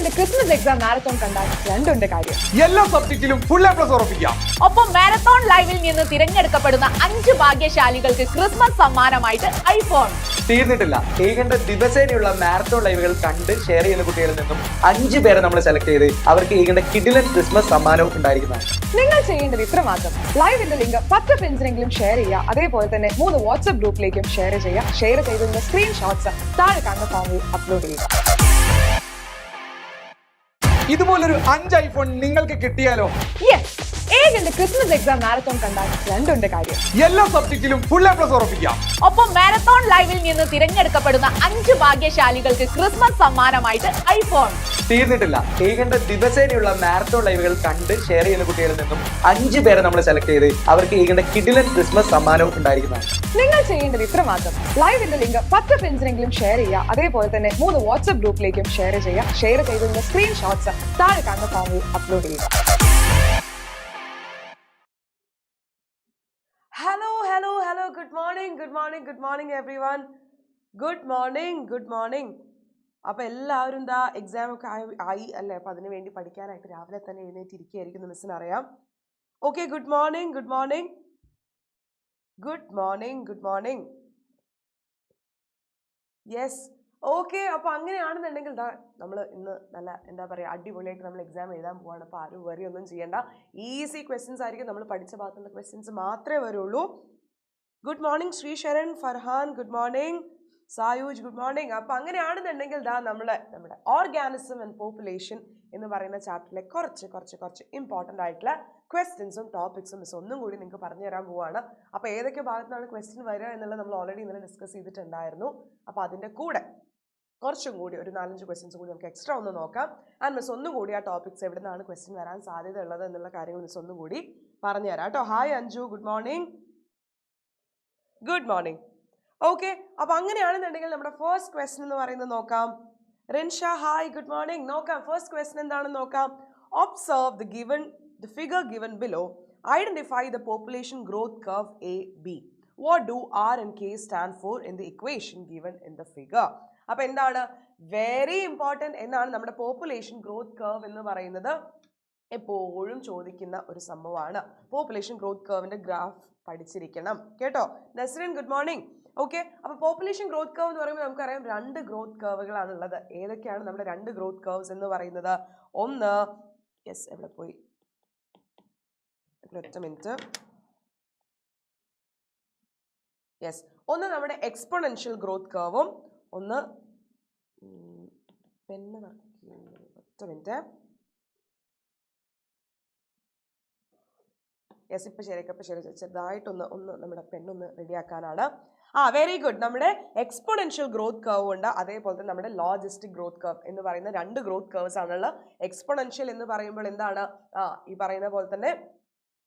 ഏകന്റെ Christmas exam marathon കണ്ടാൽ രണ്ടുണ്ട് കാര്യം. എല്ലാ സബ്ജക്റ്റിലും ഫുൾ എ പ്ലസ് ഉറപ്പിക്കാം. ഒപ്പം മാരത്തോൺ ലൈവിൽ നിന്ന് തിരഞ്ഞെടുക്കപ്പെടുന്ന 5 ഭാഗ്യശാലികൾക്ക് ക്രിസ്മസ് സമ്മാനമായിട്ട് ഐഫോൺ. തീർന്നിട്ടില്ല. ഏകന്റെ ദിവസേനയുള്ള മാരത്തോൺ ലൈവുകൾ കണ്ട് ഷെയർ ചെയ്യുന്ന കുട്ടികളിൽ നിന്നും 5 പേരെ നമ്മൾ സെലക്ട് ചെയ്ത് അവർക്ക് ഏകന്റെ കിഡിലൻ ക്രിസ്മസ് സമ്മാനവും ഉണ്ടായിരിക്കുന്നതാണ്. നിങ്ങൾ ചെയ്യേണ്ടത് ഇത്ര മാത്രം. ലൈവിന്റെ ലിങ്ക് 10 ഫ്രണ്ട്സിനെങ്കിലും ഷെയർ ചെയ്യുക. അതേപോലെ തന്നെ 3 വാട്സ്ആപ്പ് ഗ്രൂപ്പിലേക്കും ഷെയർ ചെയ്യുക. ഷെയർ ചെയ്തതിന്റെ സ്ക്രീൻഷോട്ട്സ് താഴെ കാണുന്ന ഫോമിൽ അപ്ലോഡ് ചെയ്യുക. ഇതുപോലൊരു 5 ഐഫോൺ നിങ്ങൾക്ക് കിട്ടിയാലോ? യെസ്, ഏകന്റെ ക്രിസ്മസ് എക്സാം മാരത്തോൺ കണ്ടാൽ രണ്ടുണ്ട് കാര്യം. എല്ലാ സബ്ജക്റ്റിലും ഫുൾ എ പ്ലസ് ഉറപ്പിക്കാം. ഒപ്പം മാരത്തോൺ ലൈവിൽ നിന്ന് തിരഞ്ഞെടുക്കപ്പെടുന്ന 5 ഭാഗ്യശാലികൾക്ക് ക്രിസ്മസ് സമ്മാനമായിട്ട് ഐഫോൺ. തീർന്നിട്ടില്ല. ഏകന്റെ ദിവസേനയുള്ള മാരത്തോൺ ലൈവുകൾ കണ്ട് ഷെയർ ചെയ്യുന്ന കുട്ടികളിൽ നിന്നും 5 പേരെ നമ്മൾ സെലക്ട് ചെയ്ത് അവർക്ക് ഏകന്റെ കിഡിലൻ ക്രിസ്മസ് സമ്മാനവും ഉണ്ടായിരിക്കുന്നതാണ്. നിങ്ങൾ ചെയ്യേണ്ടത് ഇത്ര മാത്രം. ലൈവിന്റെ ലിങ്ക് 10 ഫ്രണ്ട്സിനെങ്കിലും ഷെയർ ചെയ്യുക. അതേപോലെ തന്നെ 3 വാട്സ്ആപ്പ് ഗ്രൂപ്പിലേക്കും ഷെയർ ചെയ്യുക. ഷെയർ ചെയ്തതിന്റെ സ്ക്രീൻഷോട്ട്സ് താഴെ കാണുന്ന ഫോമിൽ അപ്ലോഡ് ചെയ്യുക. Hello. Good morning everyone. Good morning. അപ്പോൾ എല്ലാവരും എന്താ എക്സാം ഒക്കെ ആയി അല്ലേ? അപ്പോൾ അതിന് വേണ്ടി പഠിക്കാനായിട്ട് രാവിലെ തന്നെ എഴുന്നേറ്റിരിക്കുകയായിരിക്കും, മിസ്സിന് അറിയാം. Okay, good morning. Yes, okay. അപ്പോൾ അങ്ങനെയാണെന്നുണ്ടെങ്കിൽ നമ്മൾ ഇന്ന് നല്ല എന്താ പറയുക അടിപൊളിയായിട്ട് നമ്മൾ എക്സാം എഴുതാൻ പോവാണ്. അപ്പോൾ ആരും വറി ഒന്നും ചെയ്യേണ്ട. ഈസി ക്വസ്റ്റ്യൻസ് ആയിരിക്കും. നമ്മൾ പഠിച്ച ഭാഗത്തുള്ള ക്വസ്റ്റ്യൻസ് മാത്രമേ വരുള്ളൂ. Good morning Sree Sharan, Farhan good morning, Sayooj good morning. അപ്പോൾ അങ്ങനെയാണെന്നുണ്ടെങ്കിൽ നമ്മുടെ ഓർഗാനിസം ആൻഡ് പോപ്പുലേഷൻ എന്ന് പറയുന്ന ചാപ്റ്ററിലെ കുറച്ച് ഇമ്പോർട്ടൻ്റ് ആയിട്ടുള്ള ക്വസ്റ്റ്യൻസും ടോപ്പിക്സും മിസ് ഒന്നും കൂടി നിങ്ങൾക്ക് പറഞ്ഞു തരാൻ പോവുകയാണ്. അപ്പോൾ ഏതൊക്കെ ഭാഗത്താണ് ക്വസ്റ്റ്യൻ വരിക എന്നുള്ളത് നമ്മൾ ഓൾറെഡി ഇന്നലെ ഡിസ്കസ് ചെയ്തിട്ടുണ്ടായിരുന്നു. അപ്പോൾ അതിൻ്റെ കൂടെ കുറച്ചും കൂടി ഒരു 4-5 ക്വസ്റ്റ്യൻസ് കൂടി നമുക്ക് എക്സ്ട്രാ ഒന്ന് നോക്കാം. ആൻഡ് മിസ് ഒന്നും കൂടി ആ ടോപ്പിക്സ് എവിടെ നിന്നാണ് ക്വസ്റ്റ്യൻ വരാൻ സാധ്യത ഉള്ളത് എന്നുള്ള കാര്യങ്ങൾ മിസ് ഒന്നും കൂടി പറഞ്ഞു തരാം കേട്ടോ. Hi Anju, good morning. Okay, അപ്പോൾ അങ്ങനെയാണെന്നുണ്ടെങ്കിൽ നമ്മുടെ ഫസ്റ്റ് ക്വസ്റ്റ്യൻ എന്ന് പറയുന്നത് നോക്കാം. Rinsha hi, good morning. നോക്കാം ഫസ്റ്റ് ക്വസ്റ്റ്യൻ എന്താണെന്ന് നോക്കാം. Observe the figure given below. Identify the population growth curve AB. What do R and K stand for in the equation given in the figure? അപ്പോൾ എന്താണ് very important എന്നാണ് നമ്മുടെ population growth curve എന്ന് പറയുന്നത്. എപ്പോഴും ചോദിക്കുന്ന ഒരു സംഭവമാണ്. പോപ്പുലേഷൻ ഗ്രോത്ത് കർവിൻ്റെ ഗ്രാഫ് പഠിച്ചിരിക്കണം കേട്ടോ. Nasrin good morning. ഓക്കെ, അപ്പോൾ പോപ്പുലേഷൻ ഗ്രോത്ത് കർവ് എന്ന് പറയുമ്പോൾ നമുക്കറിയാം 2 ഗ്രോത്ത് കർവുകളാണ് ഉള്ളത്. ഏതൊക്കെയാണ് നമ്മുടെ 2 ഗ്രോത്ത് കർവ്സ് എന്ന് പറയുന്നത്? ഒന്ന്, യെസ് എവിടെ പോയി, ഒറ്റ മിനിറ്റ്. യെസ്, ഒന്ന് നമ്മുടെ എക്സ്പോണൻഷ്യൽ ഗ്രോത്ത് കർവും ഒന്ന് പെണ്ണ് ഒറ്റ മിനിറ്റ്. യെസ്, ഇപ്പം ശരി ചെറുതായിട്ടൊന്ന് നമ്മുടെ പെണ്ണൊന്ന് റെഡിയാക്കാനാണ്. Very good. നമ്മുടെ എക്സ്പോണൻഷ്യൽ ഗ്രോത്ത് കർവ് ഉണ്ട്, അതേപോലെ തന്നെ നമ്മുടെ ലോജിസ്റ്റിക് ഗ്രോത്ത് കർവ് എന്ന് പറയുന്ന 2 ഗ്രോത്ത് കർവ്സ് ആണുള്ളത്. എക്സ്പോണൻഷ്യൽ എന്ന് പറയുമ്പോൾ എന്താണ്, ഈ പറയുന്ന പോലെ തന്നെ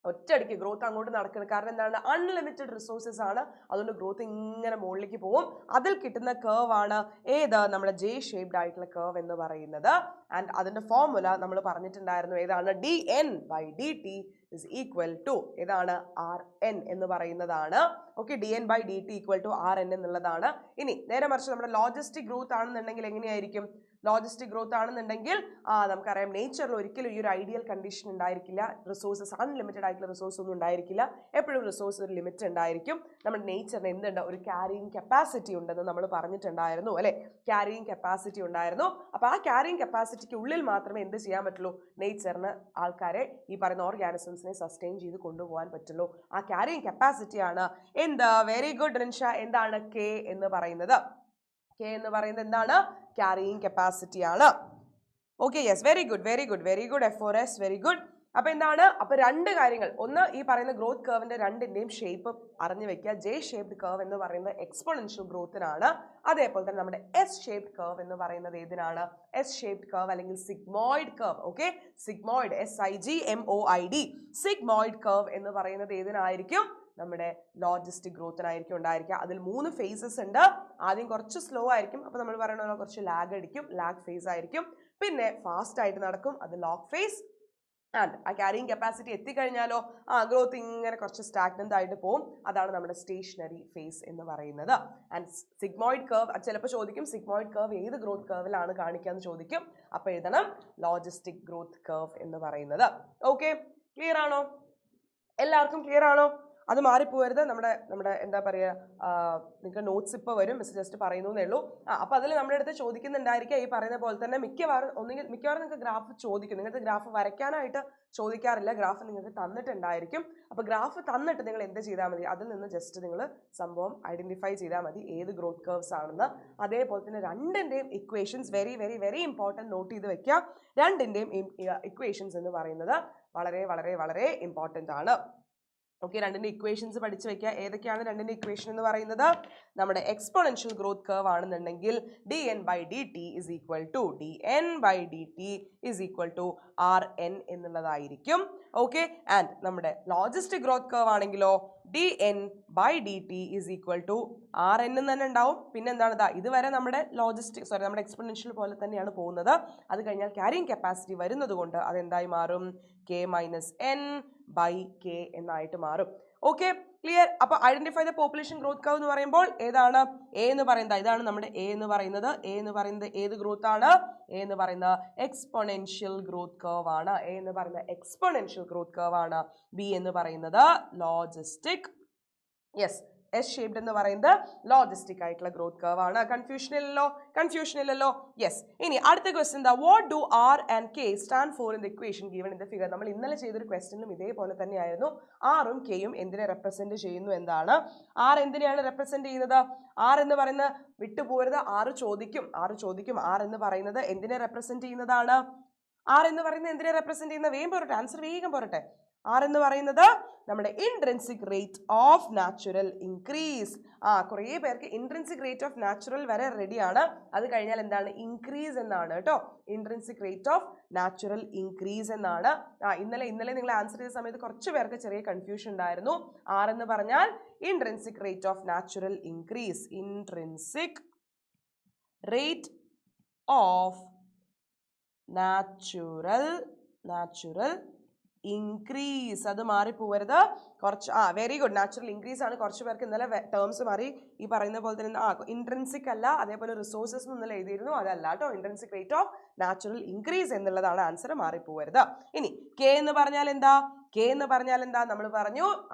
ഒറ്റയടിക്ക് ഗ്രോത്ത് അങ്ങോട്ട് നടക്കുന്നത്. കാരണം എന്താണ്, അൺലിമിറ്റഡ് റിസോഴ്സസ് ആണ്. അതുകൊണ്ട് ഗ്രോത്ത് ഇങ്ങനെ മുകളിലേക്ക് പോകും. അതിൽ കിട്ടുന്ന കർവ് ആണ് ഏത്, നമ്മുടെ ജെ ഷേപ്ഡ് ആയിട്ടുള്ള കർവ് എന്ന് പറയുന്നത്. ആൻഡ് അതിൻ്റെ ഫോർമുല നമ്മൾ പറഞ്ഞിട്ടുണ്ടായിരുന്നു. ഏതാണ്, dn/dt is equal to ഏതാണ്, rn എന്ന് പറയുന്നതാണ്. ഓക്കെ, dn/dt = rn എന്നുള്ളതാണ്. ഇനി നേരെ മറിച്ച് നമ്മുടെ ലോജിസ്റ്റിക് ഗ്രോത്ത് ആണെന്നുണ്ടെങ്കിൽ എങ്ങനെയായിരിക്കും? ലോജിസ്റ്റിക് ഗ്രോത്ത് ആണെന്നുണ്ടെങ്കിൽ നമുക്കറിയാം നേച്ചറിൽ ഒരിക്കലും ഈ ഒരു ഐഡിയൽ കണ്ടീഷൻ ഉണ്ടായിരിക്കില്ല. റിസോഴ്സസ് അൺലിമിറ്റഡ് ആയിട്ടുള്ള റിസോഴ്സ് ഒന്നും ഉണ്ടായിരിക്കില്ല. എപ്പോഴും റിസോഴ്സ് ഒരു ലിമിറ്റ് ഉണ്ടായിരിക്കും. നമ്മുടെ നേച്ചറിന് എന്തുണ്ട്, ഒരു ക്യാരിയിങ് കപ്പാസിറ്റി ഉണ്ടെന്ന് നമ്മൾ പറഞ്ഞിട്ടുണ്ടായിരുന്നു അല്ലേ? ക്യാരിയിങ് കപ്പാസിറ്റി ഉണ്ടായിരുന്നു. അപ്പോൾ ആ ക്യാരിയിങ് കപ്പാസിറ്റിക്ക് ഉള്ളിൽ മാത്രമേ എന്ത് ചെയ്യാൻ പറ്റുള്ളൂ, നേച്ചറിന് ആൾക്കാരെ ഈ പറയുന്ന ഓർഗാനിസംസിനെ സസ്റ്റെയിൻ ചെയ്ത് കൊണ്ടുപോകാൻ പറ്റുള്ളൂ. ആ ക്യാരിയിങ് കപ്പാസിറ്റിയാണ് എന്ത്, വെരി ഗുഡ് റിൻഷ, എന്താണ് കെ എന്ന് പറയുന്നത്. കെ എന്ന് പറയുന്നത് എന്താണ്, ക്യാരിയിങ് കപ്പാസിറ്റി ആണ്. Okay, yes, very good F4S, very good. അപ്പോൾ എന്താണ്, അപ്പോൾ 2 കാര്യങ്ങൾ. ഒന്ന്, ഈ പറയുന്ന ഗ്രോത്ത് കർവിൻ്റെ 2ൻ്റെയും ഷേപ്പ് അറിഞ്ഞു വെക്കുക. ജെ ഷേപ്ഡ് കർവ് എന്ന് പറയുന്നത് എക്സ്പോണൻഷ്യൽ ഗ്രോത്തിനാണ്. അതേപോലെ തന്നെ നമ്മുടെ എസ് ഷേപ്ഡ് കർവ് എന്ന് പറയുന്നത് ഏതിനാണ്, എസ് ഷേപ്ഡ് കർവ് അല്ലെങ്കിൽ sigmoid curve. Okay, sigmoid, SIGMOID, sigmoid curve എന്ന് പറയുന്നത് ഏതിനായിരിക്കും, നമ്മുടെ ലോജിസ്റ്റിക് ഗ്രോത്തിനായിരിക്കും ഉണ്ടായിരിക്കുക. അതിൽ 3 ഫേസസ് ഉണ്ട്. ആദ്യം കുറച്ച് സ്ലോ ആയിരിക്കും, അപ്പോൾ നമ്മൾ പറയുന്നത് കുറച്ച് ലാഗ് ഫേസ് ആയിരിക്കും. പിന്നെ ഫാസ്റ്റ് ആയിട്ട് നടക്കും, അത് ലോഗ് ഫേസ്. ആൻഡ് ആ ക്യാരിങ് കപ്പാസിറ്റി എത്തിക്കഴിഞ്ഞാലോ ഗ്രോത്ത് ഇങ്ങനെ കുറച്ച് സ്റ്റാഗ്നന്റ് ആയിട്ട് പോകും. അതാണ് നമ്മുടെ സ്റ്റേഷനറി ഫേസ് എന്ന് പറയുന്നത്. ആൻഡ് സിഗ്മോയിഡ് കർവ് ചിലപ്പോൾ ചോദിക്കും, സിഗ്മോയിഡ് കർവ് ഏത് ഗ്രോത്ത് കർവിലാണ് കാണിക്കുക എന്ന് ചോദിക്കും. അപ്പോൾ എഴുതണം ലോജിസ്റ്റിക് ഗ്രോത്ത് കർവ് എന്ന് പറയുന്നത്. ഓക്കെ, ക്ലിയർ ആണോ? എല്ലാവർക്കും ക്ലിയർ ആണോ? അത് മാറിപ്പോരുത്. നമ്മുടെ എന്താ പറയുക, നിങ്ങൾക്ക് നോട്ട്സ് ഇപ്പോൾ വരും, മിസ് ജസ്റ്റ് പറയുന്നേ ഉള്ളൂ. അപ്പോൾ അതിൽ നമ്മുടെ അടുത്ത് ചോദിക്കുന്നുണ്ടായിരിക്കുക ഈ പറയുന്ന പോലെ തന്നെ മിക്കവാറും നിങ്ങൾക്ക് ഗ്രാഫ് ചോദിക്കും. നിങ്ങൾക്ക് ഗ്രാഫ് വരയ്ക്കാനായിട്ട് ചോദിക്കാറില്ല, ഗ്രാഫ് നിങ്ങൾക്ക് തന്നിട്ടുണ്ടായിരിക്കും. അപ്പോൾ ഗ്രാഫ് തന്നിട്ട് നിങ്ങൾ എന്ത് ചെയ്താൽ മതി, അതിൽ നിന്ന് ജസ്റ്റ് നിങ്ങൾ സംഭവം ഐഡന്റിഫൈ ചെയ്താൽ മതി ഏത് ഗ്രോത്ത് കർവ്സ് ആണെന്ന്. അതേപോലെ തന്നെ രണ്ടിൻ്റെയും equations very very very important note ചെയ്ത് വെക്കുക. രണ്ടിൻ്റെയും ഇക്വേഷൻസ് എന്ന് പറയുന്നത് വളരെ വളരെ വളരെ ഇമ്പോർട്ടൻ്റ് ആണ്. ഓക്കെ, രണ്ടിൻ്റെ ഇക്വേഷൻസ് പഠിച്ചു വെക്കുക. ഏതൊക്കെയാണ് രണ്ടിൻ്റെ ഇക്വേഷൻ എന്ന് പറയുന്നത്? നമ്മുടെ എക്സ്പോണൻഷ്യൽ ഗ്രോത്ത് കർവ് ആണെന്നുണ്ടെങ്കിൽ dn/dt is equal to dn/dt is equal to rn എന്നുള്ളതായിരിക്കും. ഓക്കെ, ആൻഡ് നമ്മുടെ ലോജിസ്റ്റിക് ഗ്രോത്ത് കർവ് ആണെങ്കിലോ dn/dt is equal to rn എന്ന് തന്നെ ഉണ്ടാവും. പിന്നെ എന്താണ്, ഇതുവരെ നമ്മുടെ നമ്മുടെ എക്സ്പോണൻഷ്യൽ പോലെ തന്നെയാണ് പോകുന്നത്. അത് കഴിഞ്ഞാൽ ക്യാരിങ് കപ്പാസിറ്റി വരുന്നത് കൊണ്ട് അതെന്തായി മാറും? k-n/k എന്നായിട്ട് മാറും. Okay, clear? അപ്പൊ identify the population growth curve എന്ന് പറയുമ്പോൾ ഏതാണ്? എ എന്ന് പറയുന്നത് ഇതാണ് നമ്മുടെ എ എന്ന് പറയുന്നത്. എ എന്ന് പറയുന്നത് ഏത് ഗ്രോത്ത് ആണ്? എ എന്ന് പറയുന്നത് എക്സ്പോണൻഷ്യൽ ഗ്രോത്ത് കർവ് ആണ്. എ എന്ന് പറയുന്നത് എക്സ്പോണൻഷ്യൽ ഗ്രോത്ത് കർവ് ആണ്. ബി എന്ന് പറയുന്നത് ലോജിസ്റ്റിക്, യെസ്, എസ് ഷേപ്ഡ് എന്ന് പറയുന്നത് ലോജിസ്റ്റിക് ആയിട്ടുള്ള ഗ്രോത്ത് കർവ് ആണ്. കൺഫ്യൂഷൻ ഇല്ലല്ലോ? യെസ്. ഇനി അടുത്ത ക്വസ്റ്റ്യൻ എന്താ? What do R and K stand for in the equation given in the figure? നമ്മൾ ഇന്നലെ ചെയ്തൊരു ക്വസ്റ്റ്യനും ഇതേപോലെ തന്നെയായിരുന്നു. ആറും കെയും എന്തിനെ റെപ്രസെന്റ് ചെയ്യുന്നു എന്താണ്? ആർ എന്തിനെയാണ് റെപ്രസെന്റ് ചെയ്യുന്നത്? ആർ എന്ന് പറയുന്നത് വിട്ടുപോരുത്, ആറ് ചോദിക്കും. ആർ എന്ന് പറയുന്നത് എന്തിനെ റെപ്രസെന്റ് ചെയ്യുന്നതാണ്? ആർ എന്ന് പറയുന്നത് എന്തിനെ റെപ്രസെന്റ് ചെയ്യുന്നത്? വേഗം പോരട്ടെ, ആൻസർ വേഗം പോരട്ടെ. ആർ എന്ന് പറയുന്നത് നമ്മുടെ intrinsic rate of natural increase. കുറേ പേർക്ക് ഇൻട്രിൻസിക് റേറ്റ് ഓഫ് നാച്ചുറൽ വരെ റെഡിയാണ്. അത് കഴിഞ്ഞാൽ എന്താണ്? ഇൻക്രീസ് എന്നാണ് കേട്ടോ. Intrinsic rate of natural increase എന്നാണ്. ഇന്നലെ നിങ്ങൾ ആൻസർ ചെയ്ത സമയത്ത് കുറച്ച് പേർക്ക് ചെറിയ കൺഫ്യൂഷൻ ഉണ്ടായിരുന്നു. ആർ എന്ന് പറഞ്ഞാൽ intrinsic rate of natural increase. Intrinsic rate of natural increase. അത് മാറിപ്പോവരുത്. കുറച്ച് വെരി ഗുഡ്, നാച്ചുറൽ ഇൻക്രീസ് ആണ്. കുറച്ച് പേർക്ക് ഇന്നലെ ടേംസ് മാറി. ഈ പറയുന്ന പോലെ തന്നെ ഇൻട്രിൻസിക് അല്ല, അതേപോലെ റിസോഴ്സസ് ഇന്നലെ എഴുതിയിരുന്നു, അതല്ല കേട്ടോ. Intrinsic rate of natural increase എന്നുള്ളതാണ് ആൻസർ. മാറിപ്പോവരുത്. ഇനി കെ എന്ന് പറഞ്ഞാൽ എന്താ? നമ്മൾ പറഞ്ഞു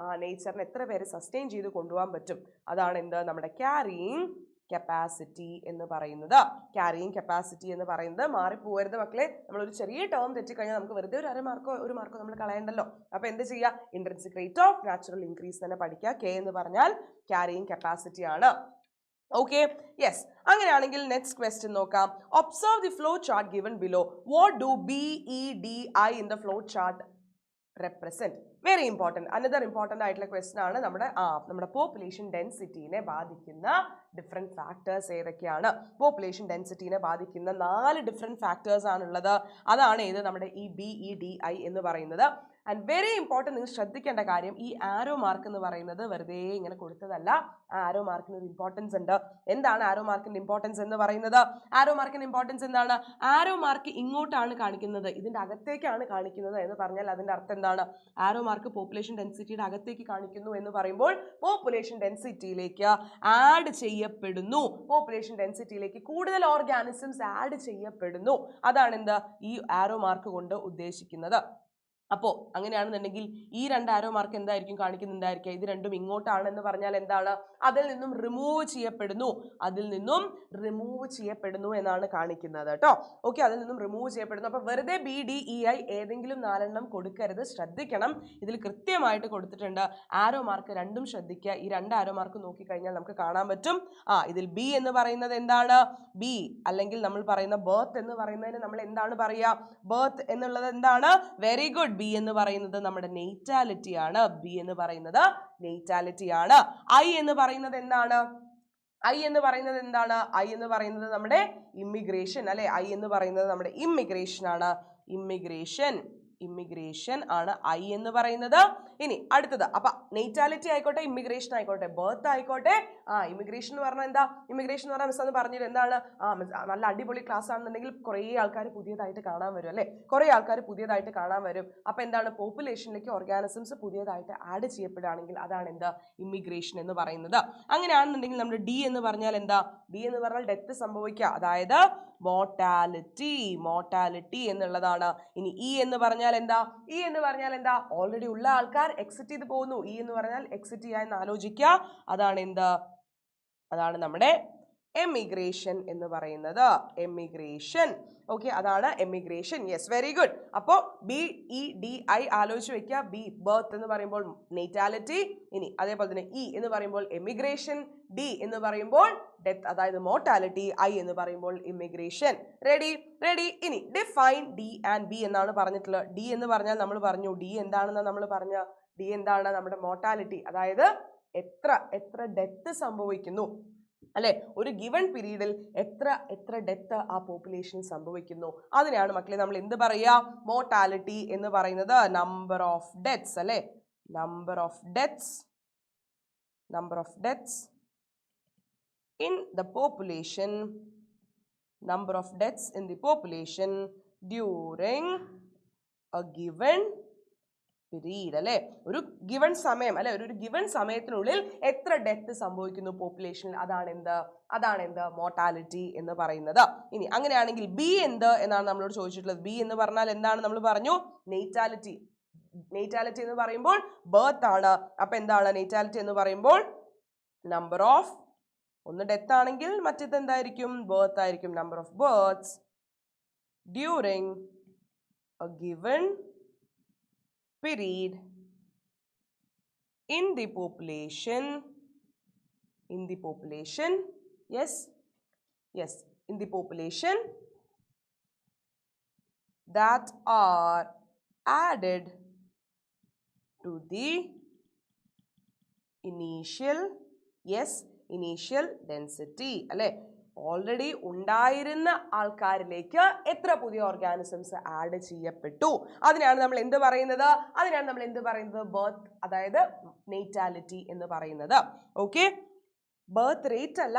നേച്ചറിന് എത്ര പേര് സസ്റ്റെയിൻ ചെയ്ത് കൊണ്ടുപോകാൻ പറ്റും, അതാണ് എന്ത്? നമ്മുടെ ക്യാരിയിങ് കപ്പാസിറ്റി എന്ന് പറയുന്നത്. ക്യാരിയിങ് കപ്പാസിറ്റി എന്ന് പറയുന്നത് മാറിപ്പോവരുത് മക്കളെ. നമ്മളൊരു ചെറിയ ടേം തെറ്റിക്കഴിഞ്ഞാൽ നമുക്ക് വെറുതെ ഒരു മാർക്കോ നമ്മൾ കളയണ്ടല്ലോ. അപ്പോൾ എന്ത് ചെയ്യുക? Intrinsic rate of natural increase തന്നെ പഠിക്കുക. കെ എന്ന് പറഞ്ഞാൽ ക്യാരിയിങ് കപ്പാസിറ്റി ആണ്. Okay, yes. അങ്ങനെയാണെങ്കിൽ നെക്സ്റ്റ് ക്വസ്റ്റ്യൻ നോക്കാം. Observe the flow chart given below. What do BEDI in the flow chart represent? Very important, another important ആയിട്ടുള്ള ക്വസ്റ്റൻ ആണ്. നമ്മുടെ പോപ്പുലേഷൻ ഡെൻസിറ്റീനെ ബാധിക്കുന്ന ഡിഫറെൻറ്റ് ഫാക്ടേഴ്സ് ഏതൊക്കെയാണ്? പോപ്പുലേഷൻ ഡെൻസിറ്റീനെ ബാധിക്കുന്ന 4 ഡിഫറെൻറ്റ് ഫാക്ടേഴ്സ് ആണുള്ളത്. അതാണ് ഏത്? നമ്മുടെ ഈ BEDI എന്ന് പറയുന്നത്. ആൻഡ് വെരി ഇമ്പോർട്ടൻറ്റ്, നിങ്ങൾ ശ്രദ്ധിക്കേണ്ട കാര്യം, ഈ ആരോ മാർക്ക് എന്ന് പറയുന്നത് വെറുതെ ഇങ്ങനെ കൊടുത്തതല്ല. ആരോ മാർക്കിന് ഒരു ഇമ്പോർട്ടൻസ് ഉണ്ട്. എന്താണ് ആരോ മാർക്കിന്റെ ഇമ്പോർട്ടൻസ് എന്ന് പറയുന്നത്? ആരോ മാർക്കിന്റെ ഇമ്പോർട്ടൻസ് എന്താണ്? ആരോ മാർക്ക് ഇങ്ങോട്ടാണ് കാണിക്കുന്നത്, ഇതിന്റെ അകത്തേക്കാണ് കാണിക്കുന്നത് എന്ന് പറഞ്ഞാൽ അതിന്റെ അർത്ഥം എന്താണ്? ആരോ മാർക്ക് പോപ്പുലേഷൻ ഡെൻസിറ്റിയുടെ അകത്തേക്ക് കാണിക്കുന്നു എന്ന് പറയുമ്പോൾ പോപ്പുലേഷൻ ഡെൻസിറ്റിയിലേക്ക് ആഡ് ചെയ്യപ്പെടുന്നു. പോപ്പുലേഷൻ ഡെൻസിറ്റിയിലേക്ക് കൂടുതൽ ഓർഗാനിസംസ് ആഡ് ചെയ്യപ്പെടുന്നു. അതാണ് എന്താ ഈ ആരോ മാർക്ക് കൊണ്ട് ഉദ്ദേശിക്കുന്നത്. അപ്പോൾ അങ്ങനെയാണെന്നുണ്ടെങ്കിൽ ഈ 2 ആരോ മാർക്ക് എന്തായിരിക്കും കാണിക്കുന്നുണ്ടായിരിക്കുക? ഇത് രണ്ടും ഇങ്ങോട്ടാണെന്ന് പറഞ്ഞാൽ എന്താണ്? അതിൽ നിന്നും റിമൂവ് ചെയ്യപ്പെടുന്നു എന്നാണ് കാണിക്കുന്നത് കേട്ടോ. ഓക്കെ, അതിൽ നിന്നും റിമൂവ് ചെയ്യപ്പെടുന്നു. അപ്പോൾ വെറുതെ BDEI ഏതെങ്കിലും 4 എണ്ണം കൊടുക്കരുത്, ശ്രദ്ധിക്കണം. ഇതിൽ കൃത്യമായിട്ട് കൊടുത്തിട്ടുണ്ട്. ആരോ മാർക്ക് രണ്ടും ശ്രദ്ധിക്കുക. ഈ 2 ആരോ മാർക്ക് നോക്കിക്കഴിഞ്ഞാൽ നമുക്ക് കാണാൻ പറ്റും. ഇതിൽ ബി എന്ന് പറയുന്നത് എന്താണ്? ബി അല്ലെങ്കിൽ നമ്മൾ പറയുന്ന ബർത്ത് എന്ന് പറയുന്നതിന് നമ്മൾ എന്താണ് പറയുക? ബർത്ത് എന്നുള്ളത് എന്താണ്? Very good. ബി എന്ന് പറയുന്നത് നമ്മുടെ നെയ്റ്റാലിറ്റി ആണ്. ഐ എന്ന് പറയുന്നത് എന്താണ്? ഐ എന്ന് പറയുന്നത് നമ്മുടെ ഇമ്മിഗ്രേഷൻ അല്ലെ? ഐ എന്ന് പറയുന്നത് നമ്മുടെ ഇമ്മിഗ്രേഷൻ ആണ്. ഇമ്മിഗ്രേഷൻ ഇമിഗ്രേഷൻ ആണ് ഐ എന്ന് പറയുന്നത്. ഇനി അടുത്തത് അപ്പൊ നേറ്റാലിറ്റി ആയിക്കോട്ടെ, ഇമിഗ്രേഷൻ ആയിക്കോട്ടെ, ബർത്ത് ആയിക്കോട്ടെ. ഇമിഗ്രേഷൻ എന്ന് പറഞ്ഞാൽ എന്താ? ഇമിഗ്രേഷൻ എന്ന് പറഞ്ഞാൽ മിസ് എന്ന് പറഞ്ഞത് എന്താണ്? നല്ല അടിപൊളി ക്ലാസ് ആണെന്നുണ്ടെങ്കിൽ കുറേ ആൾക്കാർ പുതിയതായിട്ട് കാണാൻ വരും അല്ലെ, കുറേ ആൾക്കാർ പുതിയതായിട്ട് കാണാൻ വരും. അപ്പൊ എന്താണ്? പോപ്പുലേഷനിലേക്ക് ഓർഗാനിസംസ് പുതിയതായിട്ട് ആഡ് ചെയ്യപ്പെടുകയാണെങ്കിൽ അതാണ് എന്താ? ഇമിഗ്രേഷൻ എന്ന് പറയുന്നത്. അങ്ങനെയാണെന്നുണ്ടെങ്കിൽ നമ്മുടെ ഡി എന്ന് പറഞ്ഞാൽ എന്താ? ഡി എന്ന് പറഞ്ഞാൽ ഡെത്ത് സംഭവിക്കുക, അതായത് മോർട്ടാലിറ്റി എന്നുള്ളതാണ്. ഇനി ഇ എന്ന് പറഞ്ഞാൽ എന്താ? ഇ എന്ന് പറഞ്ഞാൽ എന്താ? ഓൾറെഡി ഉള്ള ആൾക്കാർ എക്സിറ്റ് ചെയ്ത് പോകുന്നു. ഇ എന്ന് പറഞ്ഞാൽ എക്സിറ്റ് ചെയ്യാൻ ആലോചിക്കുക, അതാണ് എന്ത്? അതാണ് നമ്മുടെ എമിഗ്രേഷൻ എന്ന് പറയുന്നത്. എമിഗ്രേഷൻ. ഓക്കെ, അതാണ് എമിഗ്രേഷൻ. Yes, very good. അപ്പോ BEDI ആലോചിച്ച് വെക്കുക. ബി ബർത്ത് എന്ന് പറയുമ്പോൾ നേറ്റാലിറ്റി, ഇനി അതേപോലെ തന്നെ ഇ എന്ന് പറയുമ്പോൾ എമിഗ്രേഷൻ, ഡി എന്ന് പറയുമ്പോൾ ഡെത്ത് അതായത് മോർട്ടാലിറ്റി, ഐ എന്ന് പറയുമ്പോൾ ഇമിഗ്രേഷൻ. റെഡി? ഇനി ഡിഫൈൻ ഡി ആൻഡ് ബി എന്നാണ് പറഞ്ഞിട്ടുള്ളത്. ഡി എന്ന് പറഞ്ഞാൽ നമ്മൾ പറഞ്ഞു ഡി എന്താണെന്ന് നമ്മൾ പറഞ്ഞ ഡി എന്താണ്? നമ്മുടെ മോർട്ടാലിറ്റി, അതായത് എത്ര ഡെത്ത് സംഭവിക്കുന്നു അല്ലെ, ഒരു ഗിവൺ പീരീഡിൽ എത്ര ഡെത്ത് ആ പോപ്പുലേഷൻ സംഭവിക്കുന്നു, അതിനെയാണ് മക്കളെ നമ്മൾ എന്ത് പറയാ? മോർട്ടാലിറ്റി എന്ന് പറയുന്നത്. നമ്പർ ഓഫ് ഡെത്ത്സ് അല്ലെ, number of deaths in the population, number of deaths in the population during a given period അല്ലെ, ഒരു ഗിവൺ സമയം അല്ലെ, ഒരു ഗിവൺ സമയത്തിനുള്ളിൽ എത്ര ഡെത്ത് സംഭവിക്കുന്നു പോപ്പുലേഷനിൽ, അതാണ് എന്ത്? മോർട്ടാലിറ്റി എന്ന് പറയുന്നത്. ഇനി അങ്ങനെയാണെങ്കിൽ ബി എന്ത് എന്നാണ് നമ്മളോട് ചോദിച്ചിട്ടുള്ളത്. ബി എന്ന് പറഞ്ഞാൽ എന്താണ്? നമ്മൾ പറഞ്ഞു നേറ്റാലിറ്റി എന്ന് പറയുമ്പോൾ ബർത്ത് ആണ്. അപ്പൊ എന്താണ് നേറ്റാലിറ്റി എന്ന് പറയുമ്പോൾ? നമ്പർ ഓഫ്, ഒന്ന് ഡെത്ത് ആണെങ്കിൽ മറ്റേത് എന്തായിരിക്കും? ബർത്ത് ആയിരിക്കും. Number of birth during A given period in the population, yes, in the population that are added to the initial density അല്ലെ, ഓൾറെഡി ഉണ്ടായിരുന്ന ആൾക്കാരിലേക്ക് എത്ര പുതിയ ഓർഗാനിസംസ് ആഡ് ചെയ്യപ്പെട്ടു, അതിനാണ് നമ്മൾ എന്ത് പറയുന്നത്? ബർത്ത്, അതായത് നേറ്റാലിറ്റി എന്ന് പറയുന്നത്. ഓക്കെ, ബർത്ത് റേറ്റ് അല്ല.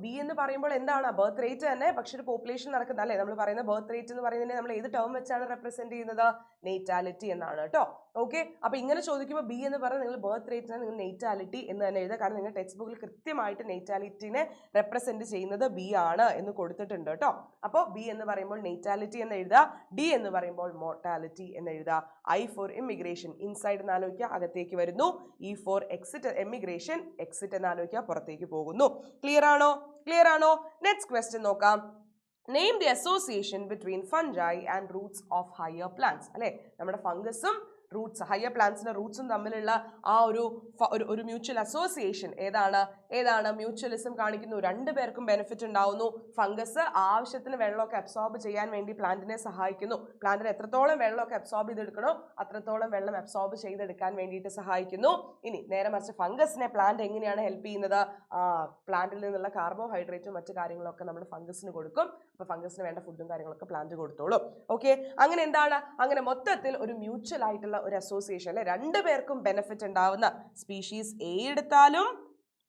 ബി എന്ന് പറയുമ്പോൾ എന്താണ്? ബർത്ത് റേറ്റ് തന്നെ, പക്ഷെ ഒരു പോപ്പുലേഷൻ നടക്കുന്നത് അല്ലേ. നമ്മൾ പറയുന്ന ബർത്ത് റേറ്റ് എന്ന് പറയുന്നതിനെ നമ്മൾ ഏത് ടേം വെച്ചാണ് റെപ്രസെന്റ് ചെയ്യുന്നത്? നേറ്റാലിറ്റി എന്നാണ് കേട്ടോ. ഓക്കെ, അപ്പൊ ഇങ്ങനെ ചോദിക്കുമ്പോൾ ബി എന്ന് പറഞ്ഞാൽ നിങ്ങൾ ബർത്ത് റേറ്റിനെ നിങ്ങൾ നേറ്റാലിറ്റി എന്ന് തന്നെ എഴുതുക. കാരണം നിങ്ങൾ ടെക്സ്റ്റ് ബുക്കിൽ കൃത്യമായിട്ട് നേറ്റാലിറ്റിനെ റെപ്രസെന്റ് ചെയ്യുന്നത് ബി ആണ് എന്ന് കൊടുത്തിട്ടുണ്ട് കേട്ടോ. അപ്പോൾ ബി എന്ന് പറയുമ്പോൾ നേറ്റാലിറ്റി എന്ന് എഴുതുക, ഡി എന്ന് പറയുമ്പോൾ മോർട്ടാലിറ്റി എന്ന് എഴുതുക. ഐ ഫോർ ഇമിഗ്രേഷൻ, ഇൻസൈഡ് എന്ന് ആലോചിക്കുക, അകത്തേക്ക് വരുന്നു. E for exit, emigration, exit എന്ന് ആലോചിക്കുക, പുറത്തേക്ക് പോകുന്നു. ക്ലിയർ ആണോ? നെക്സ്റ്റ് ക്വസ്റ്റ്യൻ നോക്കാം. Name the association between fungi and roots of higher plants അല്ലെ, നമ്മുടെ ഫംഗസും റൂട്ട്സ്, ഹയർ പ്ലാന്റ്സിന്റെ റൂട്ട്സും തമ്മിലുള്ള ആ ഒരു മ്യൂച്വൽ അസോസിയേഷൻ ഏതാണ്? മ്യൂച്വലിസം കാണിക്കുന്നു. രണ്ടുപേർക്കും ബെനിഫിറ്റ് ഉണ്ടാവുന്നു. ഫംഗസ് ആവശ്യത്തിന് വെള്ളമൊക്കെ അബ്സോർബ് ചെയ്യാൻ വേണ്ടി പ്ലാന്റിനെ സഹായിക്കുന്നു. പ്ലാന്റിന് എത്രത്തോളം വെള്ളമൊക്കെ അബ്സോർബ് ചെയ്തെടുക്കണോ അത്രത്തോളം വെള്ളം അബ്സോർബ് ചെയ്തെടുക്കാൻ വേണ്ടിയിട്ട് സഹായിക്കുന്നു. ഇനി നേരെ മറിച്ച് ഫംഗസിനെ പ്ലാന്റ് എങ്ങനെയാണ് ഹെൽപ്പ് ചെയ്യുന്നത്? പ്ലാന്റിൽ നിന്നുള്ള കാർബോഹൈഡ്രേറ്റും മറ്റു കാര്യങ്ങളൊക്കെ നമ്മൾ ഫംഗസിന് കൊടുക്കും. അപ്പൊ ഫംഗസിന് വേണ്ട ഫുഡും കാര്യങ്ങളൊക്കെ പ്ലാന്റ് കൊടുത്തോളും. ഓക്കെ, അങ്ങനെ എന്താണ്? അങ്ങനെ മൊത്തത്തിൽ ഒരു മ്യൂച്വൽ ആയിട്ടുള്ള ഒരു അസോസിയേഷൻ അല്ലെ, രണ്ടുപേർക്കും ബെനിഫിറ്റ് ഉണ്ടാവുന്ന. സ്പീഷീസ് എ എടുത്താലും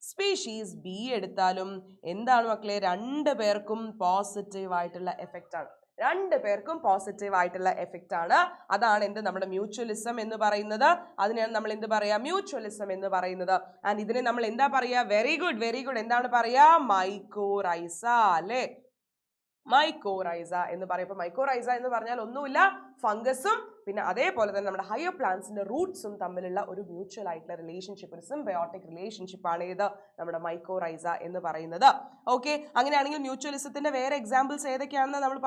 സ്പീഷീസ് ബി എടുത്താലും എന്താണ് മക്കളെ? രണ്ടുപേർക്കും പോസിറ്റീവ് ആയിട്ടുള്ള എഫക്റ്റ് ആണ്. അതാണ് എന്ത്? നമ്മുടെ മ്യൂച്വലിസം എന്ന് പറയുന്നത്. അതിനാണ് നമ്മൾ എന്ത് പറയാ? മ്യൂച്വലിസം എന്ന് പറയുന്നത്. ആൻഡ് ഇതിനെ നമ്മൾ എന്താ പറയാ? Very good. എന്താണ് പറയാ? മൈക്കോറൈസ അല്ലെ, മൈക്കോറൈസ എന്ന് പറയുമ്പോൾ മൈക്കോറൈസ എന്ന് പറഞ്ഞാൽ ഒന്നുമില്ല, ഫംഗസും പിന്നെ അതേപോലെ തന്നെ നമ്മുടെ ഹയർ പ്ലാന്റ്സിന്റെ റൂട്ട്സും തമ്മിലുള്ള ഒരു മ്യൂച്വൽ ആയിട്ടുള്ള റിലേഷൻഷിപ്പ്, ഒരു സിംബയോട്ടിക് റിലേഷൻഷിപ്പ് ആണ് ഇത് നമ്മുടെ മൈക്കോറൈസ എന്ന് പറയുന്നത്. ഓക്കെ, അങ്ങനെയാണെങ്കിൽ മ്യൂച്വലിസത്തിന്റെ വേറെ എക്സാമ്പിൾസ് ഏതൊക്കെയാണെന്ന് നമ്മൾ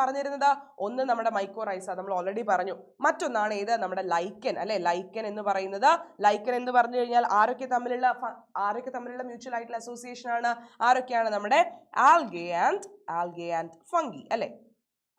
പറഞ്ഞിരുന്നത്? ഒന്ന് നമ്മുടെ മൈക്കോറൈസ നമ്മൾ ഓൾറെഡി പറഞ്ഞു. മറ്റൊന്നാണ് ഏത്? നമ്മുടെ ലൈക്കൻ അല്ലെ, ലൈക്കൻ എന്ന് പറയുന്നത്. ലൈക്കൻ എന്ന് പറഞ്ഞു കഴിഞ്ഞാൽ ആരൊക്കെ തമ്മിലുള്ള മ്യൂച്വൽ ആയിട്ടുള്ള അസോസിയേഷൻ ആണ്? ആരൊക്കെയാണ്? നമ്മുടെ ആൽഗെ ആൻഡ് ഫംഗി അല്ലെ,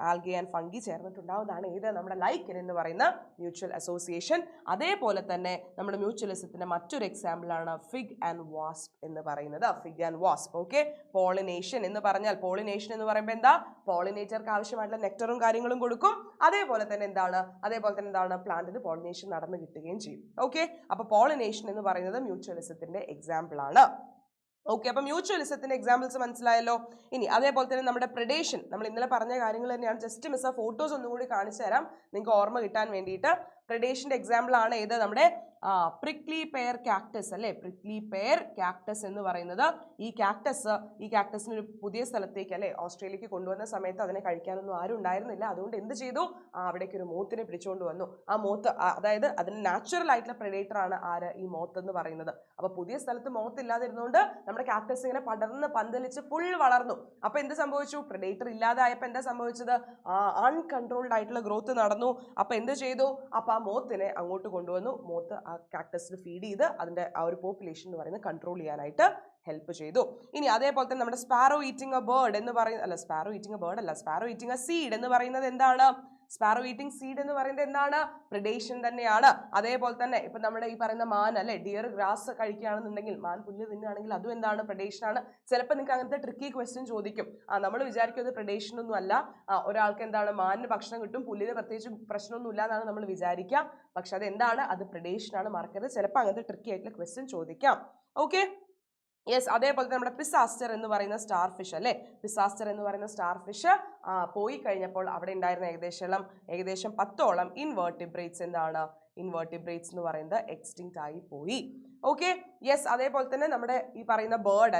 ആൽഗെ ആൻഡ് ഫംഗി ചേർന്നിട്ടുണ്ടാവുന്നതാണ് ഏത് നമ്മുടെ ലൈക്കൻ എന്ന് പറയുന്ന മ്യൂച്വൽ അസോസിയേഷൻ. അതേപോലെ തന്നെ നമ്മുടെ മ്യൂച്വലിസത്തിന്റെ മറ്റൊരു എക്സാമ്പിൾ ആണ് ഫിഗ് ആൻഡ് വാസ്പ് എന്ന് പറയുന്നത്. Fig and വാസ്പ്. ഓക്കെ, പോളിനേഷൻ എന്ന് പറഞ്ഞാൽ, പോളിനേഷൻ എന്ന് പറയുമ്പോൾ എന്താ, പോളിനേറ്റർക്ക് ആവശ്യമായിട്ടുള്ള നെക്ടറും കാര്യങ്ങളും കൊടുക്കും. അതേപോലെ തന്നെ എന്താണ് പ്ലാന്റിന് പോളിനേഷൻ നടന്നു കിട്ടുകയും ചെയ്യും. ഓക്കെ, അപ്പൊ പോളിനേഷൻ എന്ന് പറയുന്നത് മ്യൂച്വലിസത്തിന്റെ എക്സാമ്പിൾ ആണ്. ഓക്കെ, അപ്പൊ മ്യൂച്വലിസത്തിന്റെ എക്സാമ്പിൾസ് മനസ്സിലായല്ലോ. ഇനി അതേപോലെ തന്നെ നമ്മുടെ പ്രെഡേഷൻ, നമ്മൾ ഇന്നലെ പറഞ്ഞ കാര്യങ്ങൾ തന്നെയാണ്. ജസ്റ്റ് മിസ് ആ ഫോട്ടോസ് ഒന്നും കൂടി കാണിച്ചു തരാം നിങ്ങൾക്ക് ഓർമ്മ കിട്ടാൻ വേണ്ടിയിട്ട്. പ്രെഡേഷന്റെ എക്സാമ്പിൾ ആണ് ഏത്, നമ്മുടെ പ്രിക്ലി പെയർ കാക്ടസ് അല്ലേ. പ്രിക്ലി പെയർ കാക്ടസ് എന്ന് പറയുന്നത് ഈ കാക്ടസിന് ഒരു പുതിയ സ്ഥലത്തേക്ക് അല്ലെ ഓസ്ട്രേലിയക്ക് കൊണ്ടുവന്ന സമയത്ത് അതിനെ കഴിക്കാനൊന്നും ആരും ഉണ്ടായിരുന്നില്ല. അതുകൊണ്ട് എന്ത് ചെയ്തു, അവിടേക്ക് ഒരു മോത്തിനെ പിടിച്ചുകൊണ്ട് വന്നു. ആ മോത്ത്, അതായത് അതിന് നാച്ചുറൽ ആയിട്ടുള്ള പ്രെഡേറ്റർ ആണ് ആര്, ഈ മോത്ത് എന്ന് പറയുന്നത്. അപ്പൊ പുതിയ സ്ഥലത്ത് മോത്ത് ഇല്ലാതിരുന്നുകൊണ്ട് നമ്മുടെ കാക്ടസ് ഇങ്ങനെ പടർന്ന് പന്തലിച്ച് ഫുൾ വളർന്നു. അപ്പൊ എന്ത് സംഭവിച്ചു, പ്രെഡേറ്റർ ഇല്ലാതായപ്പോ എന്താ സംഭവിച്ചത്, അൺകൺട്രോൾഡ് ആയിട്ടുള്ള ഗ്രോത്ത് നടന്നു. അപ്പൊ എന്ത് ചെയ്തു, അപ്പൊ ആ മോത്തിനെ അങ്ങോട്ട് കൊണ്ടുവന്നു. മോത്ത് ആ കാക്ടസിന് ഫീഡ് ചെയ്ത് അതിന്റെ ആ ഒരു പോപ്പുലേഷൻ എന്ന് പറയുന്നത് കൺട്രോൾ ചെയ്യാനായിട്ട് ഹെൽപ്പ് ചെയ്തു. ഇനി അതേപോലെ തന്നെ നമ്മുടെ സ്പാരോ ഈറ്റിംഗ് എ ബേർഡ് എന്ന് പറയുന്നത്, സ്പാരോ ഈറ്റിംഗ് എ സീഡ് എന്ന് പറയുന്നത് എന്താണ്, സ്പാരോ ഈറ്റിംഗ് സീഡ് എന്ന് പറയുന്നത് എന്താണ്, പ്രിഡേഷൻ തന്നെയാണ്. അതേപോലെ തന്നെ ഇപ്പൊ നമ്മുടെ ഈ പറയുന്ന മാൻ അല്ലെ, ഡിയർ ഗ്രാസ് കഴിക്കുകയാണെന്നുണ്ടെങ്കിൽ, മാൻ പുല്ല് തിന്നുകയാണെങ്കിൽ അതും എന്താണ്, പ്രിഡേഷൻ ആണ്. ചിലപ്പോൾ നിങ്ങൾക്ക് അങ്ങനത്തെ ട്രിക്കി ക്വസ്റ്റ്യൻ ചോദിക്കും. നമ്മൾ വിചാരിക്കും അത് പ്രിഡേഷൻ ഒന്നും അല്ല, ഒരാൾക്ക് എന്താണ് മാനിന് ഭക്ഷണം കിട്ടും, പുല്ലിന് പ്രത്യേകിച്ച് പ്രശ്നമൊന്നും ഇല്ല എന്നാണ് നമ്മൾ വിചാരിക്കുക. പക്ഷെ അത് എന്താണ്, അത് പ്രിഡേഷൻ ആണ്. മറക്കരുത്, ചിലപ്പോൾ അങ്ങനത്തെ ട്രിക്കി ആയിട്ടുള്ള ക്വസ്റ്റ്യൻ ചോദിക്കാം. Okay, yes. അതേപോലെ തന്നെ നമ്മുടെ പിസാസ്റ്റർ എന്ന് പറയുന്ന സ്റ്റാർ ഫിഷ് അല്ലേ, പിസാസ്റ്റർ എന്ന് പറയുന്ന സ്റ്റാർ ഫിഷ് പോയി കഴിഞ്ഞപ്പോൾ അവിടെ ഉണ്ടായിരുന്ന ഏകദേശം 10ഓളം ഇൻവേർട്ടിബ്രേറ്റ്സ് എന്ന് പറയുന്നത് എക്സ്റ്റിങ്ക്റ്റ് ആയി പോയി. Okay, yes. അതേപോലെ തന്നെ നമ്മുടെ ഈ പറയുന്ന ബേർഡ്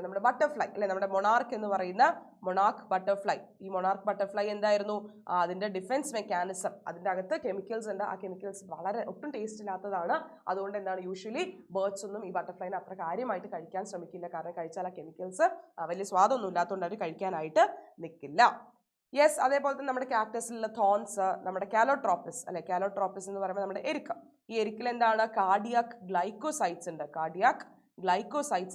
നമ്മുടെ ബട്ടർഫ്ലൈ അല്ലെ, നമ്മുടെ മൊണാർക്ക് എന്ന് പറയുന്ന മൊണാർക്ക് ബട്ടർഫ്ലൈ. ഈ മൊണാർക്ക് ബട്ടർഫ്ലൈ എന്തായിരുന്നു, അതിന്റെ ഡിഫൻസ് മെക്കാനിസം, അതിന്റെ അകത്ത് കെമിക്കൽസ് ഉണ്ട്. ആ കെമിക്കൽസ് വളരെ ഒട്ടും ടേസ്റ്റ് ഇല്ലാത്തതാണ്. അതുകൊണ്ട് എന്താണ്, യൂഷ്വലി ബേർഡ്സ് ഒന്നും ഈ ബട്ടർഫ്ലൈനെ അത്ര കാര്യമായിട്ട് കഴിക്കാൻ ശ്രമിക്കില്ല. കാരണം കഴിച്ചാൽ ആ കെമിക്കൽസ് വലിയ സ്വാദൊന്നും ഇല്ലാത്തതുകൊണ്ട് അവർ കഴിക്കാനായിട്ട് നിൽക്കില്ല. യെസ്. അതേപോലെ തന്നെ നമ്മുടെ കാക്ടസിലുള്ള തോൺസ്, നമ്മുടെ കാലോട്രോപ്പിസ് അല്ലെ, കാലോട്രോപ്പിസ് എന്ന് പറയുമ്പോൾ നമ്മുടെ എരിക്ക. ഈ എരിക്കിൽ എന്താണ്, കാർഡിയാക് ഗ്ലൈക്കോസൈറ്റ്സ്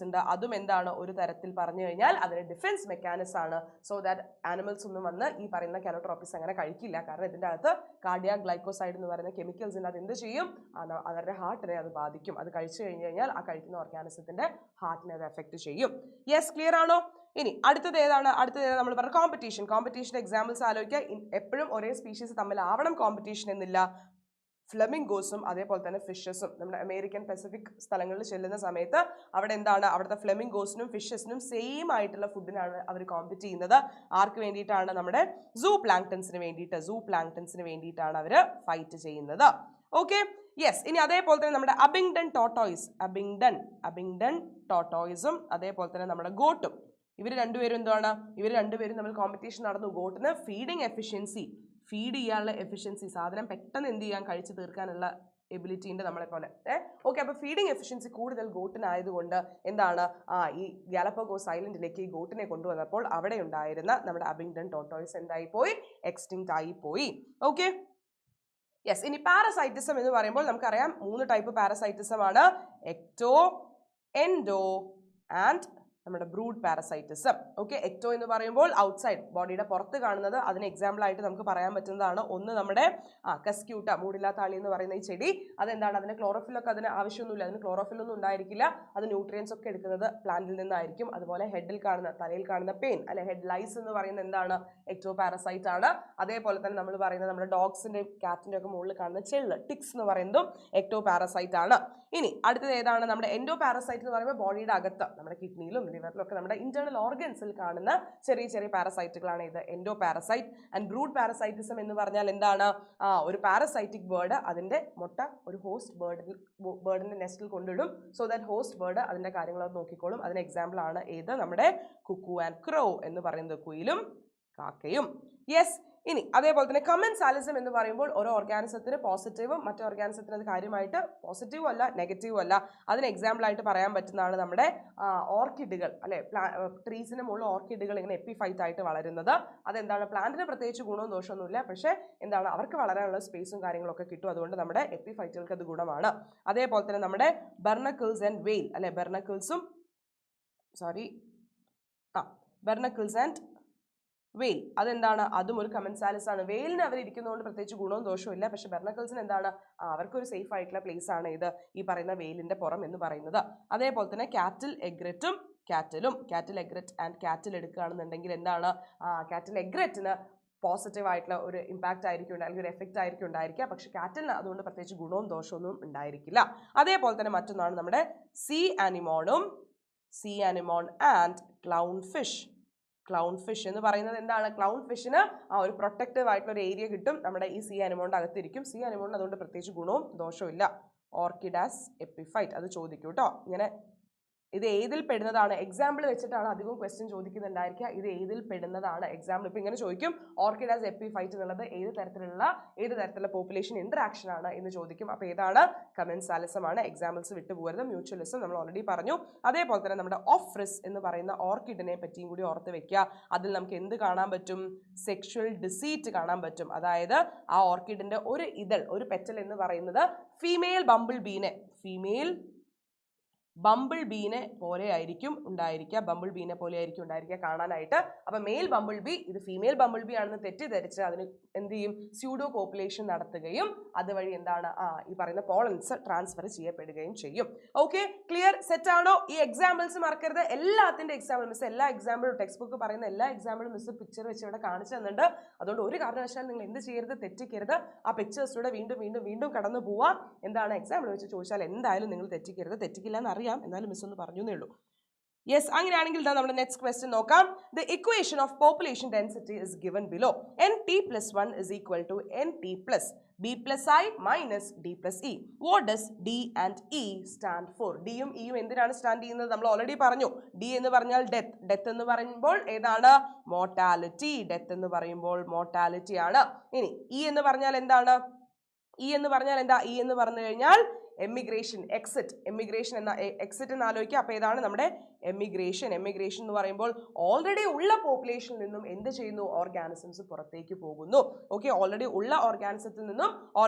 ഉണ്ട്. അതും എന്താണ്, ഒരു തരത്തിൽ പറഞ്ഞു കഴിഞ്ഞാൽ അതിന്റെ ഡിഫൻസ് മെക്കാനിസം ആണ്. സോ ദാറ്റ് ആനിമൽസ് ഒന്നും വന്ന് ഈ പറയുന്ന കാലോട്രോപ്പിസ് അങ്ങനെ കഴിക്കില്ല. കാരണം ഇതിന്റെ അകത്ത് കാർഡിയാക് ഗ്ലൈക്കോസൈഡ് എന്ന് പറയുന്ന കെമിക്കൽസ് ഉണ്ട്. അത് എന്ത് ചെയ്യും, അവരുടെ ഹാർട്ടിനെ അത് ബാധിക്കും. അത് കഴിച്ചു കഴിഞ്ഞാൽ ആ കഴിക്കുന്ന ഓർഗാനിസത്തിന്റെ ഹാർട്ടിനെ അത് എഫക്ട് ചെയ്യും. യെസ്, ക്ലിയർ ആണോ? ഇനി അടുത്തത് ഏതാണ് നമ്മൾ പറഞ്ഞ കോമ്പറ്റീഷൻ എക്സാമ്പിൾസ് ആലോചിക്കുക. എപ്പോഴും ഒരേ സ്പീഷീസ് തമ്മിലാവണം കോമ്പറ്റീഷൻ എന്നില്ല. ഫ്ലെമിംഗോസും അതേപോലെ തന്നെ ഫിഷസും നമ്മുടെ അമേരിക്കൻ പസഫിക് സ്ഥലങ്ങളിൽ ചെല്ലുന്ന സമയത്ത് അവിടെ എന്താണ്, അവിടുത്തെ ഫ്ലെമിംഗോസിനും ഫിഷസിനും സെയിം ആയിട്ടുള്ള ഫുഡിനാണ് അവർ കോമ്പറ്റ് ചെയ്യുന്നത്. ആർക്ക് വേണ്ടിയിട്ടാണ്, നമ്മുടെ സൂ പ്ലാങ്ക്ടൻസിന് വേണ്ടിയിട്ടാണ് അവർ ഫൈറ്റ് ചെയ്യുന്നത്. Okay, yes. ഇനി അതേപോലെ തന്നെ നമ്മുടെ അബിങ്ഡൺ ടോട്ടോയിസും അതേപോലെ തന്നെ നമ്മുടെ ഗോട്ടും, ഇവർ രണ്ടുപേരും തമ്മിൽ കോമ്പറ്റീഷൻ നടന്നു. ഗോട്ടിന് ഫീഡ് ചെയ്യാനുള്ള എഫിഷ്യൻസി, സാധനം പെട്ടെന്ന് എന്ത് ചെയ്യാൻ, കഴിച്ചു തീർക്കാനുള്ള എബിലിറ്റി ഉണ്ട് നമ്മളെ പോലെ. ഓക്കെ, അപ്പൊ ഫീഡിങ് എഫിഷ്യൻസി കൂടുതൽ ഗോട്ടിനായതുകൊണ്ട് എന്താണ്, ഈ ഗാലപ്പഗോസ് ഐലൻഡിലേക്ക് ഈ ഗോട്ടിനെ കൊണ്ടുവന്നപ്പോൾ അവിടെ ഉണ്ടായിരുന്ന നമ്മുടെ അബിങ്ഡൺ ടോട്ടോയിസ് എന്തായിപ്പോയി, എക്സ്റ്റിങ്ക്റ്റ് ആയി പോയി. Okay, yes. ഇനി പാരസൈറ്റിസം എന്ന് പറയുമ്പോൾ നമുക്കറിയാം 3 ടൈപ്പ് പാരസൈറ്റിസം ആണ്, എക്ടോ, എൻഡോ ആൻഡ് നമ്മുടെ ബ്രൂഡ് പാരസൈറ്റിസം. ഓക്കെ, എക്ടോ എന്ന് പറയുമ്പോൾ ഔട്ട്സൈഡ്, ബോഡിയുടെ പുറത്ത് കാണുന്നത്. അതിന് എക്സാമ്പിൾ ആയിട്ട് നമുക്ക് പറയാൻ പറ്റുന്നതാണ് ഒന്ന് നമ്മുടെ കസ്ക്യൂട്ട, മൂടില്ലാത്ത ആളി എന്ന് പറയുന്ന ഈ ചെടി. അതെന്താണ്, അതിന് ക്ലോറോഫിലൊക്കെ അതിന് ആവശ്യമൊന്നുമില്ല, അതിന് ക്ലോറോഫിലൊന്നും ഉണ്ടായിരിക്കില്ല. അത് ന്യൂട്രിയൻസ് ഒക്കെ എടുക്കുന്നത് പ്ലാന്റിൽ നിന്നായിരിക്കും. അതുപോലെ തലയിൽ കാണുന്ന പെയിൻ അല്ലെ, ഹെഡ് ലൈസ് എന്ന് പറയുന്നത് എന്താണ്, എക്ടോ പാരസൈറ്റ് ആണ്. അതേപോലെ തന്നെ നമ്മൾ പറയുന്നത് നമ്മുടെ ഡോഗ്സിന്റെ കാറ്റിന്റെ ഒക്കെ മുകളിൽ കാണുന്ന ചെള്ള്, ടിക്സ് എന്ന് പറയുന്നതും എക്ടോ പാരസൈറ്റ് ആണ്. ഇനി അടുത്തത് ഏതാണ്, നമ്മുടെ എൻഡോ പാരസൈറ്റ് എന്ന് പറയുമ്പോൾ ബോഡിയുടെ അകത്ത് നമ്മുടെ കിഡ്നിയിലും ലിവറിലൊക്കെ നമ്മുടെ ഇന്റേണൽ ഓർഗൻസിൽ കാണുന്ന ചെറിയ പാരസൈറ്റുകളാണ് ഇത് endoparasite. And brood parasitism എന്ന് പറഞ്ഞാൽ എന്താണ്, ഒരു പാരസൈറ്റിക് ബേർഡ് അതിന്റെ മുട്ട ഒരു ഹോസ്റ്റ് ബേർഡിന്റെ നെസ്റ്റിൽ കൊണ്ടിടും. സോ ദാറ്റ് ഹോസ്റ്റ് ബേർഡ് അതിന്റെ കാര്യങ്ങളൊക്കെ നോക്കിക്കോളും. അതിന് എക്സാമ്പിൾ ആണ് ഏത്, നമ്മുടെ കുക്കു ആൻഡ് ക്രോ എന്ന് പറയുന്നത്, കുയിലും കാക്കയും. യെസ്. ഇനി അതേപോലെ തന്നെ കമൻസാലിസം എന്ന് പറയുമ്പോൾ ഓരോ ഓർഗാനിസത്തിന് പോസിറ്റീവും മറ്റു ഓർഗാനിസത്തിന് അത് കാര്യമായിട്ട് പോസിറ്റീവും അല്ല നെഗറ്റീവും അല്ല. അതിന് എക്സാമ്പിൾ ആയിട്ട് പറയാൻ പറ്റുന്നതാണ് നമ്മുടെ ഓർക്കിഡുകൾ അല്ലെ, ട്രീസിന് മുകളിൽ ഓർക്കിഡുകൾ ഇങ്ങനെ എപ്പിഫൈറ്റ് ആയിട്ട് വളരുന്നത്. അതെന്താണ്, പ്ലാന്റിന് പ്രത്യേകിച്ച് ഗുണവും ദോഷമൊന്നുമില്ല, പക്ഷേ എന്താണ്, അവർക്ക് വളരാനുള്ള സ്പേസും കാര്യങ്ങളൊക്കെ കിട്ടും. അതുകൊണ്ട് നമ്മുടെ എപ്പിഫൈറ്റുകൾക്ക് അത് ഗുണമാണ്. അതേപോലെ തന്നെ നമ്മുടെ ബർണക്കിൾസ് ആൻഡ് വെയിൽ അല്ലെ, ബർണക്കിൾസ് ആൻഡ് വെയിൽ അതെന്താണ്? അതും ഒരു കമൻസാലിസ് ആണ്. വെയിലിന് അവർ ഇരിക്കുന്നതുകൊണ്ട് പ്രത്യേകിച്ച് ഗുണവും ദോഷവും ഇല്ല. പക്ഷെ ബെർണക്കിൾസിന് എന്താണ്? അവർക്കൊരു സേഫ് ആയിട്ടുള്ള പ്ലേസ് ആണ് ഇത് ഈ പറയുന്ന വെയിലിന്റെ പുറം എന്ന് പറയുന്നത്. അതേപോലെ തന്നെ കാറ്റിൽ എഗ്രറ്റും കാറ്റിൽ എഗ്രറ്റ് ആൻഡ് കാറ്റിൽ എടുക്കുകയാണെന്നുണ്ടെങ്കിൽ എന്താണ്? കാറ്റിൽ എഗ്രറ്റിന് പോസിറ്റീവ് ആയിട്ടുള്ള ഒരു ഇമ്പാക്റ്റ് ആയിരിക്കും അല്ലെങ്കിൽ ഒരു എഫക്റ്റ് ആയിരിക്കും ഉണ്ടായിരിക്കുക. പക്ഷെ കാറ്റിലിന് അതുകൊണ്ട് പ്രത്യേകിച്ച് ഗുണവും ദോഷമൊന്നും ഉണ്ടായിരിക്കില്ല. അതേപോലെ തന്നെ മറ്റൊന്നാണ് നമ്മുടെ sea anemone and clown fish എന്ന് പറയുന്നത് എന്താണ്? ക്ലൗൺ ഫിഷിന് ഒരു പ്രൊട്ടക്റ്റീവ് ആയിട്ടുള്ള ഒരു ഏരിയ കിട്ടും നമ്മുടെ ഈ സീ അനിമോണിന്റെ അകത്തിരിക്കും. സീ അനിമോണിന് അതുകൊണ്ട് പ്രത്യേകിച്ച് ഗുണവും ദോഷവും ഇല്ല. ഓർക്കിഡാസ് എപ്പിഫൈറ്റ് അത് ചോദിക്കും കേട്ടോ. ഇങ്ങനെ ഇത് ഏതിൽ പെടുന്നതാണ്? എക്സാമ്പിൾ വെച്ചിട്ടാണ് അധികവും ക്വസ്റ്റ്യൻ ചോദിക്കുന്നുണ്ടായിരിക്കുക. ഇത് ഏതിൽ പെടുന്നതാണ്? എക്സാമ്പിൾ ഇപ്പൊ ഇങ്ങനെ ചോദിക്കും, ഓർക്കിഡാസ് എപ്പിഫൈറ്റ് എന്നുള്ളത് ഏത് തരത്തിലുള്ള പോപ്പുലേഷൻ ഇന്ററാക്ഷൻ ആണ് എന്ന് ചോദിക്കും. അപ്പൊ ഏതാണ്? കമൻസാലിസമാണ്. എക്സാമ്പിൾസ് വിട്ടുപോകരുത്. മ്യൂച്വലിസം നമ്മൾ ഓൾറെഡി പറഞ്ഞു. അതേപോലെ തന്നെ നമ്മുടെ ഓഫ്രിസ് എന്ന് പറയുന്ന ഓർക്കിഡിനെ പറ്റിയും കൂടി ഓർത്ത് വെക്കുക. അതിൽ നമുക്ക് എന്ത് കാണാൻ പറ്റും? സെക്ഷുവൽ ഡിസീറ്റ് കാണാൻ പറ്റും. അതായത് ആ ഓർക്കിഡിന്റെ ഒരു പെറ്റൽ എന്ന് പറയുന്നത് ഫീമെയിൽ ബംബിൾ ബീനെ പോലെ ആയിരിക്കും ഉണ്ടായിരിക്കുക കാണാനായിട്ട്. അപ്പൊ മെയിൽ ബംബിൾ ബി ഇത് ഫീമെയിൽ ബംബിൾ ബി ആണെന്ന് തെറ്റിദ്ധരിച്ച് അതിന് എന്ത് ചെയ്യും? സ്യൂഡോ കോപ്പുലേഷൻ നടത്തുകയും അതുവഴി എന്താണ്? ഈ പറയുന്ന പോളൻസ് ട്രാൻസ്ഫർ ചെയ്യപ്പെടുകയും ചെയ്യും. Okay, clear? സെറ്റ് ആണോ? ഈ എക്സാമ്പിൾസ് മറക്കരുത്. എല്ലാത്തിന്റെ എക്സാമ്പിൾ മിസ് എല്ലാ എക്സാമ്പിളും ടെക്സ്റ്റ് ബുക്ക് പറയുന്ന എല്ലാ എക്സാമ്പിളും മിസ് പിക്ചർ വെച്ച് ഇവിടെ കാണിച്ചു തന്നിട്ടുണ്ട്. അതുകൊണ്ട് ഒരു കാരണവശാലും നിങ്ങൾ എന്ത് ചെയ്യരുത്? തെറ്റിക്കരുത്. ആ പിക്ചേഴ്സിലൂടെ വീണ്ടും കടന്നു പോവാം. എന്താണ് എക്സാമ്പിൾ വെച്ച് ചോദിച്ചാൽ എന്തായാലും നിങ്ങൾ തെറ്റിക്കരുത്. തെറ്റിക്കില്ല എന്നറിയാം, എന്നാലും മിസ് ഒന്ന് പറഞ്ഞു എന്നേ ഉള്ളൂ. യെസ്, അങ്ങനെയാണെങ്കിൽ നമ്മുടെ നെക്സ്റ്റ് ക്വസ്റ്റ്യൻ നോക്കാം. The equation of population density is given below. NT+1 is equal to NT plus B plus I minus D plus E. What does D and E stand for? ഡിയും ഇയും എന്തിനാണ് stand ചെയ്യുന്നത്? നമ്മൾ already പറഞ്ഞു. D എന്ന് പറഞ്ഞാൽ death എന്ന് പറയുമ്പോൾ ഏതാണ്? മോർട്ടാലിറ്റി. ഡെത്ത് എന്ന് പറയുമ്പോൾ മോർട്ടാലിറ്റി ആണ്. ഇനി ഇ എന്ന് പറഞ്ഞാൽ എന്താണ്? ഇ എന്ന് പറഞ്ഞു കഴിഞ്ഞാൽ എമിഗ്രേഷൻ, എമിഗ്രേഷൻ എന്ന് ആലോചിക്കുക. അപ്പൊ ഏതാണ് നമ്മുടെ എമിഗ്രേഷൻ എന്ന് പറയുമ്പോൾ ഓൾറെഡി ഉള്ള പോപ്പുലേഷനിൽ നിന്നും എന്ത് ചെയ്യുന്നു? ഓർഗാനിസംസ് പുറത്തേക്ക് പോകുന്നു. ഓക്കെ, ഓൾറെഡി ഉള്ള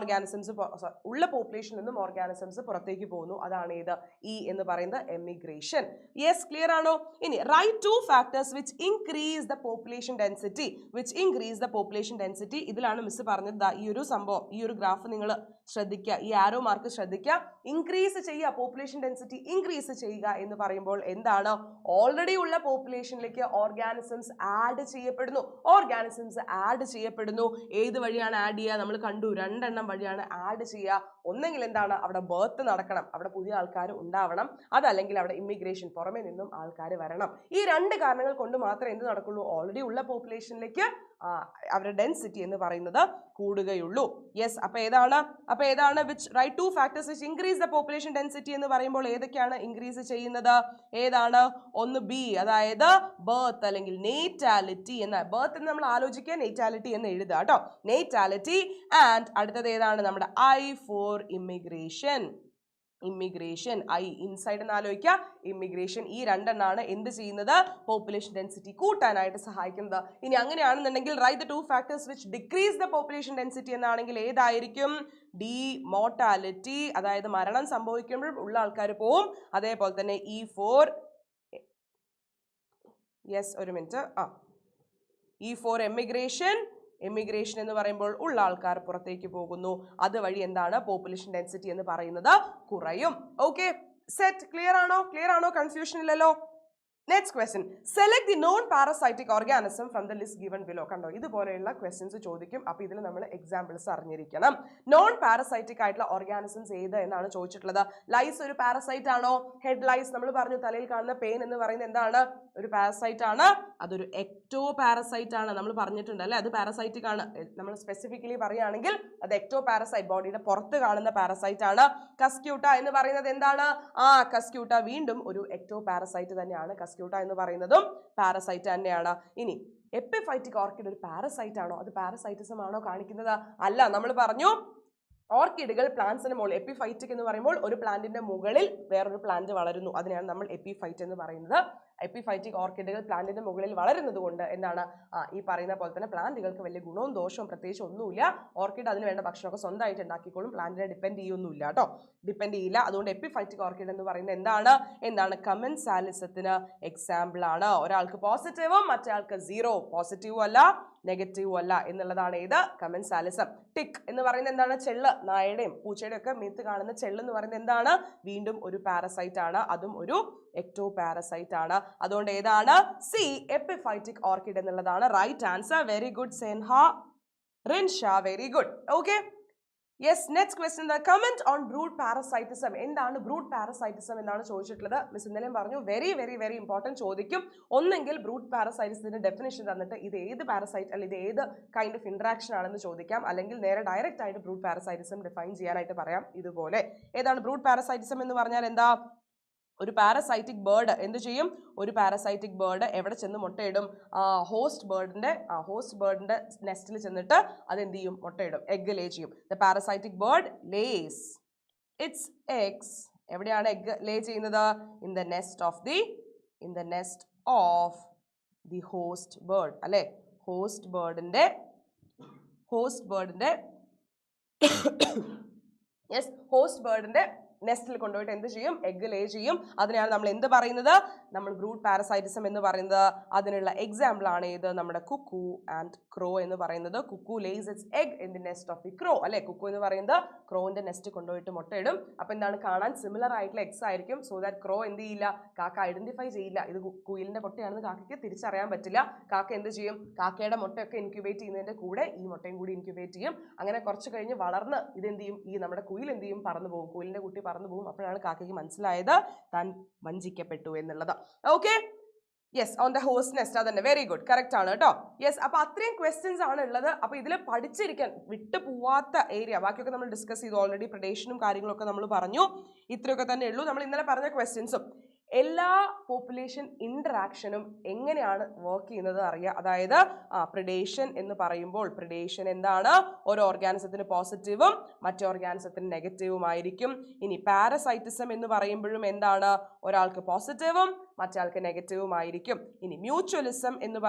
പോപ്പുലേഷനിൽ നിന്നും ഓർഗാനിസംസ് പുറത്തേക്ക് പോകുന്നു. അതാണ് ഏത്? ഇ എന്ന് പറയുന്നത് എമിഗ്രേഷൻ. യെസ്, ക്ലിയർ ആണോ? ഇനി write 2 factors which increase the population density. ഇതിലാണ് മിസ് പറഞ്ഞത് ഈ ഒരു സംഭവം, ഈ ഒരു ഗ്രാഫ് നിങ്ങൾ ശ്രദ്ധിക്കുക, ഈ ആരോ മാർക്ക് ശ്രദ്ധിക്കുക. ഇൻക്രീസ് ചെയ്യുക, പോപ്പുലേഷൻ ഡെൻസിറ്റി ഇൻക്രീസ് ചെയ്യുക എന്ന് പറയുമ്പോൾ എന്താണ്? ഓൾറെഡി ഉള്ള പോപ്പുലേഷനിലേക്ക് ഓർഗാനിസംസ് ആഡ് ചെയ്യപ്പെടുന്നു. ഏത് വഴിയാണ് ആഡ് ചെയ്യുക? നമ്മൾ കണ്ടു, 2 എണ്ണം വഴിയാണ് ആഡ് ചെയ്യുക. ഒന്നെങ്കിൽ എന്താണ്? അവിടെ ബർത്ത് നടക്കണം, അവിടെ പുതിയ ആൾക്കാർ ഉണ്ടാവണം. അതല്ലെങ്കിൽ അവിടെ ഇമിഗ്രേഷൻ, പുറമെ നിന്നും ആൾക്കാർ വരണം. ഈ 2 കാരണങ്ങൾ കൊണ്ട് മാത്രമേ എന്ത് നടക്കുള്ളൂ? ഓൾറെഡി ഉള്ള പോപ്പുലേഷനിലേക്ക് അവരുടെ ഡെൻസിറ്റി എന്ന് പറയുന്നത് കൂടുകയുള്ളൂ. യെസ്, അപ്പൊ ഏതാണ് which write 2 factors which increase the population density എന്ന് പറയുമ്പോൾ ഏതൊക്കെയാണ് ഇൻക്രീസ് ചെയ്യുന്നത്? ഏതാണ്? ഒന്ന് ബി, അതായത് ബർത്ത് അല്ലെങ്കിൽ നേറ്റാലിറ്റി ബർത്ത് എന്ന് നമ്മൾ ആലോചിക്കുക, നേറ്റാലിറ്റി എന്ന് എഴുതുക കേട്ടോ. നേറ്റാലിറ്റി. ആൻഡ് അടുത്തത് ഏതാണ്? നമ്മുടെ I for immigration. I inside എന്ന് ആലോചിക്കുക, ഇമിഗ്രേഷൻ. ഈ 2 എണ്ണാണ് എന്ത് ചെയ്യുന്നത്? പോപ്പുലേഷൻ ഡെൻസിറ്റി കൂട്ടാനായിട്ട് സഹായിക്കുന്നത്. ഇനി അങ്ങനെയാണെന്നുണ്ടെങ്കിൽ write the 2 factors which decrease the population density എന്നാണെങ്കിൽ ഏതായിരിക്കും? ഡി, മോർട്ടാലിറ്റി, അതായത് മരണം സംഭവിക്കുമ്പോഴും ഉള്ള ആൾക്കാർ പോവും. അതേപോലെ തന്നെ E4 E4 എമിഗ്രേഷൻ എന്ന് പറയുമ്പോൾ ഉള്ള ആൾക്കാർ പുറത്തേക്ക് പോകുന്നു. അതുവഴി എന്താണ്? പോപ്പുലേഷൻ ഡെൻസിറ്റി എന്ന് പറയുന്നത് കുറയും. Okay, set? ക്ലിയർ ആണോ? കൺഫ്യൂഷൻ ഇല്ലല്ലോ. Next question, select the non parasitic organism from the list given below. കണ്ടോ, ഇതുപോലെയുള്ള ക്വസ്റ്റ്യൻസ് ചോദിക്കും. അപ്പൊ ഇതിൽ നമ്മൾ എക്സാമ്പിൾസ് അറിഞ്ഞിരിക്കണം. നോൺ പാരസൈറ്റിക് ആയിട്ടുള്ള ഓർഗാനിസംസ് ഏത് എന്നാണ് ചോദിച്ചിട്ടുള്ളത്. ലൈസ് ഒരു പാരസൈറ്റ് ആണോ? ഹെഡ് ലൈസ് നമ്മൾ പറഞ്ഞു, തലയിൽ കാണുന്ന പെയിൻ എന്ന് പറയുന്നത് എന്താണ്? ഒരു പാരസൈറ്റ് ആണ്. അതൊരു എക്ടോ പാരസൈറ്റ് ആണ്. നമ്മൾ പറഞ്ഞിട്ടുണ്ട് അല്ലെ, അത് പാരസൈറ്റിക് ആണ്. നമ്മൾ സ്പെസിഫിക്കലി പറയുകയാണെങ്കിൽ അത് എക്ടോ പാരസൈറ്റ്, ബോഡിയുടെ പുറത്ത് കാണുന്ന പാരസൈറ്റ് ആണ്. കസ്ക്യൂട്ട എന്ന് പറയുന്നത് എന്താണ്? കസ്ക്യൂട്ട വീണ്ടും ഒരു എക്ടോ പാരസൈറ്റ് തന്നെയാണ്. കസ്ക്യൂട്ട എന്ന് പറയുന്നതും പാരസൈറ്റ് തന്നെയാണ്. ഇനി എപ്പിഫൈറ്റിക് ഓർക്കിഡ് ഒരു പാരസൈറ്റ് ആണോ? അത് പാരസൈറ്റിസം ആണോ കാണിക്കുന്നത്? അല്ല. നമ്മൾ പറഞ്ഞു ഓർക്കിഡുകൾ പ്ലാന്റ്സിന് മുകളിൽ, എപ്പിഫൈറ്റിക് എന്ന് പറയുമ്പോൾ ഒരു പ്ലാന്റിന്റെ മുകളിൽ വേറൊരു പ്ലാന്റ് വളരുന്നു. അതിനെയാണ് നമ്മൾ എപ്പിഫൈറ്റ് എന്ന് പറയുന്നത്. എപ്പിഫൈറ്റിക് ഓർക്കിഡുകൾ പ്ലാന്റിന്റെ മുകളിൽ വളരുന്നത് കൊണ്ട് എന്താണ് ഈ പറയുന്ന പോലെ തന്നെ പ്ലാന്റുകൾക്ക് വലിയ ഗുണവും ദോഷവും പ്രത്യേകിച്ച് ഒന്നുമില്ല. ഓർക്കിഡ് അതിന് വേണ്ട ഭക്ഷണമൊക്കെ സ്വന്തമായിട്ട് ഉണ്ടാക്കിക്കോളും. പ്ലാന്റിനെ ഡിപ്പെൻഡ് ചെയ്യൊന്നുമില്ല കേട്ടോ, ഡിപ്പെൻഡ് ചെയ്യില്ല. അതുകൊണ്ട് എപ്പിഫൈറ്റിക് ഓർക്കിഡ് എന്ന് പറയുന്നത് എന്താണ് കമൻസാലിസത്തിന് എക്സാമ്പിൾ ആണ്. ഒരാൾക്ക് പോസിറ്റീവും മറ്റേ സീറോ, പോസിറ്റീവും അല്ല നെഗറ്റീവും അല്ല എന്നുള്ളതാണ് ഏത് കമൻസാലിസം. ടിക് എന്ന് പറയുന്നത് എന്താണ്? ചെള്ള്, നായയുടെയും പൂച്ചയുടെയും ഒക്കെ മീത്ത് കാണുന്ന ചെള്ള് എന്ന് പറയുന്നത് എന്താണ്? വീണ്ടും ഒരു പാരസൈറ്റ് ആണ്, അതും ഒരു എക്ടോ പാരസൈറ്റ് ആണ്. അതുകൊണ്ട് ഏതാണ്? സി, എപ്പിഫൈറ്റിക് ഓർക്കിഡ് എന്നുള്ളതാണ് right answer. Very good Senha, Rinsha, very good. Okay, yes. Next question, comment on brood parasitism. എന്താണ് ബ്രൂഡ് പാരസൈറ്റിസം എന്നാണ് ചോദിച്ചിട്ടുള്ളത്. മിസ് ഇന്നലെയും പറഞ്ഞു, വെരി വെരി വെരി ഇമ്പോർട്ടൻറ്റ് ചോദിക്കും. ഒന്നെങ്കിൽ ബ്രൂഡ് പാരസൈറ്റിസത്തിന്റെ ഡെഫിനേഷൻ തന്നിട്ട് ഇത് ഏത് പാരസൈറ്റ് അല്ലെങ്കിൽ ഇത് ഏത് കൈൻഡ് ഓഫ് ഇൻട്രാക്ഷൻ ആണെന്ന് ചോദിക്കാം. അല്ലെങ്കിൽ നേരെ ഡയറക്റ്റ് ആയിട്ട് ബ്രൂഡ് പാരസൈറ്റിസം ഡിഫൈൻ ചെയ്യാനായിട്ട് പറയാം. ഇതുപോലെ ഏതാണ് ബ്രൂഡ് പാരസൈറ്റിസം എന്ന് പറഞ്ഞാൽ എന്താ? ഒരു പാരസൈറ്റിക് ബേർഡ് എന്ത് ചെയ്യും? ഒരു പാരസൈറ്റിക് ബേർഡ് എവിടെ ചെന്ന് മുട്ടയിടും? ഹോസ്റ്റ് ബേർഡിന്റെ നെസ്റ്റിൽ ചെന്നിട്ട് അതെന്ത് ചെയ്യും? മുട്ടയിടും, എഗ് ലേ ചെയ്യും. The parasitic bird lays its eggs. എവിടെയാണ് എഗ് ലേ ചെയ്യുന്നത്? In the nest of the host bird അല്ലെ. ഹോസ്റ്റ് ബേർഡിന്റെ നെസ്റ്റിൽ കൊണ്ടുപോയിട്ട് എന്ത് ചെയ്യും? എഗ് ലേ ചെയ്യും. അതിനെയാണ് നമ്മൾ എന്ത് പറയുന്നത്? നമ്മൾ ബ്രൂഡ് പാരസൈറ്റിസം എന്ന് പറയുന്നത്. അതിനുള്ള എക്സാമ്പിൾ ആണ് ഇത് നമ്മുടെ കുക്കു ആൻഡ് ക്രോ എന്ന് പറയുന്നത്. Cuckoo lays its egg in the nest of the crow അല്ലെ. കുക്കു എന്ന് പറയുന്നത് ക്രോന്റെ നെസ്റ്റ് കൊണ്ടുപോയിട്ട് മുട്ടയിടും. അപ്പൊ എന്താണ്? കാണാൻ സിമിലർ ആയിട്ടുള്ള എഗ്സ് ആയിരിക്കും. സോ ദാറ്റ് ക്രോ എന്ത് ചെയ്യില്ല? കാക്ക ഐഡന്റിഫൈ ചെയ്യില്ല ഇത് കുയിലിന്റെ മുട്ടയാണെന്ന് കാക്കയ്ക്ക് തിരിച്ചറിയാൻ പറ്റില്ല. കാക്ക എന്ത് ചെയ്യും? കാക്കയുടെ മുട്ടയൊക്കെ ഇൻക്യുബേറ്റ് ചെയ്യുന്നതിന്റെ കൂടെ ഈ മുട്ടയും കൂടി ഇൻക്യുബേറ്റ് ചെയ്യും. അങ്ങനെ കുറച്ച് കഴിഞ്ഞ് വളർന്ന് ഇതെന്ത് ചെയ്യും? ഈ നമ്മുടെ കുയിൽ എന്ത് ചെയ്യും? പറന്നു പോകും. കുയിലിന്റെ കുട്ടി പറന്നു പോകും. അപ്പോഴാണ് കാക്കയ്ക്ക് മനസ്സിലായത് താൻ വഞ്ചിക്കപ്പെട്ടു എന്നുള്ളത്. Okay, yes, on the host nest. അതന്നെ, വെരി ഗുഡ്, കറക്റ്റ് ആണ് കേട്ടോ. യെസ്, അപ്പൊ അത്രയും ക്വസ്റ്റ്യൻസ് ആണ് ഉള്ളത്. അപ്പൊ ഇതിൽ പഠിച്ചിരിക്കാൻ വിട്ടു പോവാത്ത ഏരിയ ബാക്കിയൊക്കെ നമ്മൾ ഡിസ്കസ് ചെയ്തു ഓൾറെഡി. പ്രഡേഷനും കാര്യങ്ങളൊക്കെ നമ്മൾ പറഞ്ഞു. ഇത്രയൊക്കെ തന്നെ ഉള്ളൂ. നമ്മൾ ഇന്നലെ പറഞ്ഞ ക്വസ്റ്റ്യൻസും എല്ലാ പോപ്പുലേഷൻ ഇന്ററാക്ഷനും എങ്ങനെയാണ് വർക്ക് ചെയ്യുന്നത് അറിയാം. അതായത് പ്രിഡേഷൻ എന്ന് പറയുമ്പോൾ പ്രിഡേഷൻ എന്താണ്? ഒരു ഓർഗാനിസത്തിന് പോസിറ്റീവും മറ്റേ ഓർഗാനിസത്തിന് നെഗറ്റീവും ആയിരിക്കും. ഇനി പാരസൈറ്റിസം എന്ന് പറയുമ്പോഴും എന്താണ്? ഒരാൾക്ക് പോസിറ്റീവും മറ്റേ നെഗറ്റീവും ആയിരിക്കും. ഇനി മ്യൂച്വലിസം എന്ന്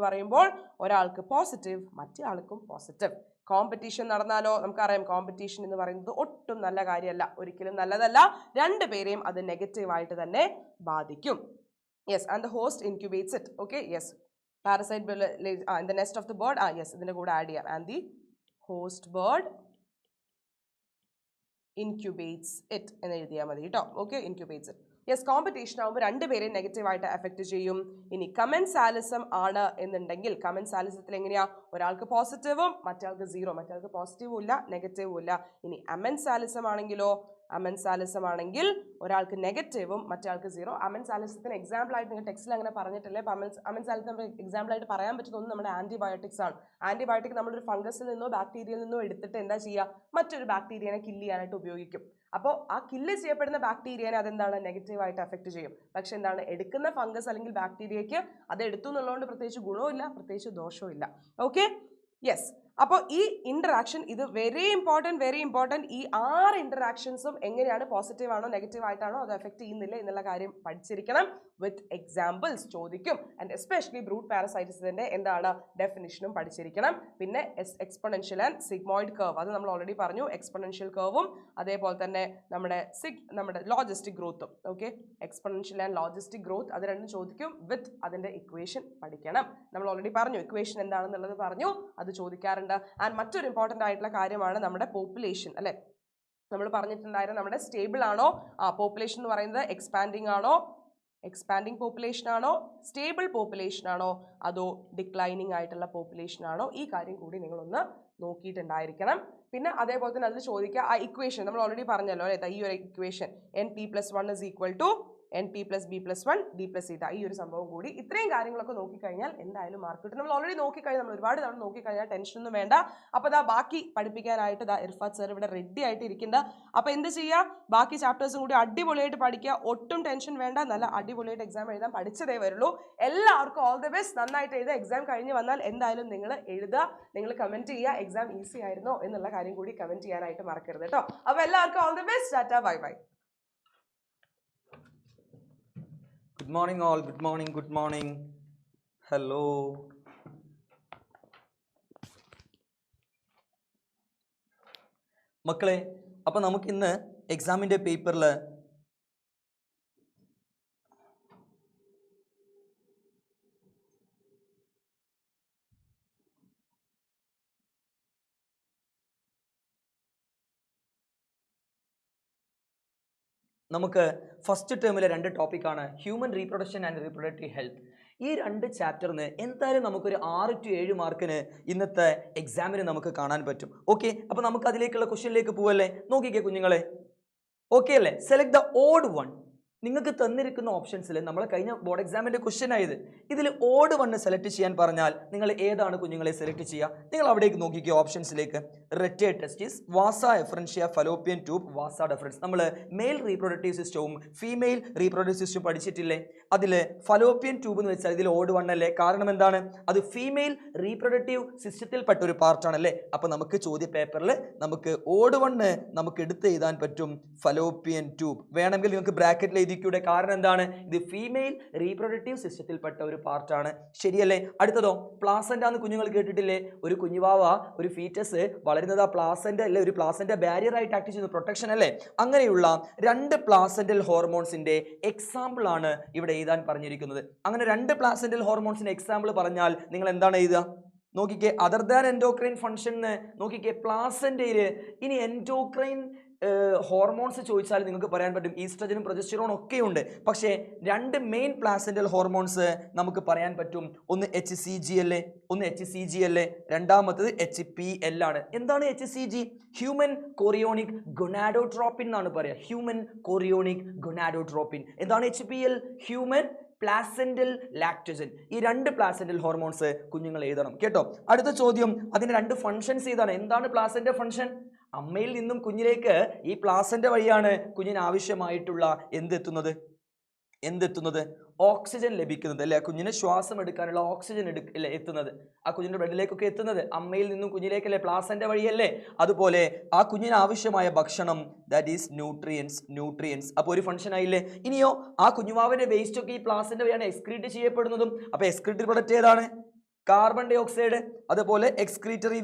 പറയുമ്പോൾ ഒരാൾക്ക് പോസിറ്റീവ് മറ്റേ ആൾക്കും പോസിറ്റീവ്. കോമ്പറ്റീഷൻ നടന്നാലോ? നമുക്കറിയാം കോമ്പറ്റീഷൻ എന്ന് പറയുന്നത് ഒട്ടും നല്ല കാര്യമല്ല, ഒരിക്കലും നല്ലതല്ല. രണ്ടുപേരെയും അത് നെഗറ്റീവായിട്ട് തന്നെ ബാധിക്കും. Yes, and the host incubates it. Okay, yes, parasite in the nest of the bird. Yes, ഇതിന്റെ കൂടെ ആഡ് ചെയ്യാം. And the host bird incubates it എന്ന് എഴുതിയാൽ മതി കേട്ടോ. Okay, incubates it. Yes, competition ആകുമ്പോൾ രണ്ടുപേരെയും നെഗറ്റീവായിട്ട് എഫക്ട് ചെയ്യും. ഇനി കമൻസാലിസം ആണ് എന്നുണ്ടെങ്കിൽ കമൻസാലിസത്തിൽ എങ്ങനെയാ? ഒരാൾക്ക് പോസിറ്റീവും മറ്റേ സീറോ, മറ്റേ പോസിറ്റീവും ഇല്ല നെഗറ്റീവും ഇല്ല. ഇനി അമൻസാലിസം ആണെങ്കിൽ ഒരാൾക്ക് നെഗറ്റീവും മറ്റേ സീറോ. അമൻസാലിസത്തിന് എക്സാമ്പിൾ ആയിട്ട് നിങ്ങൾ ടെക്സ്റ്റിൽ അങ്ങനെ പറഞ്ഞിട്ടില്ലേ? അമൻസാലിസം എക്സാമ്പിൾ ആയിട്ട് പറയാൻ പറ്റുന്ന നമ്മുടെ ആന്റിബയോട്ടിക്സ് ആണ്. ആന്റിബയോട്ടിക് നമ്മളൊരു ഫംഗസിൽ നിന്നോ ബാക്ടീരിയയിൽ നിന്നോ എടുത്തിട്ട് എന്താ ചെയ്യുക? മറ്റൊരു ബാക്ടീരിയനെ കില്ല് ചെയ്യാനായിട്ട് ഉപയോഗിക്കും. അപ്പോൾ ആ കില്ല് ചെയ്യപ്പെടുന്ന ബാക്ടീരിയനെ അതെന്താണ്? നെഗറ്റീവായിട്ട് എഫക്ട് ചെയ്യും. പക്ഷെ എന്താണ്? എടുക്കുന്ന ഫംഗസ് അല്ലെങ്കിൽ ബാക്ടീരിയയ്ക്ക് അത് എടുത്തു എന്നുള്ളതുകൊണ്ട് പ്രത്യേകിച്ച് ഗുണവും ഇല്ല, പ്രത്യേകിച്ച് ദോഷവും ഇല്ല. Okay, yes. അപ്പോൾ ഈ ഇന്ററാക്ഷൻ ഇത് വെരി ഇമ്പോർട്ടൻറ്റ്. ഈ 6 ഇന്ററാക്ഷൻസും എങ്ങനെയാണ്? പോസിറ്റീവ് ആണോ നെഗറ്റീവ് ആയിട്ടാണോ അത് എഫക്ട് ചെയ്യുന്നില്ല എന്നുള്ള കാര്യം പഠിച്ചിരിക്കണം. വിത്ത് എക്സാമ്പിൾസ് ചോദിക്കും. ആൻഡ് എസ്പെഷ്യലി ബ്രൂഡ് പാരസൈറ്റിസത്തിന്റെ എന്താണ് ഡെഫിനിഷനും പഠിച്ചിരിക്കണം. പിന്നെ എക്സ്പൊണൻഷ്യൽ ആൻഡ് സിഗ്മോയിഡ് കർവ് അത് നമ്മൾ ഓൾറെഡി പറഞ്ഞു. എക്സ്പൊണൻഷ്യൽ കർവും അതേപോലെ തന്നെ നമ്മുടെ ലോജിസ്റ്റിക് ഗ്രോത്തും. Okay, exponential and logistic growth അത് രണ്ടും ചോദിക്കും. വിത്ത് അതിന്റെ ഇക്വേഷൻ പഠിക്കണം. നമ്മൾ ഓൾറെഡി പറഞ്ഞു ഇക്വേഷൻ എന്താണെന്നുള്ളത് പറഞ്ഞു, അത് ചോദിക്കാറുണ്ട്. ആൻഡ് മറ്റൊരു ഇമ്പോർട്ടൻ്റ് ആയിട്ടുള്ള കാര്യമാണ് നമ്മുടെ പോപ്പുലേഷൻ അല്ലെ. നമ്മൾ പറഞ്ഞിട്ടുണ്ടായിരുന്നു നമ്മുടെ സ്റ്റേബിൾ ആണോ പോപ്പുലേഷൻ എന്ന് പറയുന്നത് എക്സ്പാൻഡിങ് പോപ്പുലേഷൻ ആണോ സ്റ്റേബിൾ പോപ്പുലേഷൻ ആണോ അതോ ഡിക്ലൈനിങ് ആയിട്ടുള്ള പോപ്പുലേഷൻ ആണോ? ഈ കാര്യം കൂടി നിങ്ങളൊന്ന് നോക്കിയിട്ടുണ്ടായിരിക്കണം. പിന്നെ അതേപോലെ തന്നെ അതിൽ ചോദിക്കുക ആ ഇക്വേഷൻ നമ്മൾ ഓൾറെഡി പറഞ്ഞല്ലോ അല്ലേ. ഈ ഒരു ഇക്വേഷൻ NP+1 = NP+B+1 D+C ഈ ഒരു സംഭവം കൂടി ഇത്രയും കാര്യങ്ങളൊക്കെ നോക്കിക്കഴിഞ്ഞാൽ എന്തായാലും മാർക്ക് കിട്ടും. നമ്മൾ ഓൾറെഡി നോക്കിക്കഴിഞ്ഞാൽ നമ്മൾ ഒരുപാട് തവണ നോക്കിക്കഴിഞ്ഞാൽ ടെൻഷനൊന്നും വേണ്ട. അപ്പോൾ ബാക്കി പഠിപ്പിക്കാനായിട്ട് ഇർഫാത്ത് സർ ഇവിടെ റെഡി ആയിട്ട് ഇരിക്കുന്നുണ്ട്. അപ്പോൾ എന്ത് ചെയ്യുക? ബാക്കി ചാപ്റ്റേഴ്സും കൂടി അടിപൊളിയായിട്ട് പഠിക്കുക. ഒട്ടും ടെൻഷൻ വേണ്ട. നല്ല അടിപൊളിയായിട്ട് എക്സാം എഴുതാൻ പഠിച്ചതേ വരുള്ളൂ. എല്ലാവർക്കും ഓൾ ദി ബെസ്റ്റ്. നന്നായിട്ട് എഴുതുക. എക്സാം കഴിഞ്ഞ് വന്നാൽ എന്തായാലും നിങ്ങൾ എഴുതുക. നിങ്ങൾ കമൻറ്റ് ചെയ്യുക എക്സാം ഈസി ആയിരുന്നോ എന്നുള്ള കാര്യം കൂടി കമൻറ്റ് ചെയ്യാനായിട്ട് മറക്കരുത് കേട്ടോ. അപ്പോൾ എല്ലാവർക്കും all the best. Tata, bye bye. Good morning all. Good morning. Good morning. Hello. മക്കളെ, അപ്പോൾ നമുക്ക് ഇന്ന് എക്സാമിന്റെ പേപ്പറിൽ നമുക്ക് ഫസ്റ്റ് ടേമിലെ 2 ടോപ്പിക്കാണ് human reproduction and reproductive health. ഈ 2 ചാപ്റ്ററിന് എന്തായാലും നമുക്കൊരു 6 to 7 മാർക്കിന് ഇന്നത്തെ എക്സാമിന് നമുക്ക് കാണാൻ പറ്റും. ഓക്കെ, അപ്പോൾ നമുക്ക് അതിലേക്കുള്ള ക്വസ്റ്റ്യനിലേക്ക് പോവല്ലേ? നോക്കിക്കേ കുഞ്ഞുങ്ങളെ, ഓക്കെ അല്ലേ? Select the odd one. നിങ്ങൾക്ക് തന്നിരിക്കുന്ന ഓപ്ഷൻസിൽ നമ്മൾ കഴിഞ്ഞ ബോർഡ് എക്സാമിൻ്റെ ക്വസ്റ്റ്യൻ ആയത്, ഇതിൽ ഓഡ് വണ്ണ് സെലക്ട് ചെയ്യാൻ പറഞ്ഞാൽ നിങ്ങൾ ഏതാണ് കുഞ്ഞുങ്ങളെ സെലക്ട് ചെയ്യുക? നിങ്ങൾ അവിടേക്ക് നോക്കിക്കുക ഓപ്ഷൻസിലേക്ക്. റെറ്റേഡ് ടെസ്റ്റിസ്, വാസ എഫറൻഷ്യ, ഫലോപ്പിയൻ ട്യൂബ്, വാസ ഡെഫറൻസ്. നമ്മൾ മെയിൽ റീപ്രൊഡക്റ്റീവ് സിസ്റ്റവും ഫീമെയിൽ റീപ്രൊഡക്റ്റീവ് സിസ്റ്റവും പഠിച്ചിട്ടില്ലേ? അതിൽ ഫലോപ്പിയൻ ട്യൂബ് എന്ന് വെച്ചാൽ ഇതിൽ ഓഡ് വൺ അല്ലേ? കാരണം എന്താണ്? അത് ഫീമെയിൽ റീപ്രൊഡക്റ്റീവ് സിസ്റ്റത്തിൽപ്പെട്ട ഒരു പാർട്ടാണല്ലേ. അപ്പോൾ നമുക്ക് ചോദ്യ പേപ്പറിൽ നമുക്ക് ഓഡ് വണ്ണ് നമുക്ക് എടുത്ത് എഴുതാൻ പറ്റും ഫലോപ്പിയൻ ട്യൂബ്. വേണമെങ്കിൽ നിങ്ങൾക്ക് ബ്രാക്കറ്റിൽ എഴുതിക്കൂടെ? കാരണം എന്താണ്? ഇത് ഫീമെയിൽ റീപ്രൊഡക്റ്റീവ് സിസ്റ്റത്തിൽപ്പെട്ട ഒരു പാർട്ടാണ്. ശരിയല്ലേ? അടുത്തതോ പ്ലാസന്റ എന്ന് കുഞ്ഞുങ്ങൾ കേട്ടിട്ടില്ലേ? ഒരു കുഞ്ഞുവാവ, ഒരു ഫീറ്റസ് വളരുന്നത് ആ പ്ലാസന്റ അല്ലേ, ഒരു പ്ലാസന്റ ബാരിയർ ആയിട്ട് ആക്ട് ചെയ്യുന്ന പ്രൊട്ടക്ഷൻ അല്ലേ? അങ്ങനെയുള്ള 2 പ്ലാസന്റൽ ഹോർമോൺസിന്റെ എക്സാമ്പിൾ ആണ് ഇവിടെ എഴുതാൻ പറഞ്ഞിരിക്കുന്നത്. അങ്ങനെ 2 പ്ലാസന്റൽ ഹോർമോൺസിന്റെ എക്സാമ്പിൾ പറഞ്ഞാൽ നിങ്ങൾ എന്താണ് എഴുതുക? നോക്കിക്കേ, അതർ ദാൻ എൻഡോക്രൈൻ ഫംഗ്ഷൻ നോക്കിക്കേ പ്ലാസന്റയിൽ. ഇനി എൻഡോക്രൈൻ ഹോർമോൺസ് ചോദിച്ചാൽ നിങ്ങൾക്ക് പറയാൻ പറ്റും ഈസ്ട്രജനും പ്രൊജസ്റ്ററോണും ഒക്കെ ഉണ്ട്. പക്ഷേ 2 മെയിൻ പ്ലാസന്റൽ ഹോർമോൺസ് നമുക്ക് പറയാൻ പറ്റും. ഒന്ന് HCG അല്ലേ, രണ്ടാമത്തത് HPL ആണ്. എന്താണ് HCG? ഹ്യൂമൻ കൊറിയോണിക് ഗൊനാഡോട്രോപ്പിൻ എന്നാണ് പറയുക. Human chorionic gonadotropin. എന്താണ് HPL? Human placental Lactogen. ഈ 2 പ്ലാസെന്റൽ ഹോർമോൺസ് കുഞ്ഞുങ്ങൾ എഴുതണം കേട്ടോ. അടുത്ത ചോദ്യം, അതിന് 2 ഫങ്ഷൻസ് ഏതാണ്? എന്താണ് പ്ലാസെന്റ ഫങ്ഷൻ? അമ്മയിൽ നിന്നും കുഞ്ഞിലേക്ക് ഈ പ്ലാസെന്റ വഴിയാണ് കുഞ്ഞിന് ആവശ്യമായിട്ടുള്ള എന്തെത്തുന്നത്? ഓക്സിജൻ ലഭിക്കുന്നത് അല്ലെ? കുഞ്ഞിന് ശ്വാസം എടുക്കാനുള്ള ഓക്സിജൻ എത്തുന്നത്, ആ കുഞ്ഞിന്റെ ബ്ലഡിലേക്കൊക്കെ എത്തുന്നത് അമ്മയിൽ നിന്നും കുഞ്ഞിലേക്കല്ലേ? പ്ലാസെന്റ വഴിയല്ലേ? അതുപോലെ ആ കുഞ്ഞിന് ആവശ്യമായ ഭക്ഷണം, ദാറ്റ് ഈസ് ന്യൂട്രിയൻസ്. അപ്പോൾ ഒരു ഫംഗ്ഷൻ ആയില്ലേ? ഇനിയോ ആ കുഞ്ഞുമാവിന്റെ വേസ്റ്റ് ഒക്കെ ഈ പ്ലാസെന്റ വഴിയാണ് എക്സ്ക്രീറ്റ് ചെയ്യപ്പെടുന്നതും. അപ്പോൾ എക്സ്ക്രീറ്ററി പ്രൊഡക്റ്റ് ഏതാണ്? Carbon dioxide. അതുപോലെ എക്സ്ക്രീറ്ററി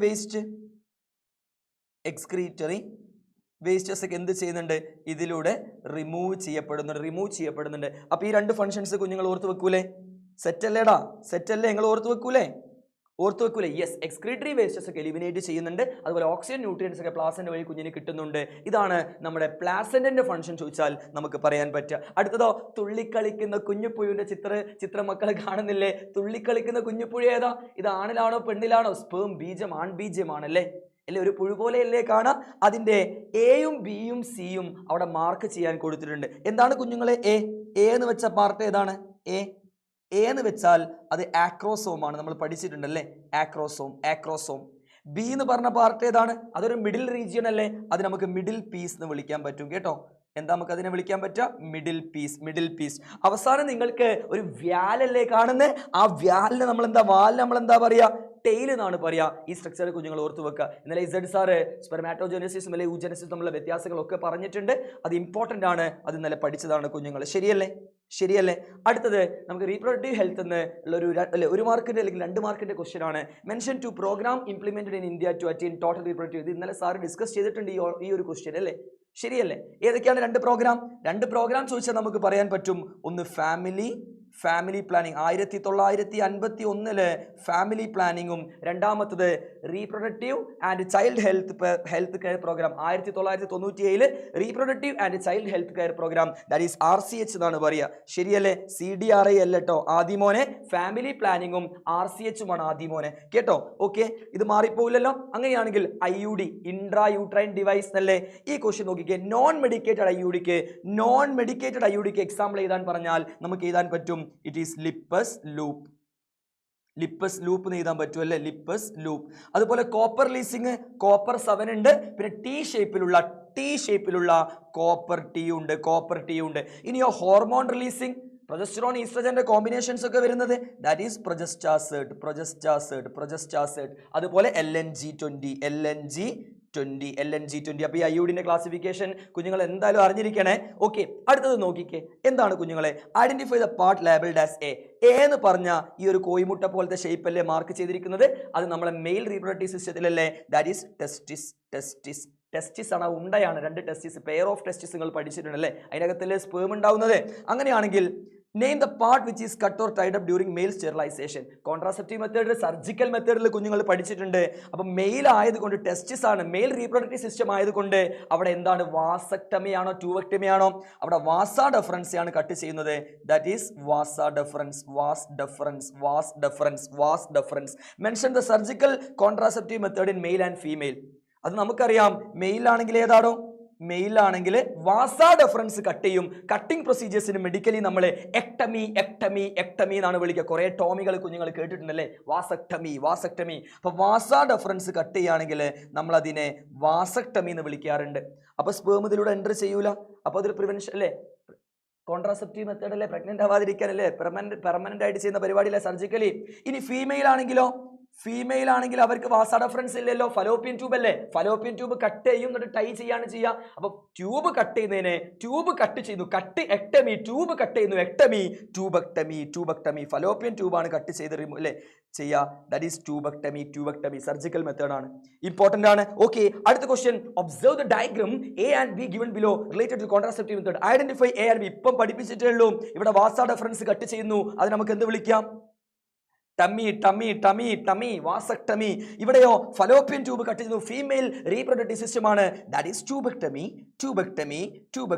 വേസ്റ്റസ് ഒക്കെ എന്ത് ചെയ്യുന്നുണ്ട്? ഇതിലൂടെ റിമൂവ് ചെയ്യപ്പെടുന്നുണ്ട്. അപ്പോൾ ഈ 2 ഫങ്ഷൻസ് കുഞ്ഞുങ്ങൾ ഓർത്ത് വെക്കൂലേ? സെറ്റല്ലേടാ? സെറ്റല്ലേ? നിങ്ങൾ ഓർത്ത് വെക്കൂലേ? യെസ്, എക്സ്ക്രീറ്ററി വേസ്റ്റസ് ഒക്കെ എലിമിനേറ്റ് ചെയ്യുന്നുണ്ട്. അതുപോലെ ഓക്സിജൻ, ന്യൂട്രിയൻസ് ഒക്കെ പ്ലാസെന്റ വഴി കുഞ്ഞിന് കിട്ടുന്നുണ്ട്. ഇതാണ് നമ്മുടെ പ്ലാസെന്റന്റെ ഫംഗ്ഷൻ ചോദിച്ചാൽ നമുക്ക് പറയാൻ പറ്റുക. അടുത്തതോ തുള്ളിക്കളിക്കുന്ന കുഞ്ഞുപുഴുവിന്റെ ചിത്രം മക്കൾ കാണുന്നില്ലേ? തുള്ളിക്കളിക്കുന്ന കുഞ്ഞുപുഴു ഏതാ? ഇത് ആണിലാണോ പെണ്ണിലാണോ? സ്പേം, ബീജം, ആൺബീജമാണല്ലേ? അല്ലെ? ഒരു പുഴു പോലെയല്ലേ കാണാം? അതിന്റെ എയും ബിയും സിയും അവിടെ മാർക്ക് ചെയ്യാൻ കൊടുത്തിട്ടുണ്ട്. എന്താണ് കുഞ്ഞുങ്ങളെ എ എന്ന് വെച്ച പാർട്ട് ഏതാണ്? എ എന്ന് വെച്ചാൽ അത് ആക്രോസോം ആണ്. നമ്മൾ പഠിച്ചിട്ടുണ്ടല്ലേ? ആക്രോസോം. ബി എന്ന് പറഞ്ഞ പാർട്ട് ഏതാണ്? അതൊരു മിഡിൽ റീജിയൻ അല്ലേ? അത് നമുക്ക് മിഡിൽ പീസ് എന്ന് വിളിക്കാൻ പറ്റും കേട്ടോ. എന്താ നമുക്ക് അതിനെ വിളിക്കാൻ പറ്റുക? Middle piece. അവസാനം നിങ്ങൾക്ക് ഒരു വ്യാലല്ലേ കാണുന്നത്? ആ വ്യാലിന് നമ്മളെന്താ പറയാ? ടെയിൽ എന്നാണ് പറയാ. ഈ സ്ട്രക്ചർ കുഞ്ഞുങ്ങൾ ഓർത്ത് വെക്കുക. ഇന്നലെ ഇസഡ് സാറ് സ്പെർമാറ്റോജെനസിസും അല്ലെ ഊജനസിസും തമ്മിലുള്ള വ്യത്യാസങ്ങളൊക്കെ പറഞ്ഞിട്ടുണ്ട്. അത് ഇമ്പോർട്ടൻ്റ് ആണ്. അത് ഇന്നലെ പഠിച്ചതാണ് കുഞ്ഞുങ്ങൾ. ശരിയല്ലേ? അടുത്തത് നമുക്ക് റീപ്രൊഡക്റ്റീവ് ഹെൽത്ത് എന്ന് ഉള്ള ഒരു മാർക്കിന്റെ അല്ലെങ്കിൽ 2 മാർക്കിന്റെ ക്വസ്റ്റ്യൻ ആണ്. Mention two programme implemented in India to attain total reproductive. ഇത് ഇന്നലെ സാറ് ഡിസ്കസ് ചെയ്തിട്ടുണ്ട് ഈ ഒരു ക്വസ്റ്റ്യൻ അല്ലേ? ശരിയല്ലേ? ഏതൊക്കെയാണ് 2 പ്രോഗ്രാം ചോദിച്ചാൽ നമുക്ക് പറയാൻ പറ്റും. ഒന്ന് ഫാമിലി പ്ലാനിങ് 1951 ഫാമിലി പ്ലാനിങ്ങും, രണ്ടാമത്തത് reproductive and child health care programme 1997 reproductive and child health care programme, that is RCH എന്നാണ് പറയുക. ശരിയല്ലേ? CDRI അല്ല കേട്ടോ ആദ്യമോനെ. ഫാമിലി പ്ലാനിങ്ങും RCH ആണ് ആദ്യമോനെ കേട്ടോ. ഓക്കെ, ഇത് മാറിപ്പോയില്ലല്ലോ. അങ്ങനെയാണെങ്കിൽ IUD ഇൻട്രാ യൂട്രൈൻ ഡിവൈസ് എന്നല്ലേ? ഈ ക്വസ്റ്റ്യൻ നോക്കിക്കേ. നോൺ മെഡിക്കേറ്റഡ് IUDക്ക് എക്സാമ്പിൾ എഴുതാൻ പറഞ്ഞാൽ നമുക്ക് എഴുതാൻ പറ്റും. ഇറ്റ് ഈസ് ലിപ്പസ് ലൂപ്പ് എന്ന് എഴുതാൻ പറ്റുമല്ലേ? Lippes loop. അതുപോലെ കോപ്പർ ലീസിങ്, കോപ്പർ 7 ഉണ്ട്. പിന്നെ ടി ഷേപ്പിലുള്ള കോപ്പർ ടി ഉണ്ട്. ഇനിയോ ഹോർമോൺ റിലീസിങ്, പ്രൊജസ്റ്ററോൺ ഈസ്ട്രജന്റെ കോമ്പിനേഷൻസ് ഒക്കെ വരുന്നത്, ദാറ്റ് ഈസ് പ്രൊജസ്റ്റാസേഡ്. അതുപോലെ LNG 20 LNG20. അപ്പോൾ ഈ അയോഡിന്റെ ക്ലാസിഫിക്കേഷൻ കുഞ്ഞുങ്ങൾ എന്തായാലും അറിഞ്ഞിരിക്കണേ. ഓക്കെ, അടുത്തത് നോക്കിക്കേ. എന്താണ് കുഞ്ഞുങ്ങളെ? Identify the part labelled as A. എന്ന് പറഞ്ഞ ഈ ഒരു കോയിമുട്ട പോലത്തെ ഷേപ്പ് അല്ലേ മാർക്ക് ചെയ്തിരിക്കുന്നത്? അത് നമ്മളെ മെയിൽ റീപ്രൊഡക്റ്റീവ് സിസ്റ്റത്തിലല്ലേ? That is testis. ടെസ്റ്റിസ് ആണ്, ഉണ്ടയാണ്, 2 ടെസ്റ്റിസ്, പെയർ ഓഫ് ടെസ്റ്റിസ് നിങ്ങൾ പഠിച്ചിട്ടുണ്ടല്ലേ? അതിനകത്തല്ലേ സ്പേം ഉണ്ടാവുന്നത്? അങ്ങനെയാണെങ്കിൽ name the part which is cut or tied up during male sterilisation. Contraceptive method, surgical മെത്തേഡിൽ കുഞ്ഞുങ്ങൾ പഠിച്ചിട്ടുണ്ട്. അപ്പം മെയിൽ ആയതുകൊണ്ട് ടെസ്റ്റിസ് ആണ്, മെയിൽ റീപ്രൊഡക്റ്റീവ് സിസ്റ്റം ആയതുകൊണ്ട് അവിടെ എന്താണ്? വാസക്ടമി ആണോ ട്യൂബക്ടമി ആണോ? അവിടെ വാസ ഡെഫറൻസ് ആണ് കട്ട് ചെയ്യുന്നത്. That is vasa deferens. Vas deferens. Mention the surgical contraceptive method in male and female. അത് നമുക്കറിയാം. മെയിലാണെങ്കിൽ ഏതാണോ? മെയിലാണെങ്കിൽ വാസ ഡെഫറൻസ് കട്ട് ചെയ്യും. കട്ടിംഗ് പ്രൊസീജിയേഴ്സിന് മെഡിക്കലി നമ്മൾ എക്ടമി എന്നാണ് വിളിക്കുക. കുറേ ടോമികൾ കുഞ്ഞുങ്ങൾ കേട്ടിട്ടുണ്ടല്ലേ? വാസക്ടമി. അപ്പോൾ വാസ ഡെഫറൻസ് കട്ട് ചെയ്യുകയാണെങ്കിൽ നമ്മൾ അതിനെ വാസക്ടമി എന്ന് വിളിക്കാറുണ്ട്. അപ്പോൾ സ്പേം ഇതിലൂടെ എൻ്റർ ചെയ്യൂല. അപ്പോൾ അതൊരു പ്രിവെൻഷൻ അല്ലേ? കോൺട്രാസെപ്റ്റീവ് മെത്തേഡ് അല്ലേ? പ്രഗ്നന്റ് ആവാതിരിക്കാനല്ലേ? പെർമനന്റ് ആയിട്ട് ചെയ്യുന്ന പരിപാടിയല്ലേ സർജിക്കലി. ഇനി ഫീമെയിൽ ആണെങ്കിൽ അവർക്ക് വാസ ഡെഫറൻസ് ഇല്ലല്ലോ, ഫലോപ്പിയൻ ട്യൂബ് അല്ലേ? ഫലോപ്പിയൻ ട്യൂബ് കട്ട് ചെയ്യും, എന്നിട്ട് ടൈ ചെയ്യാണ് ചെയ്യുക. അപ്പൊ ട്യൂബ് കട്ട് ചെയ്യുന്നതിനെ ട്യൂബ് കട്ട് ചെയ്യുന്നു, കട്ട് എക്ടമി. ട്യൂബ് കട്ട് ചെയ്യുന്നു, എക്ടമി. ട്യൂബക്ടമി. ഫലോപ്പിയൻ ട്യൂബാണ് കട്ട് ചെയ്ത് റിമൂവ് അല്ലേ ചെയ്യുക. That is tubectomy. Surgical method ആണ്, ഇമ്പോർട്ടന്റ് ആണ്. ഓക്കെ, അടുത്ത question. Observe the diagram A and B given below related to contraceptive method. Identify A and B. ഇപ്പം പഠിപ്പിച്ചിട്ടേ ഉള്ളൂ. ഇവിടെ വാസ ഡെഫറൻസ് കട്ട് ചെയ്യുന്നു, അത് നമുക്ക് എന്ത് വിളിക്കാം? ടമി. വാസക്ടമി. ഇവിടെയോ ഫലോപ്പിയൻ ട്യൂബ് കട്ട് ചെയ്യുന്നു, ഫീമെയിൽ റീപ്രൊഡക്റ്റീവ് സിസ്റ്റം ആണ്. That is tubectomy.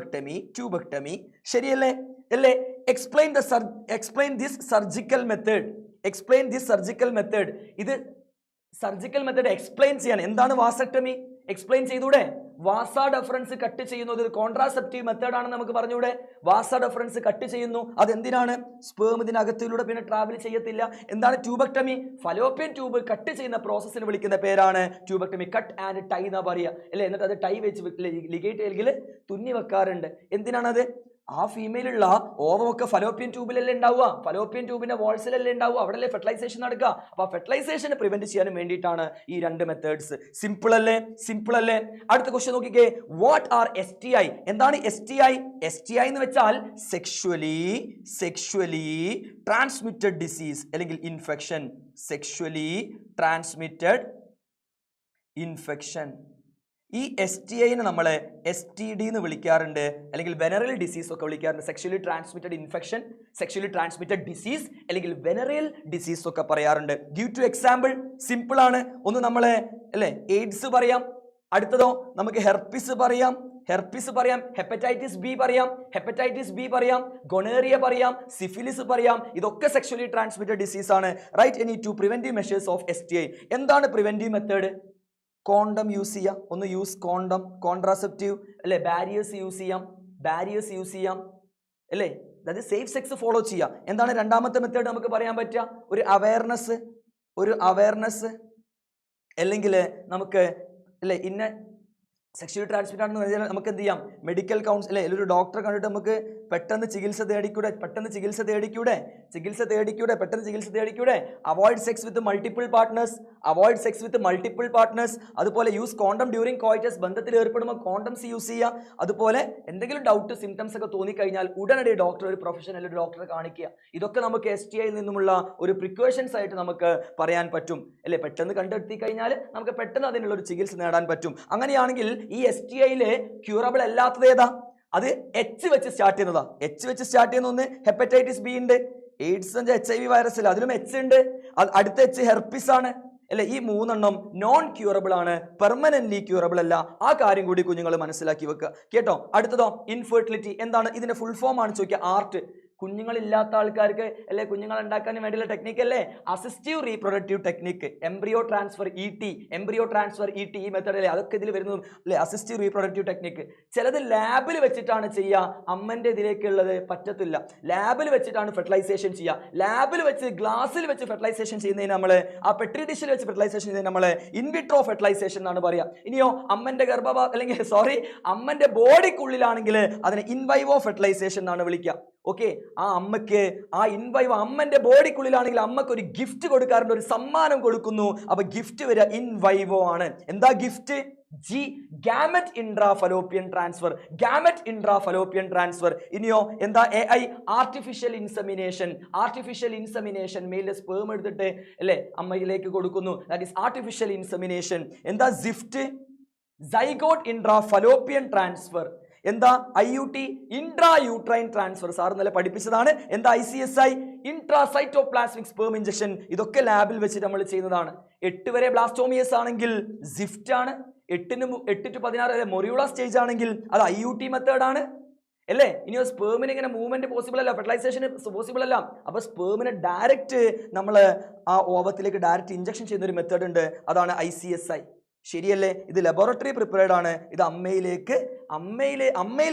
ശരിയല്ലേ? Explain this surgical method. ഇത് സർജിക്കൽ മെത്തേഡ് എക്സ്പ്ലെയിൻ ചെയ്യാൻ. എന്താണ് വാസക്ടമി? എക്സ്പ്ലെയിൻ ചെയ്തൂടെ? വാസ ഡെഫറൻസ് കട്ട് ചെയ്യുന്നത് ഒരു കോൺട്രാസെപ്റ്റീവ് മെത്തേഡ് ആണെന്ന് നമുക്ക് പറഞ്ഞൂടെ? വാസ ഡെഫറൻസ് കട്ട് ചെയ്യുന്നു, അതെന്തിനാണ്? സ്പേം ഇതിനകത്തിലൂടെ പിന്നെ ട്രാവൽ ചെയ്യത്തില്ല. എന്താണ് ട്യൂബക്ടമി? ഫലോപ്പിയൻ ട്യൂബ് കട്ട് ചെയ്യുന്ന പ്രോസസ്സിന് വിളിക്കുന്ന പേരാണ് ട്യൂബക്ടമി. കട്ട് ആൻഡ് ടൈ എന്നാ പറയുക അല്ലേ? എന്നിട്ട് അത് ടൈ വെച്ച് ലിഗേറ്റ് അല്ലെങ്കിൽ തുന്നി വെക്കാറുണ്ട്. എന്തിനാണത്? ആ ഫീമെയിലുള്ള ഓവമൊക്കെ ഫലോപ്പിയൻ ട്യൂബിലല്ലേ ഉണ്ടാവുക? ഫലോപ്പിയൻ ട്യൂബിന്റെ വാൾസിലല്ലേ ഉണ്ടാവുക? അവിടെ ഫെർട്ടിലൈസേഷൻ നടക്കുക. അപ്പൊ ഫെർട്ടിലൈസേഷനെ പ്രിവെന്റ് ചെയ്യാൻ വേണ്ടിയിട്ടാണ് ഈ 2 മെത്തേഡ്സ്. സിമ്പിൾ അല്ലേ? അടുത്ത ക്വസ്റ്റ്യൻ നോക്കിക്കേ. What are STI? എന്താണ് STI? STI എന്ന് വെച്ചാൽ സെക്ഷുവലി ട്രാൻസ്മിറ്റഡ് ഡിസീസ് അല്ലെങ്കിൽ ഇൻഫെക്ഷൻ. Sexually transmitted infection. ഈ STIനെ നമ്മൾ STD എന്ന് വിളിക്കാറുണ്ട്, അല്ലെങ്കിൽ വെനറൽ ഡിസീസ് ഒക്കെ വിളിക്കാറുണ്ട്. Sexually transmitted infection, sexually transmitted disease അല്ലെങ്കിൽ വെനറൽ ഡിസീസ് ഒക്കെ പറയാറുണ്ട്. Give to example. സിമ്പിൾ ആണ്. ഒന്ന് നമ്മളെ അല്ലേ എയ്ഡ്സ് പറയാം. അടുത്തതോ നമുക്ക് ഹെർപ്പിസ് പറയാം. ഹെപ്പറ്റൈറ്റിസ് ബി പറയാം, ഗൊണേറിയ പറയാം, സിഫിലിസ് പറയാം. ഇതൊക്കെ സെക്ഷലി ട്രാൻസ്മിറ്റഡ് ഡിസീസ് ആണ്. Right any 2 preventive measures of STI. എന്താണ് പ്രിവെന്റീവ് മെത്തേഡ്? കോണ്ടം യൂസ് ചെയ്യാം. ഒന്ന് യൂസ് കോണ്ടം. കോൺട്രാസെപ്റ്റീവ് അല്ലേ? ബാരിയേഴ്സ് യൂസ് ചെയ്യാം അല്ലേ? അതായത് സേഫ് സെക്സ് ഫോളോ ചെയ്യാം. എന്താണ് രണ്ടാമത്തെ മെത്തേഡ് നമുക്ക് പറയാൻ പറ്റുക? ഒരു അവയർനെസ് അല്ലെങ്കിൽ നമുക്ക് അല്ലേ ഇന്ന സെക്ഷലി ട്രാൻസ്മിറ്റ് ആണെന്ന് പറഞ്ഞാൽ നമുക്ക് എന്ത് ചെയ്യാം? മെഡിക്കൽ കൗൺസിൽ അല്ലെ ഒരു ഡോക്ടറെ കണ്ടിട്ട് നമുക്ക് പെട്ടെന്ന് ചികിത്സ തേടിക്കൂടെ? Avoid sex with multiple partners. അതുപോലെ യൂസ് കോണ്ടം ഡ്യൂറിംഗ് കോയിറ്റസ്. ബന്ധത്തിൽ ഏർപ്പെടുമ്പോൾ കോണ്ടംസ് യൂസ് ചെയ്യുക. അതുപോലെ എന്തെങ്കിലും ഡൗട്ട് സിംറ്റംസ് ഒക്കെ തോന്നിക്കഴിഞ്ഞാൽ ഉടനടി ഒരു പ്രൊഫഷണൽ ഡോക്ടറെ കാണിക്കുക. ഇതൊക്കെ നമുക്ക് STIയിൽ നിന്നുമുള്ള ഒരു പ്രിക്കോഷൻസ് ആയിട്ട് നമുക്ക് പറയാൻ പറ്റും അല്ലെ? പെട്ടെന്ന് കണ്ടെത്തി കഴിഞ്ഞാൽ നമുക്ക് പെട്ടെന്ന് അതിനുള്ള ഒരു ചികിത്സ നേടാൻ പറ്റും. അങ്ങനെയാണെങ്കിൽ ഈ STIയില് ക്യൂറബിൾ അല്ലാത്തത് ഏതാ? അത് H വെച്ച് സ്റ്റാർട്ട് ചെയ്യുന്ന ഒന്ന് ഹെപ്പറ്റൈറ്റിസ് ബി ഉണ്ട്. എയ്ഡ്സ് HIV വൈറസ് അല്ല, അതിലും H ഉണ്ട്. അടുത്ത H ഹെർപ്പിസ് ആണ് അല്ലെ? ഈ 3 എണ്ണം നോൺ ക്യൂറബിൾ ആണ്, പെർമനന്റ്ലി ക്യൂറബിൾ അല്ല. ആ കാര്യം കൂടി കുഞ്ഞുങ്ങൾ മനസ്സിലാക്കി വെക്കുക കേട്ടോ. അടുത്തതോ ഇൻഫെർട്ടിലിറ്റി. എന്താണ് ഇതിന്റെ ഫുൾ ഫോം ആണ് ചോദിക്കുക. ആർട്ട്. കുഞ്ഞുങ്ങളില്ലാത്ത ആൾക്കാർക്ക് അല്ലെ കുഞ്ഞുങ്ങൾ ഉണ്ടാക്കാൻ വേണ്ടിയുള്ള ടെക്നിക്ക് അല്ലേ assistive reproductive technique. Embryo transfer E T ഈ മെത്തേഡ് അല്ലേ? അതൊക്കെ ഇതിൽ വരുന്നു അല്ലെ? Assistive reproductive technique. ചിലത് ലാബിൽ വെച്ചിട്ടാണ് ചെയ്യുക. അമ്മന്റെ ഇതിലേക്കുള്ളത് പറ്റത്തില്ല. ലാബിൽ വെച്ചിട്ടാണ് ഫെർട്ടിലൈസേഷൻ ചെയ്യുക. ലാബിൽ വെച്ച് ഗ്ലാസ്സിൽ വെച്ച് ഫെർട്ടിലൈസേഷൻ ചെയ്യുന്നതിന് നമ്മൾ ആ പെട്രി ഡിഷിൽ വെച്ച് ഫെർട്ടിലൈസേഷൻ ചെയ്യുന്നതിന് നമ്മൾ ഇൻവിട്രോ ഫെർട്ടിലൈസേഷൻ എന്നാണ് പറയുക. ഇനിയോ അമ്മന്റെ അമ്മന്റെ ബോഡിക്കുള്ളിലാണെങ്കിൽ അതിനെ ഇൻവൈവോ ഫെർട്ടിലൈസേഷൻ എന്നാണ് വിളിക്കുക. ഓക്കെ, ആ അമ്മയ്ക്ക് ആ ഇൻവൈവോ അമ്മന്റെ ബോഡിക്കുള്ളിലാണെങ്കിൽ അമ്മക്ക് ഒരു ഗിഫ്റ്റ് കൊടുക്കാറുണ്ട്, ഒരു സമ്മാനം കൊടുക്കുന്നു. അപ്പൊ ഗിഫ്റ്റ് വരിക ഇൻവൈവോ ആണ്. എന്താ GIFT? G gamete intrafallopian transfer. Gamete intrafallopian transfer. ഇനിയോ എന്താ? AI artificial insemination. Artificial insemination, മെയിലിന്റെ സ്പേം എടുത്തിട്ട് അല്ലെ അമ്മയിലേക്ക് കൊടുക്കുന്നു. That is artificial insemination. എന്താ സിഫ്റ്റ്? Zygote intrafallopian transfer. എന്താ? IUT intra uterine transfer. Sir ഇന്നലെ പഠിപ്പിച്ചതാണ്. എന്താ? ICSI intracytoplasmic sperm injection. ഇതൊക്കെ ലാബിൽ വെച്ചിട്ട് നമ്മൾ ചെയ്യുന്നതാണ്. 8 വരെ ബ്ലാസ്റ്റോമിയസ് ആണെങ്കിൽ സിഫ്റ്റ് ആണ്. 8 to 16 വരെ മൊറിയുള്ള സ്റ്റേജ് ആണെങ്കിൽ അത് IUT മെത്തേഡ് ആണ് അല്ലേ? ഇനി സ്പേമിന് ഇങ്ങനെ മൂവ്മെന്റ് പോസിബിൾ അല്ല, ഫെർട്ടിലൈസേഷൻ പോസിബിൾ അല്ല. അപ്പൊ സ്പേമിനെ ഡയറക്റ്റ് നമ്മൾ ആ ഓവത്തിലേക്ക് ഡയറക്റ്റ് ഇഞ്ചക്ഷൻ ചെയ്യുന്ന ഒരു മെത്തേഡ് ഉണ്ട്, അതാണ് ICSI. ശരിയല്ലേ? ഇത് ലബോറട്ടറി പ്രിപ്പയർഡ് ആണ്. ഇത് അമ്മയിൽ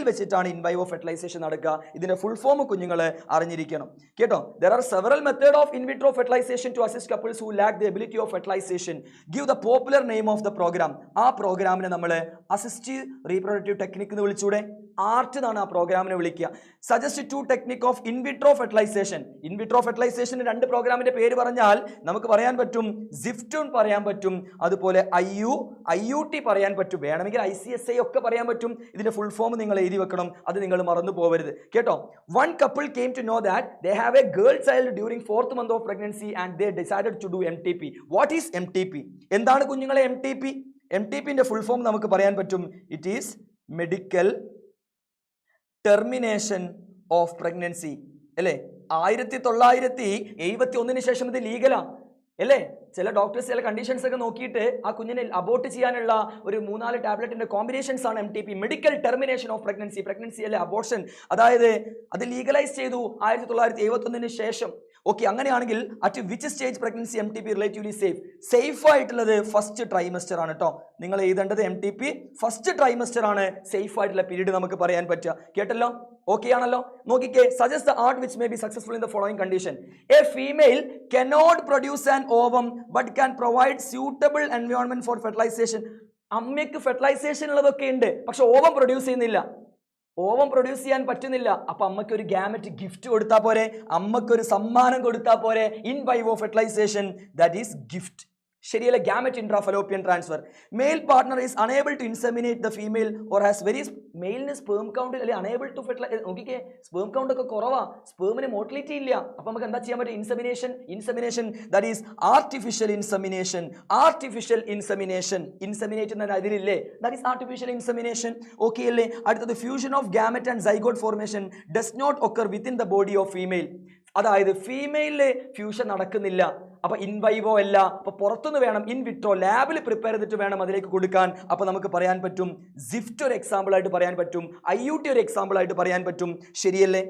വെച്ചിട്ടാണ് ഇൻവൈവോ ഫെർട്ടിലൈസേഷൻ നടക്കുക. ഇതിന്റെ ഫുൾ ഫോം കുഞ്ഞുങ്ങൾ അറിഞ്ഞിരിക്കണം കേട്ടോ. There are several methods of in vitro fertilization to assist couples who lack the ability of fertilization. Give the popular name of the program. ആ പ്രോഗ്രാമിനെ നമ്മൾ അസിസ്റ്റീവ് റീപ്രൊഡക്റ്റീവ് ടെക്നിക് എന്ന് വിളിച്ചൂടെ? ആർട്ട് എന്നാണ് ആ പ്രോഗ്രാമിനെ വിളിക്കുക. Suggest 2 technique of in vitro fertilisation. In vitro fertilisation 2 പ്രോഗ്രാമിന്റെ പേര് പറഞ്ഞാൽ നമുക്ക് പറയാൻ പറ്റും, സിഫ്റ്റും പറയാൻ പറ്റും, അതുപോലെ IUT പറയാൻ പറ്റും, വേണമെങ്കിൽ ICSI ഒക്കെ പറയാൻ പറ്റും. ഇതിന്റെ ഫുൾ ഫോം നിങ്ങൾ എഴുതി വെക്കണം, അത് നിങ്ങൾ മറന്നു പോകരുത് കേട്ടോ. One couple came to know that they have a girl child during 4th month of pregnancy and they decided to do MTP. What is MTP? എന്താണ് കുഞ്ഞുങ്ങളെ MTP? MTPന്റെ ഫുൾ ഫോം നമുക്ക് പറയാൻ പറ്റും. It is medical termination of pregnancy അല്ലേ? 1971 ശേഷം ഇത് ലീഗലാ അല്ലേ? ചില ഡോക്ടേഴ്സ് ചില കണ്ടീഷൻസ് ഒക്കെ നോക്കിയിട്ട് ആ കുഞ്ഞിനെ അബോർട്ട് ചെയ്യാനുള്ള ഒരു 3-4 ടാബ്ലറ്റിന്റെ കോമ്പിനേഷൻസ് ആണ് MTP, medical termination of pregnancy അല്ലെ, അബോർഷൻ. അതായത് അത് ലീഗലൈസ് ചെയ്തു 1971 ശേഷം. ഓക്കെ, അങ്ങനെയാണെങ്കിൽ at which stage pregnancy MTP relatively safe ആയിട്ടുള്ളത് ഫസ്റ്റ് ട്രൈമസ്റ്റർ ആണ് കേട്ടോ. നിങ്ങൾ എഴുതേണ്ടത് MTP ഫസ്റ്റ് ട്രൈമസ്റ്റർ ആണ് സേഫ് ആയിട്ടുള്ള പീരീഡ് നമുക്ക് പറയാൻ പറ്റുക. കേട്ടല്ലോ? ഓക്കെ ആണല്ലോ? നോക്കിക്കേ. Suggest the art which may be successful in the following condition. A female cannot produce an ovum but can provide suitable environment for fertilization. അമ്മയ്ക്ക് ഫെർട്ടിലൈസേഷൻ ഉള്ളതൊക്കെ ഉണ്ട്, പക്ഷെ ഓവം പ്രൊഡ്യൂസ് ചെയ്യുന്നില്ല. ഓവം പ്രൊഡ്യൂസ് ചെയ്യാൻ പറ്റുന്നില്ല. അപ്പൊ അമ്മയ്ക്ക് ഒരു ഗാമറ്റ് ഗിഫ്റ്റ് കൊടുത്താൽ പോരെ? അമ്മയ്ക്കൊരു സമ്മാനം കൊടുത്താൽ പോരെ? In vivo fertilization, that is GIFT. ശരിയല്ലേ? Gamete intrafallopian transfer. Male partner is unable to inseminate the female or has very മെയിലിന് സ്പേം കൗണ്ട് അല്ലെ അണേബിൾ ടു ഫെർട്ടിലൈസ്. നോക്കിക്കേ, സ്പേം കൗണ്ട് ഒക്കെ കുറവാ, സ്പേമിന് മോട്ടിലിറ്റി ഇല്ല. അപ്പൊ നമുക്ക് എന്താ ചെയ്യാൻ പറ്റും? Insemination that is artificial insemination. Inseminate എന്ന അതിലില്ലേ, that is artificial insemination. Okay അല്ലേ? അടുത്തത് fusion of gamete and zygote formation does not occur within the body of female. അതായത് ഫീമെയിലില് ഫ്യൂഷൻ നടക്കുന്നില്ല, അപ്പൊ ഇൻവൈവോ അല്ല, അപ്പൊ പുറത്തുനിന്ന് വേണം, ഇൻ വിട്രോ ലാബിൽ പ്രിപ്പയർ ചെയ്തിട്ട് വേണം അതിലേക്ക് കൊടുക്കാൻ. അപ്പൊ നമുക്ക് പറയാൻ പറ്റും സിഫ്റ്റ് ഒരു എക്സാമ്പിൾ ആയിട്ട് പറയാൻ പറ്റും, IUT ഒരു എക്സാമ്പിൾ ആയിട്ട് പറയാൻ പറ്റും. ശരിയല്ലേ?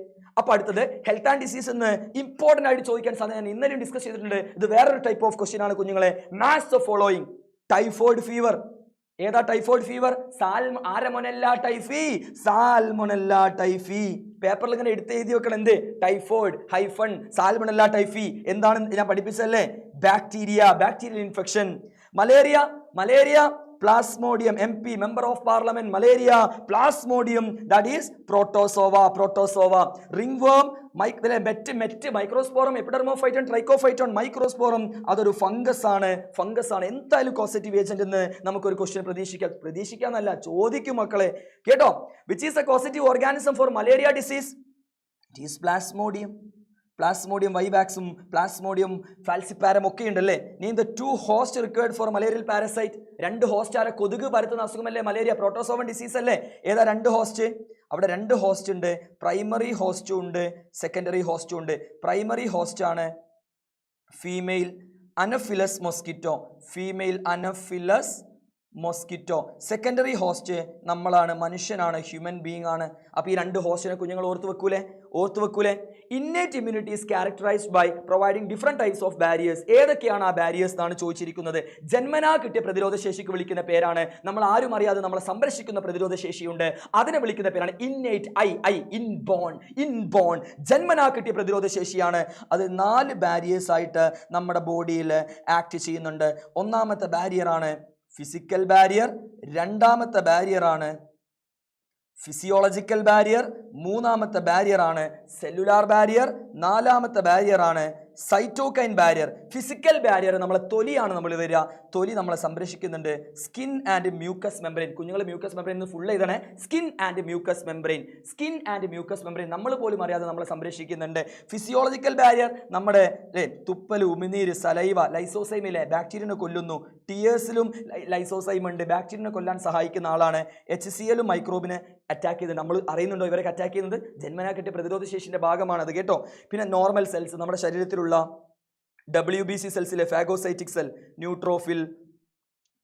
അപ്പൊ അടുത്തത് ഹെൽത്ത് ആൻഡ് ഡിസീസ് എന്ന് ഇമ്പോർട്ടന്റ് ആയിട്ട് ചോദിക്കാൻ സാധ്യത ഞാൻ ഇന്നലെയും ഡിസ്കസ് ചെയ്തിട്ടുണ്ട്. ഇത് വേറൊരു ടൈപ്പ് ഓഫ് ക്വസ്റ്റ്യൻ ആണ് കുഞ്ഞുങ്ങളെ. Match the following. Typhoid fever. ഏതാ ടൈഫോയിഡ് ഫീവർ? Salmonella typhi. പേപ്പറിൽ ഇങ്ങനെ എഴുതി വെക്കണം. എന്ത്? Typhoid hyphen Salmonella typhi. എന്താണ് ഞാൻ പഠിപ്പിച്ചല്ലേ? Bacterial infection. Malaria Plasmodium. MP member of parliament. Malaria Plasmodium, that is protozoa. Ringworm Microsporum, Epidermophyton, Trichophyton, Microsporum, അതൊരു ഫംഗസ് ആണ്. എന്തായാലും കോസറ്റീവ് ഏജന്റ് എന്ന് നമുക്കൊരു ക്വസ്റ്റ്യൻ പ്രതീക്ഷിക്കാന്നല്ല, ചോദിക്കും മക്കളെ കേട്ടോ. Which is a causative organism for malaria disease? It is Plasmodium വൈവാക്സും Plasmodium falciparum ഒക്കെ ഉണ്ടല്ലേ. Name the 2 host required for malarial parasite. 2 host ആരെ? കൊതുക് പരത്തുന്ന അസുഖമല്ലേ മലേറിയ? പ്രോട്ടോസോവൻ ഡിസീസ് അല്ലേ? ഏതാ 2 ഹോസ്റ്റ്? അവിടെ 2 ഹോസ്റ്റ് ഉണ്ട്. പ്രൈമറി ഹോസ്റ്റും ഉണ്ട്, സെക്കൻഡറി ഹോസ്റ്റും ഉണ്ട്. പ്രൈമറി ഹോസ്റ്റ് ആണ് ഫീമെയിൽ അനഫിലസ് മൊസ്കിറ്റോ. സെക്കൻഡറി ഹോസ്റ്റ് നമ്മളാണ്, മനുഷ്യനാണ്, ഹ്യൂമൻ ബീങ് ആണ്. അപ്പൊ ഈ 2 ഹോസ്റ്റിനെ കുഞ്ഞുങ്ങൾ ഓർത്ത് വെക്കൂലേ? Innate immunity is characterized by providing different types of barriers. ഏതൊക്കെയാണ് ആ ബാരിയേഴ്സ് എന്നാണ് ചോദിച്ചിരിക്കുന്നത്. ജന്മനാ കിട്ടിയ പ്രതിരോധ ശേഷിക്ക് വിളിക്കുന്ന പേരാണ്, നമ്മൾ ആരും അറിയാതെ നമ്മളെ സംരക്ഷിക്കുന്ന പ്രതിരോധ ശേഷിയുണ്ട്, അതിനെ വിളിക്കുന്ന പേരാണ് ഇന്നേറ്റ്. ഇൻബോൺ ജന്മനാ കിട്ടിയ പ്രതിരോധ ശേഷിയാണ്. അത് 4 ബാരിയേഴ്സ് ആയിട്ട് നമ്മുടെ ബോഡിയിൽ ആക്ട് ചെയ്യുന്നുണ്ട്. ഒന്നാമത്തെ ബാരിയർ ആണ് ഫിസിക്കൽ ബാരിയർ. രണ്ടാമത്തെ ബാരിയർ ആണ് ഫിസിയോളജിക്കൽ ബാരിയർ, മൂന്നാമത്തെ ബാരിയർ ആണ് സെല്ലുലാർ ബാരിയർ, നാലാമത്തെ ബാരിയർ ആണ് സൈറ്റോകൈൻ ബാരിയർ. ഫിസിക്കൽ ബാരിയർ നമ്മളെ തൊലിയാണ് നമ്മൾ വരിക. തൊലി നമ്മളെ സംരക്ഷിക്കുന്നുണ്ട്. Skin and mucus membrane. കുഞ്ഞുങ്ങൾ മ്യൂക്കസ് മെംബ്രെയിൻ ഫുൾ ചെയ്തണേ. Skin and mucus membrane. Skin and mucus membrane നമ്മൾ പോലും അറിയാതെ നമ്മളെ സംരക്ഷിക്കുന്നുണ്ട്. ഫിസിയോളജിക്കൽ ബാരിയർ നമ്മുടെ തുപ്പൽ, ഉമിനീര്, സലൈവ, ലൈസോസൈമിലെ ബാക്ടീരിയനെ കൊല്ലുന്നു. ടിയേഴ്സിലും ലൈസോസൈം ഉണ്ട്, ബാക്ടീരിയനെ കൊല്ലാൻ സഹായിക്കുന്ന ആളാണ്. HCl മൈക്രോബിനെ അറ്റാക്ക് ചെയ്ത് നമ്മൾ അറിയുന്നുണ്ടോ? ഇവരൊക്കെ അറ്റാക്ക് ചെയ്യുന്നത് ജന്മനാ കിട്ടിയ പ്രതിരോധ ശേഷിന്റെ ഭാഗമാണത് കേട്ടോ. പിന്നെ നോർമൽ സെൽസ്, നമ്മുടെ ശരീരത്തിലുള്ള WBC സെൽസിലെ ഫാഗോസൈറ്റിക് സെൽ, ന്യൂട്രോഫിൽ,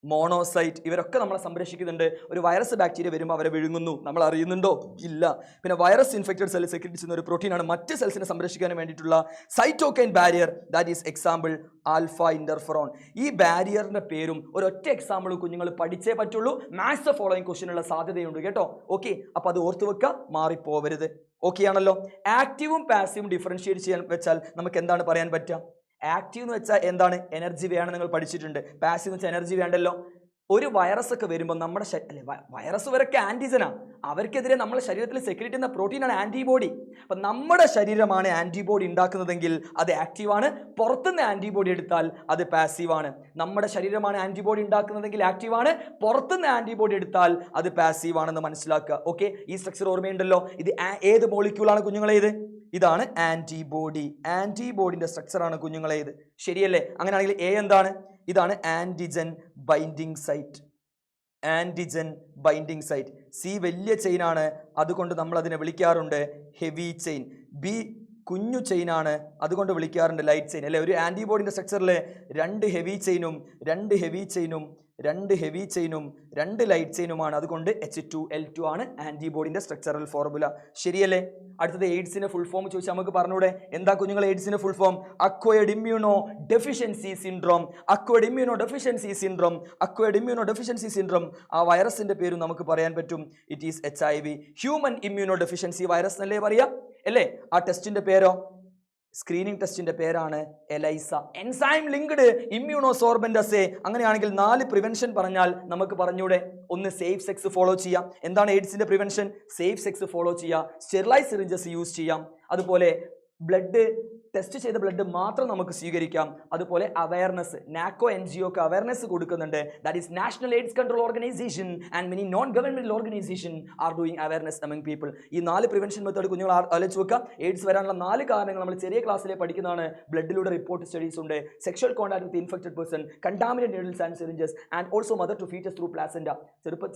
മോണോസൈറ്റ്, ഇവരൊക്കെ നമ്മളെ സംരക്ഷിക്കുന്നുണ്ട്. ഒരു വൈറസ് ബാക്ടീരിയ വരുമ്പോൾ അവരെ വിഴുങ്ങുന്നു, നമ്മൾ അറിയുന്നുണ്ടോ? ഇല്ല. പിന്നെ വൈറസ് ഇൻഫെക്റ്റഡ് സെൽ സെക്രീറ്റ് ചെയ്യുന്ന ഒരു പ്രോട്ടീനാണ് മറ്റ് സെൽസിനെ സംരക്ഷിക്കാൻ വേണ്ടിയിട്ടുള്ള cytokine barrier. That is example alpha interferon. ഈ ബാരിയറിന്റെ പേരും ഒരൊറ്റ എക്സാമ്പിൾ കുഞ്ഞുങ്ങൾ പഠിച്ചേ പറ്റുള്ളൂ. മാത്സ് ഫോളോയിങ് ക്വസ്റ്റ്യനുള്ള സാധ്യതയുണ്ട് കേട്ടോ. ഓക്കെ, അപ്പൊ അത് ഓർത്ത് വെക്കുക, മാറിപ്പോവരുത്. ഓക്കെ ആണല്ലോ. ആക്റ്റീവും പാസീവും ഡിഫറൻഷിയേറ്റ് ചെയ്യാൻ വെച്ചാൽ നമുക്ക് എന്താണ് പറയാൻ പറ്റുക? ആക്റ്റീവ് എന്ന് വെച്ചാൽ എന്താണ്? എനർജി വേണം, നിങ്ങൾ പഠിച്ചിട്ടുണ്ട്. പാസീവ് എന്ന് വെച്ചാൽ എനർജി വേണ്ടല്ലോ. ഒരു വൈറസ് ഒക്കെ വരുമ്പോൾ നമ്മുടെ വൈറസ് വരൊക്കെ ആന്റിജനാ, അവർക്കെതിരെ നമ്മുടെ ശരീരത്തിൽ സെക്രീറ്റ് ചെയ്യുന്ന പ്രോട്ടീനാണ് ആന്റിബോഡി. അപ്പൊ നമ്മുടെ ശരീരമാണ് ആന്റിബോഡി ഉണ്ടാക്കുന്നതെങ്കിൽ അത് ആക്റ്റീവാണ്. പുറത്തുനിന്ന് ആന്റിബോഡി എടുത്താൽ അത് പാസീവാണ്. നമ്മുടെ ശരീരമാണ് ആന്റിബോഡി ഉണ്ടാക്കുന്നതെങ്കിൽ ആക്റ്റീവാണ്, പുറത്തുനിന്ന് ആന്റിബോഡി എടുത്താൽ അത് പാസീവാണെന്ന് മനസ്സിലാക്കുക. ഓക്കെ, ഈ സ്ട്രക്ചർ ഓർമ്മയുണ്ടല്ലോ. ഇത് ഏത് മോളിക്യൂളാണ് കുഞ്ഞുങ്ങളെ? ഇതാണ് ആന്റിബോഡി. ആന്റിബോഡിന്റെ സ്ട്രക്ചറാണ് കുഞ്ഞുങ്ങളെ ഇത്. ശരിയല്ലേ? അങ്ങനെയാണെങ്കിൽ A എന്താണ്? ഇതാണ് antigen binding site. Antigen binding site. C വലിയ ചെയിൻ ആണ്, അതുകൊണ്ട് നമ്മൾ അതിനെ വിളിക്കാറുണ്ട് ഹെവി ചെയിൻ. B കുഞ്ഞു ചെയിൻ ആണ്, അതുകൊണ്ട് വിളിക്കാറുണ്ട് ലൈറ്റ് ചെയിൻ. അല്ലെ? ഒരു ആന്റിബോഡിന്റെ സ്ട്രക്ചറിൽ 2 ഹെവി ചെയിനും 2 ഹെവി ചെയിനും 2 ഹെവി ചെയിനും 2 ലൈറ്റ് ചെയിനുമാണ്. അതുകൊണ്ട് H2L2 ആണ് ആന്റിബോഡിന്റെ സ്ട്രക്ചറൽ ഫോർമുല. ശരിയല്ലേ? അടുത്തത് എയ്ഡ്സിന്റെ ഫുൾ ഫോം ചോദിച്ചാൽ നമുക്ക് പറഞ്ഞൂടെ? എന്താ കുഞ്ഞുങ്ങൾ എയ്ഡ്സിന്റെ full form? Acquired immunodeficiency syndrome. Acquired immunodeficiency syndrome. Acquired immunodeficiency syndrome. ആ വൈറസിന്റെ പേരും നമുക്ക് പറയാൻ പറ്റും. It is HIV, human immunodeficiency virus എന്നല്ലേ പറയാ? അല്ലേ? ആ ടെസ്റ്റിന്റെ പേരോ? സ്ക്രീനിങ് ടെസ്റ്റിന്റെ പേരാണ് ELISA. Enzyme linked immunosorbent assay. അങ്ങനെയാണെങ്കിൽ 4 പ്രിവെൻഷൻ പറഞ്ഞാൽ നമുക്ക് പറഞ്ഞൂടെ? ഒന്ന്, സേഫ് സെക്സ് ഫോളോ ചെയ്യാം. എന്താണ് എയ്ഡ്സിന്റെ പ്രിവെൻഷൻ? സേഫ് സെക്സ് ഫോളോ ചെയ്യാം, സ്റ്റെറിലൈസ് സിറിഞ്ചസ് യൂസ് ചെയ്യാം. അതുപോലെ ബ്ലഡ് ടെസ്റ്റ് ചെയ്ത ബ്ലഡ് മാത്രം നമുക്ക് സ്വീകരിക്കാം. അതുപോലെ അവയർനെസ്, നാക്കോ NGO ഒക്കെ അവയർനെസ് കൊടുക്കുന്നുണ്ട്. That is national AIDS control organisation and many non governmental organisation are doing awareness among people. ഈ 4 പ്രിവെൻഷൻ മെത്തേഡ് കുഞ്ഞുങ്ങൾ ആലോചിച്ച് വെക്കാം. എയ്ഡ്സ് വരാനുള്ള 4 കാരണങ്ങൾ നമ്മൾ ചെറിയ ക്ലാസ്സിലെ പഠിക്കുന്നതാണ്. ബ്ലഡിലൂടെ റിപ്പോർട്ട് സ്റ്റഡീസ് ഉണ്ട്. Sexual contact with infected person, contaminate needles and syringes and also mother to foetus through placenta.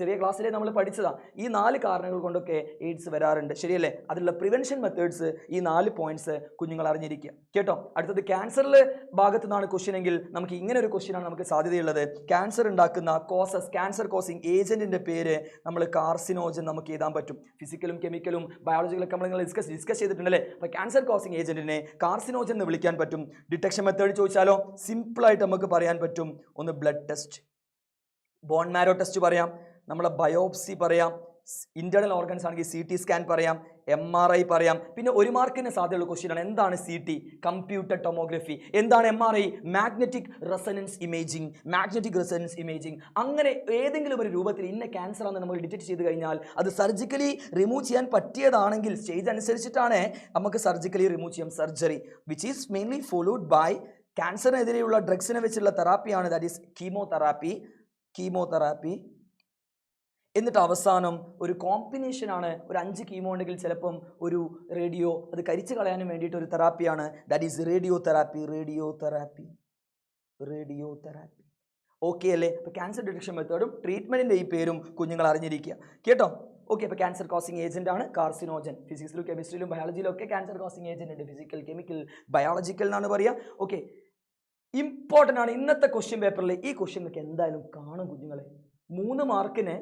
ചെറിയ ക്ലാസ്സിലെ നമ്മൾ പഠിച്ചതാണ്. ഈ 4 കാരണങ്ങൾ കൊണ്ടൊക്കെ എയ്ഡ്സ് വരാറുണ്ട്. ശരിയല്ലേ? അതിലുള്ള പ്രിവെൻഷൻ മെത്തേഡ്സ്, ഈ 4 പോയിന്റ്സ് കുഞ്ഞുങ്ങൾ അറിഞ്ഞിരിക്കുക കേട്ടോ. അടുത്തത് ക്യാൻസറിലെ ഭാഗത്തു നിന്നാണ് ക്വസ്റ്റ്യൻ എങ്കിൽ നമുക്ക് ഇങ്ങനെ ഒരു ക്വസ്റ്റ്യൻ ആണ് നമുക്ക് സാധ്യതയുള്ളത്. ക്യാൻസർ ഉണ്ടാക്കുന്ന കോസസ്, ക്യാൻസർ കോസിങ് ഏജന്റിന്റെ പേര് നമ്മൾ കാർസിനോജൻ നമുക്ക് എഴുതാൻ പറ്റും. ഫിസിക്കലും കെമിക്കലും ബയോളജിക്കലൊക്കെ നമ്മൾ ഡിസ്കസ് ചെയ്തിട്ടുണ്ടല്ലേ? അപ്പൊ ക്യാൻസർ കോസിങ് ഏജന്റിനെ കാർസിനോജൻ എന്ന് വിളിക്കാൻ പറ്റും. ഡിറ്റക്ഷൻ മെത്തേഡ് ചോദിച്ചാലോ സിമ്പിൾ ആയിട്ട് നമുക്ക് പറയാൻ പറ്റും. ഒന്ന് blood test, bone marrow test പറയാം, നമ്മളെ ബയോപ്സി പറയാം, ഇന്റേണൽ ഓർഗൻസ് ആണെങ്കിൽ CT സ്കാൻ പറയാം, MRI പറയാം. പിന്നെ 1 മാർക്കിന് സാധ്യതയുള്ള ക്വസ്റ്റ്യൻ ആണ് എന്താണ് CT? കമ്പ്യൂട്ടർ ടൊമോഗ്രഫി. എന്താണ് MRI? Magnetic resonance imaging. Magnetic resonance imaging. അങ്ങനെ ഏതെങ്കിലും ഒരു രൂപത്തിൽ ഇന്ന ക്യാൻസർ ആണെന്ന് നമ്മൾ ഡിറ്റക്ട് ചെയ്ത് കഴിഞ്ഞാൽ അത് സർജിക്കലി റിമൂവ് ചെയ്യാൻ പറ്റിയതാണെങ്കിൽ സ്റ്റേജ് അനുസരിച്ചിട്ടാണ് നമുക്ക് സർജിക്കലി റിമൂവ് ചെയ്യാം. Surgery which is mainly followed by ക്യാൻസറിനെതിരെയുള്ള ഡ്രഗ്സിനെ വെച്ചുള്ള തെറാപ്പിയാണ്. That is chemotherapy. എന്നിട്ട് അവസാനം ഒരു കോമ്പിനേഷൻ ആണ്. ഒരു 5 കീമോ ഉണ്ടെങ്കിൽ ചിലപ്പം ഒരു റേഡിയോ, അത് കരിച്ചു കളയാനും വേണ്ടിയിട്ട് ഒരു തെറാപ്പിയാണ്. That is radiotherapy. Okay അല്ലേ? അപ്പോൾ ക്യാൻസർ ഡിറ്റക്ഷൻ മെത്തേഡും ട്രീറ്റ്മെന്റിന്റെ ഈ പേരും കുഞ്ഞുങ്ങൾ അറിഞ്ഞിരിക്കുക കേട്ടോ. ഓക്കെ, അപ്പോൾ ക്യാൻസർ കോസിങ് ഏജന്റ് ആണ് കാർസിനോജൻ. ഫിസിക്സിലും കെമിസ്ട്രിയിലും ബയോളജിയിലും ഒക്കെ ക്യാൻസർ കോസിങ് ഏജന്റ് ഉണ്ട്. ഫിസിക്കൽ, കെമിക്കൽ, ബയോളജിക്കൽ എന്നാണ് പറയുക. ഓക്കെ, ഇമ്പോർട്ടൻ്റ് ആണ് ഇന്നത്തെ ക്വസ്റ്റ്യൻ പേപ്പറിൽ. ഈ ക്വസ്റ്റ്യൻ നിങ്ങൾക്ക് എന്തായാലും കാണും കുഞ്ഞുങ്ങളെ. 3 മാർക്കിന്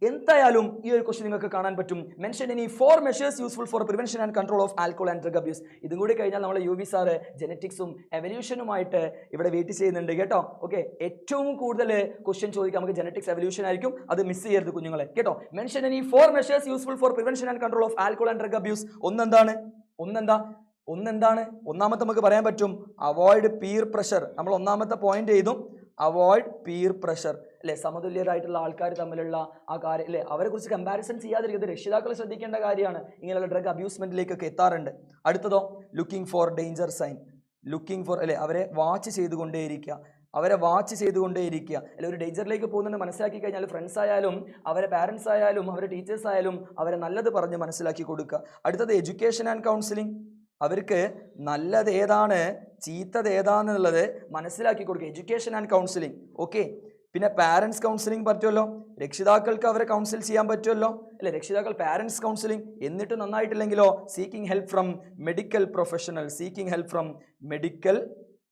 എന്തായാലും ഈ ഒരു ക്വസ്റ്റ്യൻ നിങ്ങൾക്ക് കാണാൻ പറ്റും. Mention any 4 measures useful for prevention and control of alcohol and drug abuse. ഇതും കൂടി കഴിഞ്ഞാൽ നമ്മളെ UV സാറ് ജെനറ്റിക്സും എവല്യൂഷനുമായിട്ട് ഇവിടെ വെയിറ്റ് ചെയ്യുന്നുണ്ട് കേട്ടോ. ഓക്കെ, ഏറ്റവും കൂടുതൽ ക്വസ്റ്റ്യൻ ചോദിക്കുക നമുക്ക് ജെനറ്റിക്സ് എവല്യൂഷൻ ആയിരിക്കും. അത് മിസ് ചെയ്യരുത് കുഞ്ഞുങ്ങളെ കേട്ടോ. Mention any 4 measures useful for prevention and control of alcohol and drug abuse. ഒന്നെന്താണ്? ഒന്നാമത്തെ നമുക്ക് പറയാൻ പറ്റും അവോയ്ഡ് പീർ പ്രഷർ. നമ്മൾ ഒന്നാമത്തെ പോയിന്റ് ചെയ്തു. അവോയ്ഡ് പീർ പ്രഷർ അല്ലെ, സമതുല്യരായിട്ടുള്ള ആൾക്കാർ തമ്മിലുള്ള ആ കാര്യം അല്ലെ, അവരെ കുറിച്ച് കമ്പാരിസൺ ചെയ്യാതിരിക്കുന്നത് രക്ഷിതാക്കൾ ശ്രദ്ധിക്കേണ്ട കാര്യമാണ്. ഇങ്ങനെയുള്ള ഡ്രഗ് അബ്യൂസ്മെന്റിലേക്കൊക്കെ എത്താറുണ്ട്. അടുത്തതോ looking for danger sign, looking for അല്ലെ, അവരെ വാച്ച് ചെയ്തുകൊണ്ടേയിരിക്കുക, അവരെ വാച്ച് ചെയ്തുകൊണ്ടേയിരിക്കുക അല്ലെ. ഒരു ഡേഞ്ചറിലേക്ക് പോകുന്നത് മനസ്സിലാക്കി കഴിഞ്ഞാൽ ഫ്രണ്ട്സ് ആയാലും അവരെ പാരൻസ് ആയാലും അവരെ ടീച്ചേഴ്സ് ആയാലും അവരെ നല്ലത് പറഞ്ഞ് മനസ്സിലാക്കി കൊടുക്കുക. അടുത്തത് എഡ്യൂക്കേഷൻ ആൻഡ് കൗൺസിലിംഗ്, അവർക്ക് നല്ലത് ഏതാണ് ചീത്തത് ഏതാണെന്നുള്ളത് മനസ്സിലാക്കി കൊടുക്കുക. Education and counselling. ഓക്കെ, പിന്നെ പാരൻസ് കൗൺസിലിംഗ് പറ്റുമല്ലോ, രക്ഷിതാക്കൾക്ക് അവരെ കൗൺസിൽ ചെയ്യാൻ പറ്റുമല്ലോ അല്ലെ. രക്ഷിതാക്കൾ പാരൻസ് കൗൺസിലിംഗ്. എന്നിട്ട് നന്നായിട്ടില്ലെങ്കിലോ seeking help from medical professionals, seeking help from medical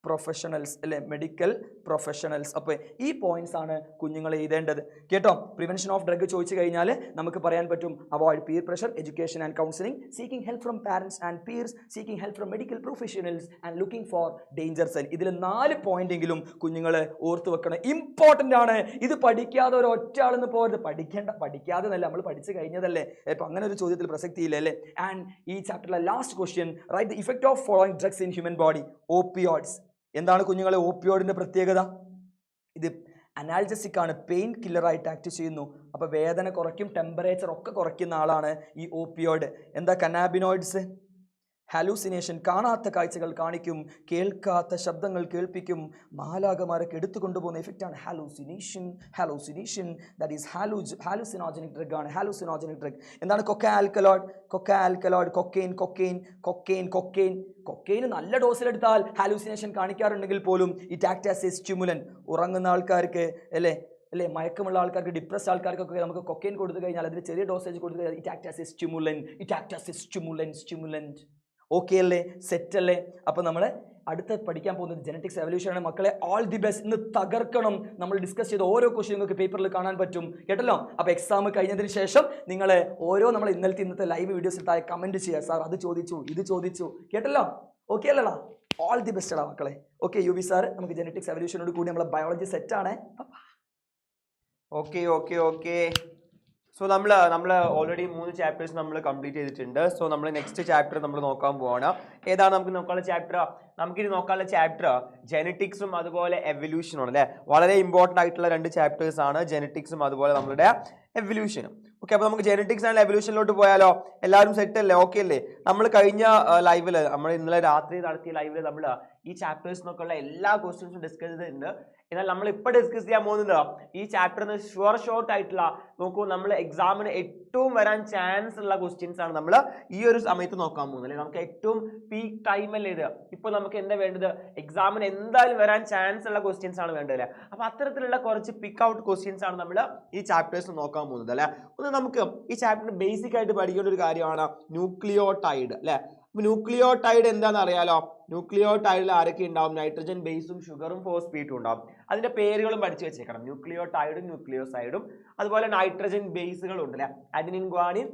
professionals അല്ലെ, മെഡിക്കൽ പ്രൊഫഷണൽസ്. അപ്പോൾ ഈ പോയിന്റ്സ് ആണ് കുഞ്ഞുങ്ങൾ എഴുതേണ്ടത് കേട്ടോ. പ്രിവെൻഷൻ ഓഫ് ഡ്രഗ് ചോദിച്ചു കഴിഞ്ഞാൽ നമുക്ക് പറയാൻ പറ്റും avoid peer pressure, education and counselling, seeking help from parents and peers, seeking help from medical professionals and looking for danger sign. ഇതിൽ 4 പോയിന്റെങ്കിലും കുഞ്ഞുങ്ങൾ ഓർത്ത് വെക്കണം, ഇമ്പോർട്ടൻ്റ് ആണ്. ഇത് പഠിക്കാതെ ഒരു ഒറ്റ ആളെന്ന് പോകരുത്. പഠിക്കാതെ എന്നല്ല, നമ്മൾ പഠിച്ചു കഴിഞ്ഞതല്ലേ, ഇപ്പം അങ്ങനെ ഒരു ചോദ്യത്തിൽ പ്രസക്തിയില്ല അല്ലേ. ആൻഡ് ഈ ചാപ്റ്ററിലെ last question, write the effect of following drugs in human body. Opioids എന്താണ് കുഞ്ഞുങ്ങളെ ഓപ്പിയോയിഡിന്റെ പ്രത്യേകത? ഇത് അനാൽജസിക് ആണ്, പെയിൻ കില്ലറായിട്ട് ആക്ട് ചെയ്യുന്നു. അപ്പോൾ വേദന കുറയ്ക്കും, ടെമ്പറേച്ചർ ഒക്കെ കുറയ്ക്കുന്ന ആളാണ് ഈ ഓപ്പിയോയിഡ്. എന്താ കനാബിനോയിഡ്സ്? ഹാലൂസിനേഷൻ, കാണാത്ത കാഴ്ചകൾ കാണിക്കും, കേൾക്കാത്ത ശബ്ദങ്ങൾ കേൾപ്പിക്കും, മാലാകമാരൊക്കെ എടുത്തുകൊണ്ടുപോകുന്ന എഫക്റ്റാണ് hallucination. Hallucination that is hallucinogenic drug ആണ്, ഹാലൂസിനോജനിക് ഡ്രഗ്. എന്താണ് കൊക്ക ആൽക്കലോയിഡ്? കൊക്കെയിൻ നല്ല ഡോസിലെടുത്താൽ ഹാലൂസിനേഷൻ കാണിക്കാറുണ്ടെങ്കിൽ പോലും it act as A stimulant. ഉറങ്ങുന്ന ആൾക്കാർക്ക് അല്ലേ, മയക്കമുള്ള ആൾക്കാർക്ക്, ഡിപ്രസ്ഡ് ആൾക്കാർക്കൊക്കെ നമുക്ക് കൊക്കെയിൻ കൊടുത്തു കഴിഞ്ഞാൽ, അതിന് ചെറിയ ഡോസേജ് കൊടുത്തു കഴിഞ്ഞാൽ it act as A stimulant. Okay അല്ലേ, സെറ്റ് അല്ലേ? അപ്പോൾ നമ്മൾ അടുത്ത പഠിക്കാൻ പോകുന്നത് ജെനറ്റിക്സ് എവല്യൂഷൻ ആണ് മക്കളെ. All the best. ഇന്ന് തകർക്കണം. നമ്മൾ ഡിസ്കസ് ചെയ്ത ഓരോ ക്വസ്റ്റ്യൻ നിങ്ങൾക്ക് പേപ്പറിൽ കാണാൻ പറ്റും കേട്ടല്ലോ. അപ്പോൾ എക്സാം കഴിഞ്ഞതിന് ശേഷം നിങ്ങൾ ഓരോ നമ്മൾ ഇന്നത്തെ ലൈവ് വീഡിയോസിൽ താഴെ കമൻറ്റ് ചെയ്യുക, സാർ അത് ചോദിച്ചു ഇത് ചോദിച്ചു കേട്ടല്ലോ. ഓക്കെ അല്ലടാ? ഓൾ ദി ബെസ്റ്റ് അടാ മക്കളെ. ഓക്കെ യു ബി സാർ, നമുക്ക് ജെനറ്റിക്സ് എവല്യൂഷനോട് കൂടി നമ്മളെ ബയോളജി സെറ്റാണ്. ഓക്കെ സോ നമ്മൾ ഓൾറെഡി 3 ചാപ്റ്റേഴ്സ് നമ്മൾ കംപ്ലീറ്റ് ചെയ്തിട്ടുണ്ട്. സോ നമ്മൾ നെക്സ്റ്റ് ചാപ്റ്റർ നമ്മൾ നോക്കാൻ പോവാണ്. ഏതാണ് നമുക്ക് നോക്കാനുള്ള ചാപ്റ്റർ? നമുക്കിനി നോക്കാനുള്ള ചാപ്റ്റർ ജെനറ്റിക്സും അതുപോലെ എവല്യൂഷനും ആണ് അല്ലേ. വളരെ ഇമ്പോർട്ടൻ്റ് ആയിട്ടുള്ള 2 ചാപ്റ്റേഴ്സ് ആണ് ജെനറ്റിക്സും അതുപോലെ നമ്മുടെ എവല്യൂഷനും. ഓക്കെ, അപ്പോൾ നമുക്ക് ജെനറ്റിക്സ് ആൻഡ് എവല്യൂഷനിലോട്ട് പോയാലോ? എല്ലാവരും സെറ്റ് അല്ലേ? ഓക്കെ അല്ലേ? നമ്മൾ കഴിഞ്ഞ ലൈവിൽ, നമ്മൾ ഇന്നലെ രാത്രി നടത്തിയ ലൈവിൽ നമ്മൾ ഈ ചാപ്റ്റേഴ്സിനൊക്കെയുള്ള എല്ലാ ക്വസ്റ്റ്യൻസും ഡിസ്കസ് ചെയ്തിട്ടുണ്ട്. എന്നാൽ നമ്മൾ ഇപ്പോൾ ഡിസ്കസ് ചെയ്യാൻ പോകുന്നത് ഈ ചാപ്റ്ററിന് ഷോർട്ട് ആയിട്ടുള്ള, നോക്കൂ, നമ്മൾ എക്സാമിന് ഏറ്റവും വരാൻ ചാൻസ് ഉള്ള ക്വസ്റ്റ്യൻസ് ആണ് നമ്മൾ ഈ ഒരു സമയത്ത് നോക്കാൻ പോകുന്നത് അല്ലേ. നമുക്ക് ഏറ്റവും പീക്ക് ടൈം അല്ലേ ഇത്. ഇപ്പോൾ നമുക്ക് എന്താ വേണ്ടത്? എക്സാമിന് എന്തായാലും വരാൻ ചാൻസ് ഉള്ള ക്വസ്റ്റ്യൻസ് ആണ് വേണ്ടത് അല്ലേ. അപ്പോൾ അത്തരത്തിലുള്ള കുറച്ച് പിക്ക് ഔട്ട് ക്വസ്റ്റ്യൻസ് ആണ് നമ്മൾ ഈ ചാപ്റ്റേഴ്സ് നോക്കാൻ പോകുന്നത് അല്ലേ. ഒന്ന് നമുക്ക് ഈ ചാപ്റ്ററിന് ബേസിക് ആയിട്ട് പഠിക്കേണ്ട ഒരു കാര്യമാണ് ന്യൂക്ലിയോടൈഡ് അല്ലേ. ന്യൂക്ലിയോടൈഡ് എന്താണെന്ന് അറിയാലോ? ന്യൂക്ലിയോടൈഡിൽ ആരൊക്കെ ഉണ്ടാവും? നൈട്രജൻ ബേസും ഷുഗറും ഫോസ്ഫേറ്റും ഉണ്ടാവും. അതിന്റെ പേരുകളും പഠിച്ചു വെച്ചേക്കണം. ന്യൂക്ലിയോടൈഡും ന്യൂക്ലിയോസൈഡും അതുപോലെ നൈട്രജൻ ബേസുകളും ഉണ്ട് അല്ലെ. Adenine, guanine,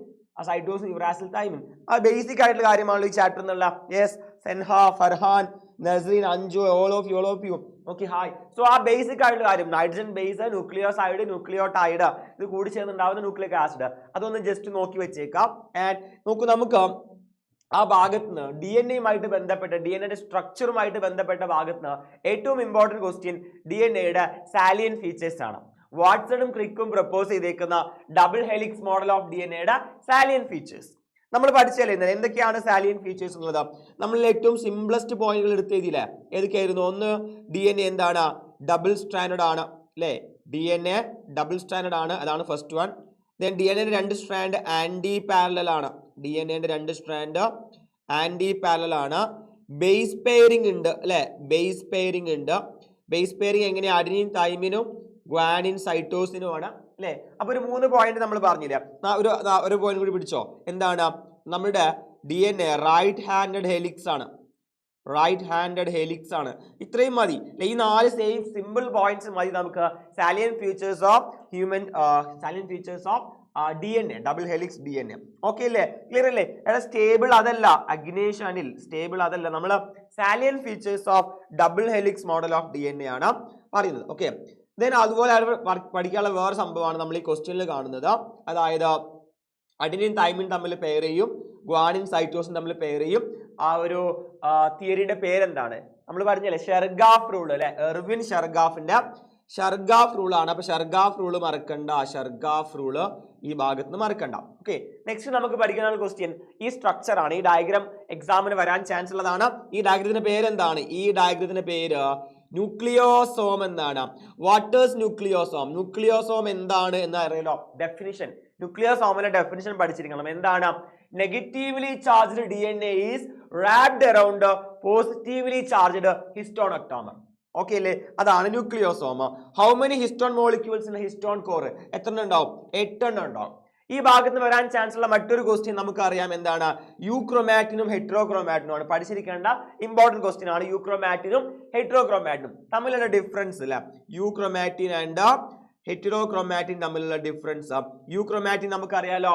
cytosine, uracil, thymine. ആ ബേസിക് ആയിട്ടുള്ള കാര്യമാണല്ലോ ഈ ചാപ്റ്റർ എന്നുള്ള. Yes, Senha, Farhan, Nasreen, Anju, all of you. Okay, hi. So ആ ബേസിക് ആയിട്ടുള്ള കാര്യം, നൈട്രജൻ ബേസ്, ന്യൂക്ലിയോസൈഡ്, ന്യൂക്ലിയോടൈഡ്, ഇത് കൂടി ചേർന്നുണ്ടാവുന്ന ന്യൂക്ലിക് ആസിഡ്, അതൊന്ന് ജസ്റ്റ് നോക്കി വെച്ചേക്കാം. ആൻഡ് നോക്കൂ, നമുക്ക് ആ ഭാഗത്ത് നിന്ന് DNA-യുമായിട്ട് ബന്ധപ്പെട്ട, DNA-യുടെ സ്ട്രക്ചറുമായിട്ട് ബന്ധപ്പെട്ട ഭാഗത്ത് നിന്ന് ഏറ്റവും ഇമ്പോർട്ടൻറ്റ് ക്വസ്റ്റ്യൻ DNA-യുടെ സാലിയൻ ഫീച്ചേഴ്സ് ആണ്. വാട്സണും ക്രിക്കും പ്രപ്പോസ് ചെയ്തേക്കുന്ന ഡബിൾ ഹെലിക്സ് മോഡൽ ഓഫ് DNA-യുടെ സാലിയൻ ഫീച്ചേഴ്സ് നമ്മൾ പഠിച്ചല്ലേ. എന്തൊക്കെയാണ് സാലിയൻ ഫീച്ചേഴ്സ് എന്നുള്ളത് നമ്മൾ ഏറ്റവും സിംപ്ലസ്റ്റ് പോയിന്റുകൾ എടുത്ത് എഴുതിയില്ലേ. ഏതൊക്കെയായിരുന്നു? ഒന്ന്, DNA എന്താണ്? ഡബിൾ സ്ട്രാൻഡഡ് ആണ് അല്ലേ. DNA ഡബിൾ സ്ട്രാൻഡഡ് ആണ്, അതാണ് ഫസ്റ്റ് വൺ. ദെൻ DNA-യുടെ 2 സ്ട്രാൻഡ് ആന്റി പാരലൽ ആണ്. DNA-യുടെ 2 സ്ട്രാൻഡ് ആന്റി പാരലൽ ആണ്. ബേസ് പെയറിംഗ് ഉണ്ട് അല്ലെ. ബേസ് പെയറിംഗ് ഉണ്ട്. ബേസ് പെയറിംഗ് എങ്ങനെയാ? അഡിനിൻ, തൈമിനും, ഗ്വാനിൻ, സൈറ്റോസിനും ആണ് അല്ലെ. അപ്പൊ ഒരു 3 പോയിന്റ് നമ്മൾ പറഞ്ഞില്ല. ഒരു പോയിന്റ് കൂടി പിടിച്ചോ. എന്താണ്? നമ്മുടെ DNA റൈറ്റ് ഹാൻഡഡ് ഹെലിക്സ് ആണ്. റൈറ്റ് ഹാൻഡഡ് ഹെലിക്സ് ആണ്. ഇത്രയും മതി. ഈ 4 സെയിം സിമ്പിൾ പോയിന്റ്സ് മതി നമുക്ക് salient features of human, salient features of DNA, double helix DNA. Okay അല്ലേ? ക്ലിയർ അല്ലേ? എടാ സ്റ്റേബിൾ അതല്ല, അഗ്നേഷ് അനിൽ, സ്റ്റേബിൾ അതല്ല. നമ്മൾ salient features of double helix model of DNA ആണ് പറയുന്നത്. ഓക്കെ, ദെൻ അതുപോലെ പഠിക്കാനുള്ള വേറെ സംഭവമാണ് നമ്മൾ ഈ ക്വസ്റ്റ്യനിൽ കാണുന്നത്. അതായത് അഡിനിൻ, തൈമിൻ തമ്മിൽ പെയർ ചെയ്യും, ഗ്വാനിൻ, സൈറ്റോസിൻ തമ്മിൽ പെയർ ചെയ്യും. ആ ഒരു തിയറിയുടെ പേരെന്താണ്? നമ്മൾ പറഞ്ഞല്ലേ ഷെർഗാഫ് റൂൾ അല്ലെ, എർവിൻ ഷെർഗാഫ് റൂൾ ആണ്. അപ്പൊ ഷെർഗാഫ് റൂള് മറക്കണ്ട, ഷെർഗാഫ് റൂള് ഈ ഭാഗത്ത് നിന്ന് മറക്കണ്ട. ഓക്കെ, നെക്സ്റ്റ് നമുക്ക് പഠിക്കുന്ന ക്വസ്റ്റ്യൻ ഈ സ്ട്രക്ചർ ആണ്. ഈ ഡയഗ്രാം എക്സാമിന് വരാൻ ചാൻസ് ഉള്ളതാണ്. ഈ ഡയഗ്രത്തിന്റെ പേര് എന്താണ്? ഈ ഡയഗ്രത്തിന്റെ പേര് ന്യൂക്ലിയോസോം എന്നാണ്. What is ന്യൂക്ലിയോസോം? ന്യൂക്ലിയോസോം എന്താണ് എന്ന് അറിയാലോ? ഡെഫിനിഷൻ, ന്യൂക്ലിയോസോമിന്റെ ഡെഫിനിഷൻ പഠിച്ചിരിക്കണം. എന്താണ്? Negatively charged DNA is wrapped around positively charged histone octamer. Okay അല്ലേ? അതാണ് nucleosome. How many histone molecules in histone core? എത്ര ഉണ്ടാവും? 8 എണ്ണം ഉണ്ടാവും. ഈ ഭാഗത്ത് നിന്ന് വരാൻ ചാൻസ് ഉള്ള മറ്റൊരു ക്വസ്റ്റ്യൻ നമുക്കറിയാം. എന്താണ്? യൂക്രോമാറ്റിനും ഹെറ്ററോക്രോമാറ്റിനും ആണ്. പഠിച്ചിരിക്കേണ്ട ഇമ്പോർട്ടന്റ് ക്വസ്റ്റ്യൻ ആണ്. യൂക്രോമാറ്റിനും ഹെറ്ററോക്രോമാറ്റിനും തമ്മിലുള്ള ഡിഫറൻസ് അല്ലെ, യൂക്രോമാറ്റിൻ ആൻഡ് ഹെറ്ററോക്രോമാറ്റിൻ തമ്മിലുള്ള ഡിഫറൻസ്. യൂക്രോമാറ്റിൻ നമുക്കറിയാലോ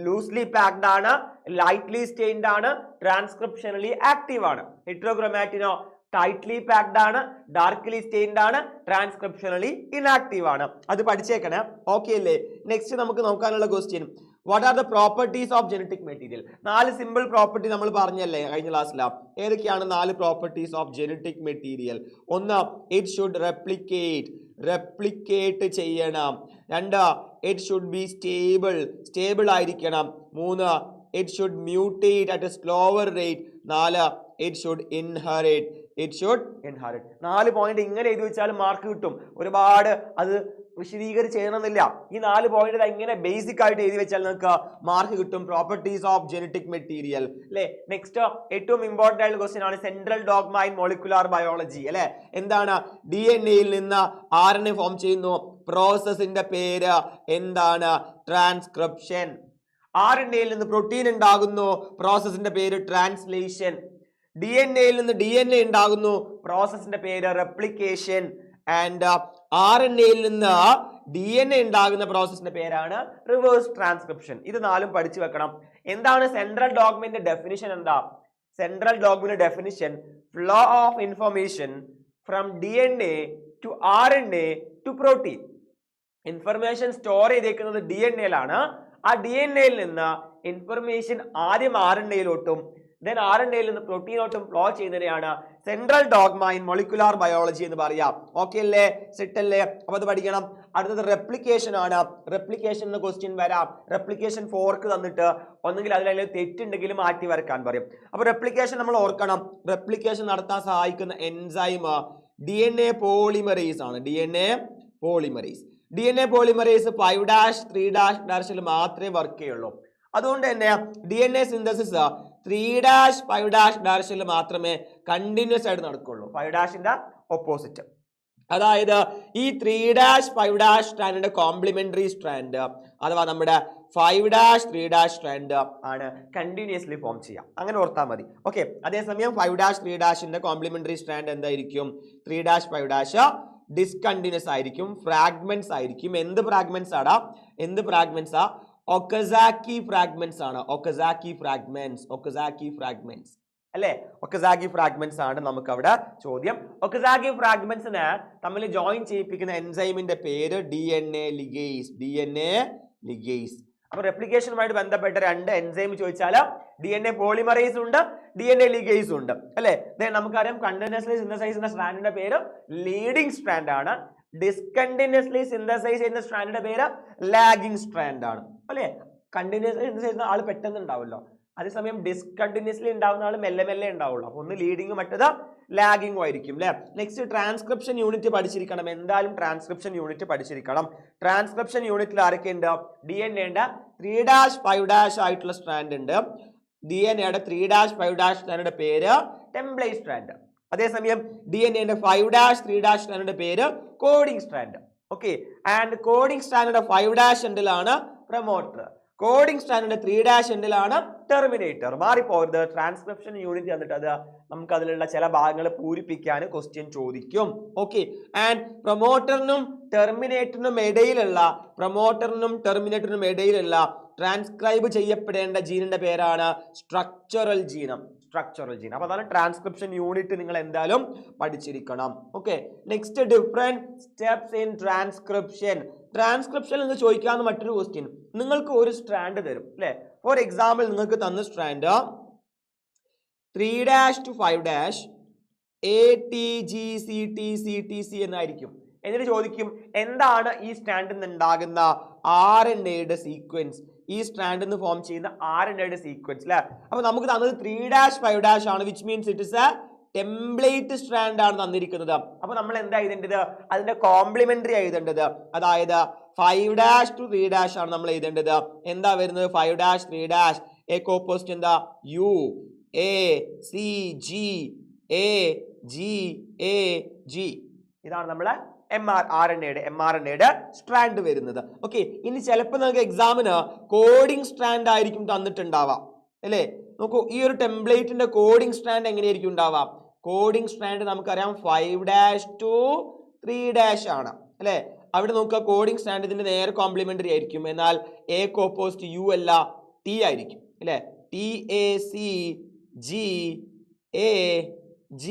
ലൂസ്ലി പാക്ഡ് ആണ്, ലൈറ്റ്ലി സ്റ്റെയിൻഡ് ആണ്, ട്രാൻസ്ക്രിപ്ഷനലി ആക്റ്റീവ് ആണ്. ഹെറ്ററോക്രോമാറ്റിനോ ടൈറ്റ്ലി പാക്ഡ് ആണ്, ഡാർക്ക്ലി സ്റ്റെയിൻഡ് ആണ്, ട്രാൻസ്ക്രിപ്ഷനലി ഇനാക്റ്റീവ് ആണ്. അത് പഠിച്ചേക്കണേ. ഓക്കെ അല്ലേ? നെക്സ്റ്റ് നമുക്ക് നോക്കാനുള്ള question, what are the properties of genetic material? 4 simple property നമ്മൾ പറഞ്ഞല്ലേ കഴിഞ്ഞ ക്ലാസ്സിൽ. ഏതൊക്കെയാണ് 4 properties of genetic material? 1, it should replicate ചെയ്യണം. 2, ഇറ്റ് ഷുഡ് ബി സ്റ്റേബിൾ ആയിരിക്കണം. 3, it should mutate at A slower rate. 4, it should inherit. 4 point ഇങ്ങനെ എഴുതി വെച്ചാൽ മാർക്ക് കിട്ടും. ഒരുപാട് അത് വിശദീകരിച്ച് ചെയ്യണമെന്നില്ല. ഈ 4 പോയിന്റ് ഇങ്ങനെ ബേസിക് ആയിട്ട് എഴുതി വെച്ചാൽ നിങ്ങൾക്ക് മാർക്ക് കിട്ടും. പ്രോപ്പർട്ടീസ് ഓഫ് ജനറ്റിക് മെറ്റീരിയൽ അല്ലെ. നെക്സ്റ്റ് ഏറ്റവും ഇമ്പോർട്ടന്റ് ആയിട്ടുള്ള ക്വസ്റ്റ്യൻ ആണ് central dogma in molecular biology അല്ലെ. എന്താണ്? DNA-യിൽ നിന്ന് RNA ഫോം ചെയ്യുന്നു. പ്രോസസ്സിന്റെ പേര് എന്താണ്? ട്രാൻസ്ക്രിപ്ഷൻ. RNA-യിൽ നിന്ന് പ്രോട്ടീൻ ഉണ്ടാകുന്നു. പ്രോസസ്സിന്റെ പേര് ട്രാൻസ്ലേഷൻ. DNA-യിൽ നിന്ന് DNA ഉണ്ടാകുന്നു. പ്രോസസ്സിന്റെ പേര് റെപ്ലിക്കേഷൻ. ആൻഡ് RNA-യിൽ നിന്ന് DNA ഉണ്ടാകുന്ന പ്രോസസ്സിന്റെ പേരാണ് റിവേഴ്സ് ട്രാൻസ്ക്രിപ്ഷൻ. ഇത് 4ഉം പഠിച്ചു വെക്കണം. എന്താണ് സെൻട്രൽ ഡോഗ്മയുടെ ഡെഫിനിഷൻ? എന്താ സെൻട്രൽ ഡോഗ്മയുടെ definition? Flow of information from DNA to RNA to protein. Information store ചെയ്തേക്കുന്നത് DNA-യിലാണ്. ആ DNA-യിൽ നിന്ന് ഇൻഫർമേഷൻ ആദ്യം RNA-യിലോട്ടും then RNA-യിൽ നിന്ന് പ്രോട്ടീനോട്ടും ഫ്ലോ ചെയ്യുന്നതിനെയാണ് central dogma in molecular biology എന്ന് പറയാം. ഓക്കെ അല്ലേ? സെറ്റ് അല്ലേ? അപ്പൊ അത് പഠിക്കണം. അടുത്തത് റെപ്ലിക്കേഷൻ ആണ്. റെപ്ലിക്കേഷൻ എന്ന ക്വസ്റ്റ്യൻ വരാം. റെപ്ലിക്കേഷൻ ഫോർക്ക് തന്നിട്ട് ഒന്നെങ്കിൽ അതിൽ തെറ്റുണ്ടെങ്കിൽ മാറ്റി വരക്കാൻ പറയും. അപ്പൊ റെപ്ലിക്കേഷൻ നമ്മൾ ഓർക്കണം. റെപ്ലിക്കേഷൻ നടത്താൻ സഹായിക്കുന്ന എൻസൈം DNA പോളിമറേസ് ആണ്. DNA പോളിമറേസ് 5'3' മാത്രമേ വർക്ക് ചെയ്യുള്ളൂ. അതുകൊണ്ട് തന്നെ DNA സിന്തസിസ് 3'5' മാത്രമേ കണ്ടിന്യൂസ് ആയിട്ട് നടക്കുള്ളൂ. 5' ഓപ്പോസിറ്റ്. അതായത് ഈ 3'5' സ്ട്രാൻഡിന്റെ കോംപ്ലിമെന്ററി സ്ട്രാൻഡ് അഥവാ നമ്മുടെ 5'3' സ്ട്രാൻഡ് ആണ് കണ്ടിന്യൂസ്ലി ഫോം ചെയ്യാം. അങ്ങനെ ഓർത്താൽ മതി. ഓക്കെ. അതേസമയം 5'3' കോംപ്ലിമെന്ററി സ്ട്രാൻഡ് എന്തായിരിക്കും? 3'5' ഡിസ്കണ്ടിന്യൂസ് ആയിരിക്കും, ഫ്രാഗ്മെന്റ്സ് ആയിരിക്കും. എന്ത് ഫ്രാഗ്മെന്റ്സ് ആടാ? ഒക്കസാക്കി ഫ്രാഗ്മെന്റ്സ് ആണ്. ഒക്കസാക്കി ഫ്രാഗ്മെന്റ്സ് അല്ലെ. ഒക്കസാക്കി ഫ്രാഗ്മെന്റ്സ് ആണ് നമുക്ക് അവിടെ ചോദ്യം. ഒക്കസാക്കി ഫ്രാഗ്മെന്റ്സിനെ തമ്മിൽ ജോയിൻ ചെയ്യിപ്പിക്കുന്ന എൻസൈമിന്റെ പേര് DNA ലിഗേസ്. അപ്പൊ റെപ്ലിക്കേഷനുമായിട്ട് ബന്ധപ്പെട്ട 2 എൻസൈം ചോദിച്ചാൽ DNA പോളിമറേസ് ഉണ്ട്, DNA ലിഗേസ് ഉണ്ട് അല്ലെ. നമുക്കറിയാം കണ്ടിന്യൂസ്ലി സിന്തസൈസ് ചെയ്യുന്ന സ്ട്രാൻഡിന്റെ പേര് ലീഡിംഗ് സ്ട്രാൻഡ് ആണ്. ഡിസ്കണ്ടിന്യൂസ്ലി സിന്തസൈസ് ചെയ്യുന്ന സ്ട്രാൻഡിന്റെ പേര് ലാഗിംഗ് സ്ട്രാൻഡ് ആണ് അല്ലെ. കണ്ടിന്യൂസ്ലി സിന്തസൈസ് ചെയ്യുന്ന ആൾ പെട്ടെന്ന് ഉണ്ടാവുമല്ലോ, അതേസമയം ഡിസ്കണ്ടിന്യൂസ്ലി ഉണ്ടാവുന്ന ആൾ മെല്ലെ ഉണ്ടാവുള്ളൂ. അപ്പൊ ഒന്ന് ലീഡിങ്ങും മറ്റേത് ലാഗിങ്ങും ആയിരിക്കും അല്ലെ. നെക്സ്റ്റ് ട്രാൻസ്ക്രിപ്ഷൻ യൂണിറ്റ് പഠിച്ചിരിക്കണം. എന്തായാലും ട്രാൻസ്ക്രിപ്ഷൻ യൂണിറ്റ് പഠിച്ചിരിക്കണം. ട്രാൻസ്ക്രിപ്ഷൻ യൂണിറ്റിൽ ആരൊക്കെ ഉണ്ട്? DNA-ന്റെ 3'5' ആയിട്ടുള്ള സ്ട്രാൻഡ് ഉണ്ട്. DNA-യുടെ 3'5' സ്ട്രാൻഡിന്റെ പേര് ടെംപ്ലേറ്റ് സ്ട്രാൻഡ്. അതേസമയം DNA-ന്റെ 5'3' സ്ട്രാൻഡിന്റെ പേര് coding strand. Okay. And coding സ്ട്രാൻഡിന്റെ 5' എൻഡിലാണ് പ്രൊമോട്ടർ. കോഡിംഗ് സ്ട്രാൻഡിന്റെ 3' എൻഡിലാണ് ടെർമിനേറ്റർ. മാറിപ്പോകരുത്. ട്രാൻസ്ക്രിപ്ഷൻ യൂണിറ്റ് തന്നിട്ട് അത് നമുക്ക് അതിലുള്ള ചില ഭാഗങ്ങൾ പൂരിപ്പിക്കാൻ ക്വസ്റ്റ്യൻ ചോദിക്കും. ഓക്കെ. ആൻഡ് പ്രൊമോട്ടറിനും ടെർമിനേറ്ററിനും ഇടയിലുള്ള ട്രാൻസ്ക്രൈബ് ചെയ്യപ്പെടേണ്ട ജീനിന്റെ പേരാണ് സ്ട്രക്ചറൽ ജീൻ. അപ്പൊ അതാണ് ട്രാൻസ്ക്രിപ്ഷൻ യൂണിറ്റ്. നിങ്ങൾ എന്തായാലും പഠിച്ചിരിക്കണം. Okay. Next different steps in transcription എന്ന് ചോദിക്കാവുന്ന മറ്റൊരു ക്വസ്റ്റ്യൻ. നിങ്ങൾക്ക് ഒരു സ്ട്രാൻഡ് തരും അല്ലെ. ഫോർ എക്സാമ്പിൾ നിങ്ങൾക്ക് തന്ന സ്ട്രാൻഡ് 3' to 5' ATGCTCTC എന്നായിരിക്കും. എന്നിട്ട് ചോദിക്കും എന്താണ് ഈ സ്ട്രാൻഡിൽ നിന്ന് ഉണ്ടാകുന്ന RNAയുടെ സീക്വൻസ്, ഈ സ്ട്രാൻഡിൽ നിന്ന് ഫോം ചെയ്യുന്ന RNAയുടെ സീക്വൻസ് അല്ലെ. അപ്പൊ നമുക്ക് തന്നത് 3-5- ആണ്, which means it is A template strand ആണ് തന്നിരിക്കുന്നത്. അപ്പൊ നമ്മൾ എന്താ എഴുതേണ്ടത്, അതിന്റെ കോംപ്ലിമെന്ററി എഴുതേണ്ടത്, അതായത് 5- to 3- ആണ് നമ്മൾ എഴുതേണ്ടത്. എന്താ വരുന്നത് 5- 3- എ കോപ്പോസിറ്റ് എന്താ UACGAGAG. ഇതാണ് നമ്മളെ mRNAയുടെ സ്ട്രാൻഡ് വരുന്നത്. ഓക്കെ, ഇനി ചിലപ്പോൾ നിങ്ങൾക്ക് എക്സാമിന് കോഡിംഗ് സ്ട്രാൻഡ് ആയിരിക്കും തന്നിട്ടുണ്ടാവാം അല്ലേ. നോക്കൂ, ഈ ഒരു ടെംപ്ലേറ്റിന്റെ കോഡിംഗ് സ്ട്രാൻഡ് എങ്ങനെയായിരിക്കും ഉണ്ടാവാം? കോഡിംഗ് സ്ട്രാൻഡ് നമുക്കറിയാം 5- to 3- ആണ് അല്ലെ. അവിടെ നോക്കുക, കോഡിംഗ് സ്ട്രാൻഡ് ഇതിന്റെ നേരെ കോംപ്ലിമെന്ററി ആയിരിക്കും. എന്നാൽ എ കോപ്പോസിറ്റ് യു അല്ല ടി ആയിരിക്കും അല്ലെ. TACGAGAG.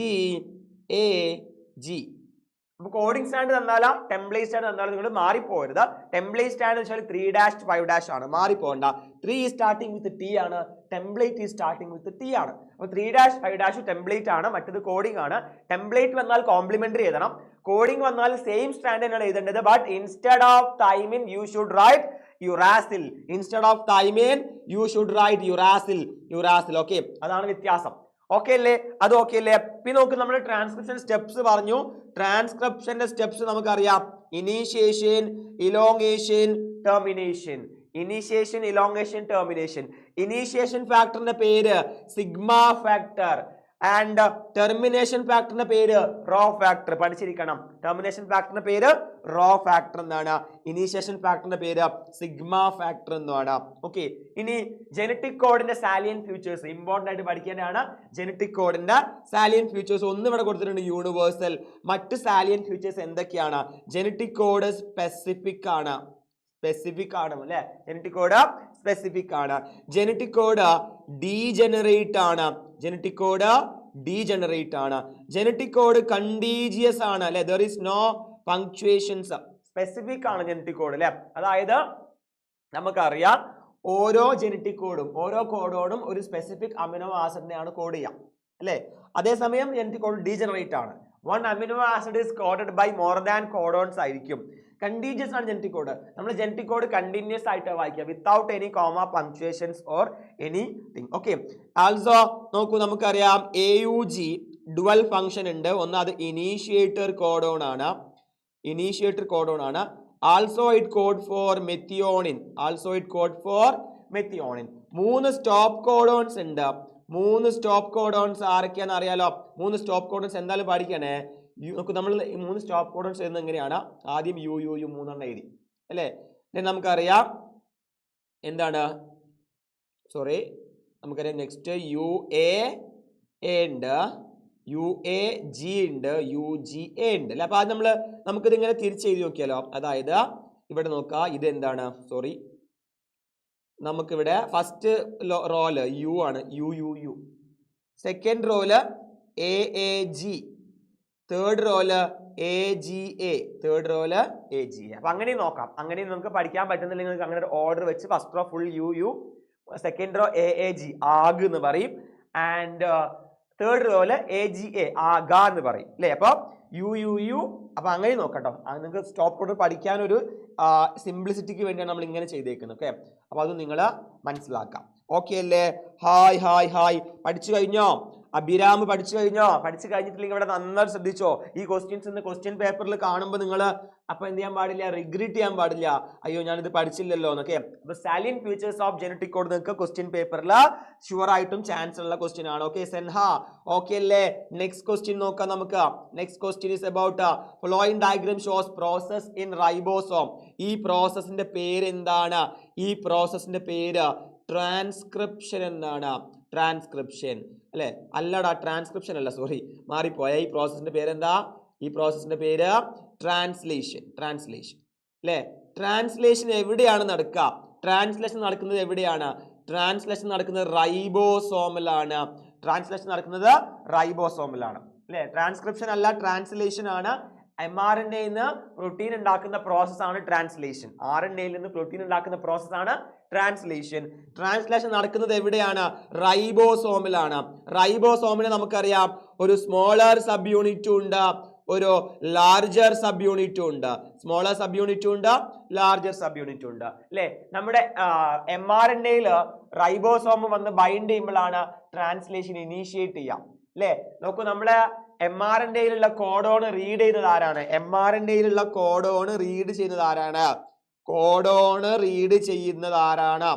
അപ്പൊ കോഡിംഗ് സ്റ്റാൻഡ് തന്നാലാ ടെംപ്ലേറ്റ് സ്റ്റാൻഡ് തന്നാലും നിങ്ങൾ മാറിപ്പോരുത്. ടെംപ്ലേറ്റ് സ്റ്റാൻഡ് വെച്ചാൽ 3- 5- ആണ്, മാറിപ്പോണ്ട. 3 സ്റ്റാർട്ടിംഗ് വിത്ത് ടി ആണ്, ടെംപ്ലേറ്റ് സ്റ്റാർട്ടിംഗ് വിത്ത് ടി ആണ്. അപ്പൊ 3- 5- ടെംപ്ലേറ്റ് ആണ്, മറ്റത് കോഡിംഗ് ആണ്. ടെംപ്ലേറ്റ് വന്നാൽ കോംപ്ലിമെന്ററി എഴുതണം, കോഡിംഗ് വന്നാൽ സെയിം സ്റ്റാൻഡ് തന്നെയാണ് എഴുതേണ്ടത്. But instead of thymine you should write uracil. Instead of thymine you should write uracil. Okay, അതാണ് വ്യത്യാസം. ഓക്കെ അല്ലേ, അത് ഓക്കെ അല്ലേ. പിന്നെ നോക്ക്, നമ്മൾ ട്രാൻസ്ക്രിപ്ഷൻ സ്റ്റെപ്സ് പറഞ്ഞു. ട്രാൻസ്ക്രിപ്ഷന്റെ സ്റ്റെപ്സ് നമുക്കറിയാം: initiation, elongation, termination. Initiation, elongation, termination. Initiation ഫാക്ടറിന്റെ പേര് സിഗ്മ ഫാക്ടർ ആൻഡ് ടെർമിനേഷൻ ഫാക്ടറിന്റെ പേര് റോ ഫാക്ടർ. പഠിച്ചിരിക്കണം. ടെർമിനേഷൻ ഫാക്ടറിന്റെ പേര് റോ ഫാക്ടർ എന്നാണ്, ഇനീഷ്യേഷൻ ഫാക്ടറിന്റെ പേര് സിഗ്മ ഫാക്ടർ എന്നാണ്. ഓക്കെ, ഇനി ജനറ്റിക് കോഡിന്റെ സാലിയൻ ഫീച്ചേഴ്സ് ഇമ്പോർട്ടന്റ് ആയിട്ട് പഠിക്കാനാണ്. ജനറ്റിക് കോഡിന്റെ സാലിയൻ ഫീച്ചേഴ്സ് ഒന്ന് ഇവിടെ കൊടുത്തിട്ടുണ്ട്, യൂണിവേഴ്സൽ. മറ്റ് സാലിയൻ ഫീച്ചേഴ്സ് എന്തൊക്കെയാണ്? ജനറ്റിക് കോഡ് സ്പെസിഫിക് ആണ് അല്ലെ. ജനറ്റിക് കോഡ് സ്പെസിഫിക് ആണ്. ജനറ്റിക് കോഡ് ഡീജനറേറ്റ് ആണ്. ജനറ്റിക് കോഡ് കണ്ടീജിയസ് ആണ് അല്ലെ. there is no punctuations. Specific ആണ് ജനറ്റിക് കോഡ് അല്ലെ. അതായത് നമുക്കറിയാം ഓരോ ജനറ്റിക് കോഡും ഓരോ കോഡോടും ഒരു സ്പെസിഫിക് അമിനോ ആസിഡിനെയാണ് കോഡ് ചെയ്യാം അല്ലെ. അതേസമയം ജനറ്റിക് കോഡ് ഡീജനറേറ്റ് ആണ്. One amino acid is coded by more than codons ആയിരിക്കും. കണ്ടീജിയസ് ആണ് ജനറ്റിക് കോഡ്. നമ്മൾ ജനറ്റിക് കോഡ് കണ്ടിന്യൂസ് ആയിട്ട് വായിക്കുക, without any comma, punctuations or anything. Okay, also നോക്കൂ, നമുക്കറിയാം AUG ഡുവൽ ഫംഗ്ഷൻ ഉണ്ട്. ഒന്ന് അത് ഇനീഷ്യേറ്റർ കോഡോൺ ആണ്. Also it code for methionine. 3 stop codons ഉണ്ട്. 3 സ്റ്റോപ്പ് കോഡോൺസ് ആരൊക്കെയാന്ന് അറിയാലോ. 3 സ്റ്റോപ്പ് കോഡോൺസ് എന്തായാലും പഠിക്കണേ. നമുക്ക് നമ്മൾ 3 സ്റ്റോപ്പ് കോഡോൺസ് എഴുതുന്നത് എങ്ങനെയാണ്? ആദ്യം യു 3 എഴുതി അല്ലേ. നമുക്കറിയാം എന്താണ്, നമുക്കറിയാം നെക്സ്റ്റ് UA ഉണ്ട്, UAG ഉണ്ട്, UGA ഉണ്ട് അല്ലെ. അപ്പൊ അത് നമുക്കിത് ഇങ്ങനെ തിരിച്ചെഴുതി നോക്കിയാലോ. അതായത് ഇവിടെ നോക്കുക, ഇത് എന്താണ്, നമുക്കിവിടെ ഫസ്റ്റ് റോല് യു ആണ്, U. Second roll AAG, third റോല് AGA. അപ്പൊ അങ്ങനെ നോക്കാം. അങ്ങനെ നമുക്ക് പഠിക്കാൻ പറ്റുന്നില്ലെങ്കിൽ നിങ്ങൾക്ക് അങ്ങനെ ഒരു ഓർഡർ വെച്ച് first row full U, second row AAG ആഗ് എന്ന് പറയും, ആൻഡ് തേർഡ് റോല് AGA ആഗ എന്ന് പറയും അല്ലേ. അപ്പൊ യു. അപ്പൊ അങ്ങനെ നോക്കട്ടോ. അത് നിങ്ങൾക്ക് സ്റ്റോപ്പ് കോഡ് പഠിക്കാൻ ഒരു സിംപ്ലിസിറ്റിക്ക് വേണ്ടിയാണ് നമ്മൾ ഇങ്ങനെ ചെയ്തേക്കുന്നത്. ഓക്കെ, അപ്പൊ അത് നിങ്ങൾ മനസ്സിലാക്കാം. ഓക്കെ അല്ലേ? ഹായ് പഠിച്ചു കഴിഞ്ഞോ? അഭിരാമ് പഠിച്ചു കഴിഞ്ഞിട്ടില്ലെങ്കിൽ ഇവിടെ നന്നായി ശ്രദ്ധിച്ചോ. ഈ ക്വസ്റ്റ്യൻസ് ക്വസ്റ്റ്യൻ പേപ്പറിൽ കാണുമ്പോൾ നിങ്ങൾ അപ്പൊ എന്ത് ചെയ്യാൻ പാടില്ല, റിഗ്രറ്റ് ചെയ്യാൻ പാടില്ല, അയ്യോ ഞാനിത് പഠിച്ചില്ലല്ലോ എന്നൊക്കെ. അപ്പൊ salient features of genetic code നിങ്ങൾക്ക് ക്വസ്റ്റ്യൻ പേപ്പറിൽ ഷുവർ ആയിട്ടും ചാൻസ് ഉള്ള ക്വസ്റ്റ്യൻ ആണ്. ഓക്കെ സെൻഹ, ഓക്കെ അല്ലേ? നെക്സ്റ്റ് ക്വസ്റ്റ്യൻ നോക്കാം നമുക്ക്. Next question is about following diagram shows process in ribosome. ഈ പ്രോസസ്സിന്റെ പേര് എന്താണ്? ഈ പ്രോസസ്സിന്റെ പേര് ട്രാൻസ്ക്രിപ്ഷൻ എന്നാണ്. ട്രാൻസ്ക്രിപ്ഷൻ അല്ലെ, അല്ലടാ ട്രാൻസ്ക്രിപ്ഷൻ അല്ല, സോറി മാറിപ്പോയ. ഈ പ്രോസസ്സിന്റെ പേരെന്താ? ഈ പ്രോസസ്സിന്റെ പേര് ട്രാൻസ്ലേഷൻ അല്ലെ. ട്രാൻസ്ലേഷൻ എവിടെയാണ് നടക്കുക? ട്രാൻസ്ലേഷൻ നടക്കുന്നത് എവിടെയാണ്? ട്രാൻസ്ലേഷൻ നടക്കുന്നത് റൈബോസോമിലാണ്. അല്ലെ. ട്രാൻസ്ക്രിപ്ഷൻ അല്ല, ട്രാൻസ്ലേഷൻ ആണ്. mRNA നിന്ന് പ്രോട്ടീൻ ഉണ്ടാക്കുന്ന പ്രോസസ്സാണ് ട്രാൻസ്ലേഷൻ. RNAയിൽ നിന്ന് പ്രോട്ടീൻ ഉണ്ടാക്കുന്ന പ്രോസസ്സാണ് ട്രാൻസ്ലേഷൻ. ട്രാൻസ്ലേഷൻ നടക്കുന്നത് എവിടെയാണ്? റൈബോസോമിലാണ്. റൈബോസോമിന് നമുക്കറിയാം ഒരു സ്മോളർ സബ് യൂണിറ്റും ഉണ്ട്, ഒരു ലാർജർ സബ് യൂണിറ്റും ഉണ്ട്. സ്മോളർ സബ് യൂണിറ്റും ഉണ്ട്, ലാർജർ സബ് യൂണിറ്റും ഉണ്ട് അല്ലെ. നമ്മുടെ mRNAയിൽ റൈബോസോം വന്ന് ബൈൻഡ് ചെയ്യുമ്പോഴാണ് ട്രാൻസ്ലേഷൻ ഇനീഷ്യേറ്റ് ചെയ്യാം അല്ലെ. നോക്കൂ, നമ്മളെ mRNAയിലുള്ള കോഡോൺ റീഡ് ചെയ്യുന്നത് ആരാണ്? mRNAയിലുള്ള കോഡോൺ റീഡ് ചെയ്യുന്നത് ആരാണ്? കോഡോൺ റീഡ് ചെയ്യുന്നത് ആരാണ്?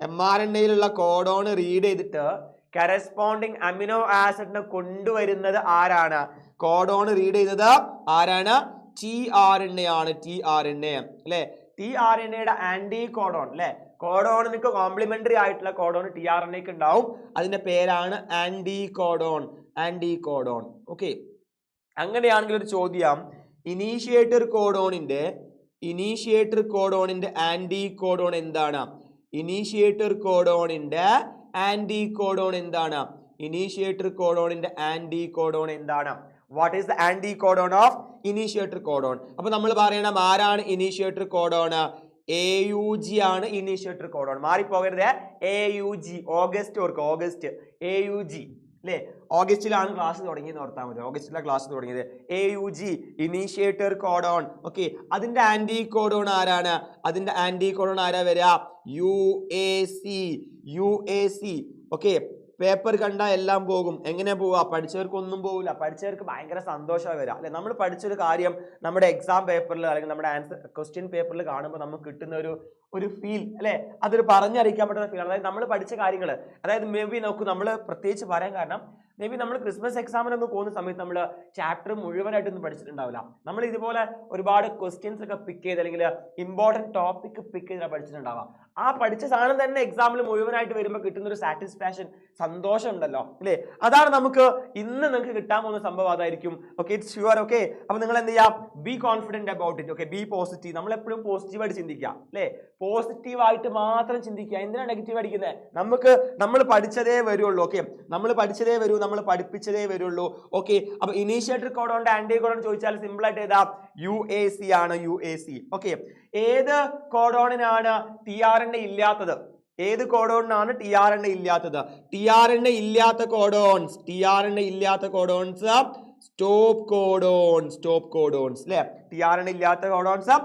mRNAയിലുള്ള കോഡോൺ റീഡ് ചെയ്തിട്ട് കറസ്പോണ്ടിങ് അമിനോ ആസിഡിനെ കൊണ്ടുവരുന്നത് ആരാണ്? കോഡോൺ റീഡ് ചെയ്യുന്നത് ആരാണ്? tRNA ആണ്. tRNA അല്ലെ. tRNAയുടെ ആന്റി കോഡോൺ അല്ലെ. കോഡോണിന് കോംപ്ലിമെന്ററി ആയിട്ടുള്ള കോഡോൺ tRNAക്ക് ഉണ്ടാവും. അതിന്റെ പേരാണ് anti codon. Anti codon. Okay, അങ്ങനെയാണെങ്കിൽ ഒരു ചോദ്യം, ഇനീഷ്യേറ്റർ കോഡോണിന്റെ ആന്റി കോഡോൺ എന്താണ്? ഇനീഷ്യേറ്റർ കോഡോണിന്റെ ആന്റി കോഡോൺ എന്താണ്? ഇനീഷ്യേറ്റർ കോഡോണിന്റെ ആന്റി കോഡോൺ എന്താണ്? What is the anti codon of initiator codon? അപ്പൊ നമ്മൾ പറയണം ആരാണ് ഇനീഷ്യേറ്റർ കോഡോൺ? AUG ആണ് ഇനീഷ്യേറ്റർ കോഡോൺ. മാറിപ്പോകരുത്. AUG. ഓഗസ്റ്റ് ഓർക്ക്, ഓഗസ്റ്റ്. AUG അല്ലേ. ഓഗസ്റ്റിലാണ് ക്ലാസ് തുടങ്ങിയെന്ന് ഓർത്താൽ മതി. ഓഗസ്റ്റിലാണ് ക്ലാസ് തുടങ്ങിയത്. AUG initiator codon. ഓക്കെ, അതിന്റെ ആന്റി കോഡോൺ ആരാണ്? അതിന്റെ ആന്റി കോഡോൺ ആരാ വരിക? UAC. ഓക്കെ, പേപ്പർ കണ്ടാൽ എല്ലാം പോകും. എങ്ങനെ പോവുക? പഠിച്ചവർക്ക് ഒന്നും പോകില്ല. പഠിച്ചവർക്ക് ഭയങ്കര സന്തോഷമായി വരിക അല്ലെ. നമ്മൾ പഠിച്ചൊരു കാര്യം നമ്മുടെ എക്സാം പേപ്പറിൽ അല്ലെങ്കിൽ നമ്മുടെ ആൻസർ ക്വസ്റ്റ്യൻ പേപ്പറിൽ കാണുമ്പോൾ നമുക്ക് കിട്ടുന്ന ഒരു ഫീൽ അല്ലെ, അതൊരു പറഞ്ഞറിയിക്കാൻ പറ്റുന്ന ഫീൽ. അതായത് നമ്മൾ പഠിച്ച കാര്യങ്ങൾ, അതായത് മേ ബി നോക്കൂ, നമ്മൾ പ്രത്യേകിച്ച് പറയാൻ കാരണം മേ ബി നമ്മൾ ക്രിസ്മസ് എക്സാമിനൊന്നും പോകുന്ന സമയത്ത് നമ്മൾ ചാപ്റ്റർ മുഴുവനായിട്ടൊന്നും പഠിച്ചിട്ടുണ്ടാവില്ല. നമ്മൾ ഇതുപോലെ ഒരുപാട് ക്വസ്റ്റ്യൻസ് ഒക്കെ പിക്ക് ചെയ്ത് അല്ലെങ്കിൽ ഇമ്പോർട്ടൻറ്റ് ടോപ്പിക് പിക്ക് ചെയ്ത് പഠിച്ചിട്ടുണ്ടാവാം. ആ പഠിച്ച സാധനം തന്നെ എക്സാമിൽ മുഴുവനായിട്ട് വരുമ്പോൾ കിട്ടുന്ന ഒരു സാറ്റിസ്ഫാക്ഷൻ, സന്തോഷം ഉണ്ടല്ലോ അല്ലേ. അതാണ് നമുക്ക് ഇന്ന് നിങ്ങൾക്ക് കിട്ടാൻ പോകുന്ന സംഭവം. അതായിരിക്കും. Okay, it's sure. ഓക്കെ, അപ്പൊ നിങ്ങൾ എന്ത് ചെയ്യാം? B confident about it. Okay, B positive. നമ്മൾ എപ്പോഴും പോസിറ്റീവായിട്ട് ചിന്തിക്കുക അല്ലേ. പോസിറ്റീവായിട്ട് മാത്രം ചിന്തിക്കുക. എന്തിനാണ് നെഗറ്റീവ് അടിക്കുന്നത്? നമ്മൾ പഠിച്ചതേ വരുള്ളൂ. ഓക്കെ, നമ്മൾ പഠിച്ചതേ വരൂ, നമ്മൾ പഠിപ്പിച്ചതേ വരുള്ളൂ. ഓക്കെ, അപ്പൊ ഇനീഷ്യേറ്റർ കോഡോൺ ആന്റി കോഡോൺ ചോദിച്ചാൽ സിമ്പിൾ ആയിട്ട് ഏതാ? UAC ആണ്. UAC. ഓക്കെ, ഏത് കോഡോണിനാണ് tRNA ഇല്ലാത്തത്? ഏത് കോഡോണിനാണ് tRNA ഇല്ലാത്തത്? tRNA ഇല്ലാത്ത കോഡോൺസ് സ്റ്റോപ്പ് കോഡോൺസ് അല്ലെ. tRNA ഇല്ലാത്ത കോഡോൺസ്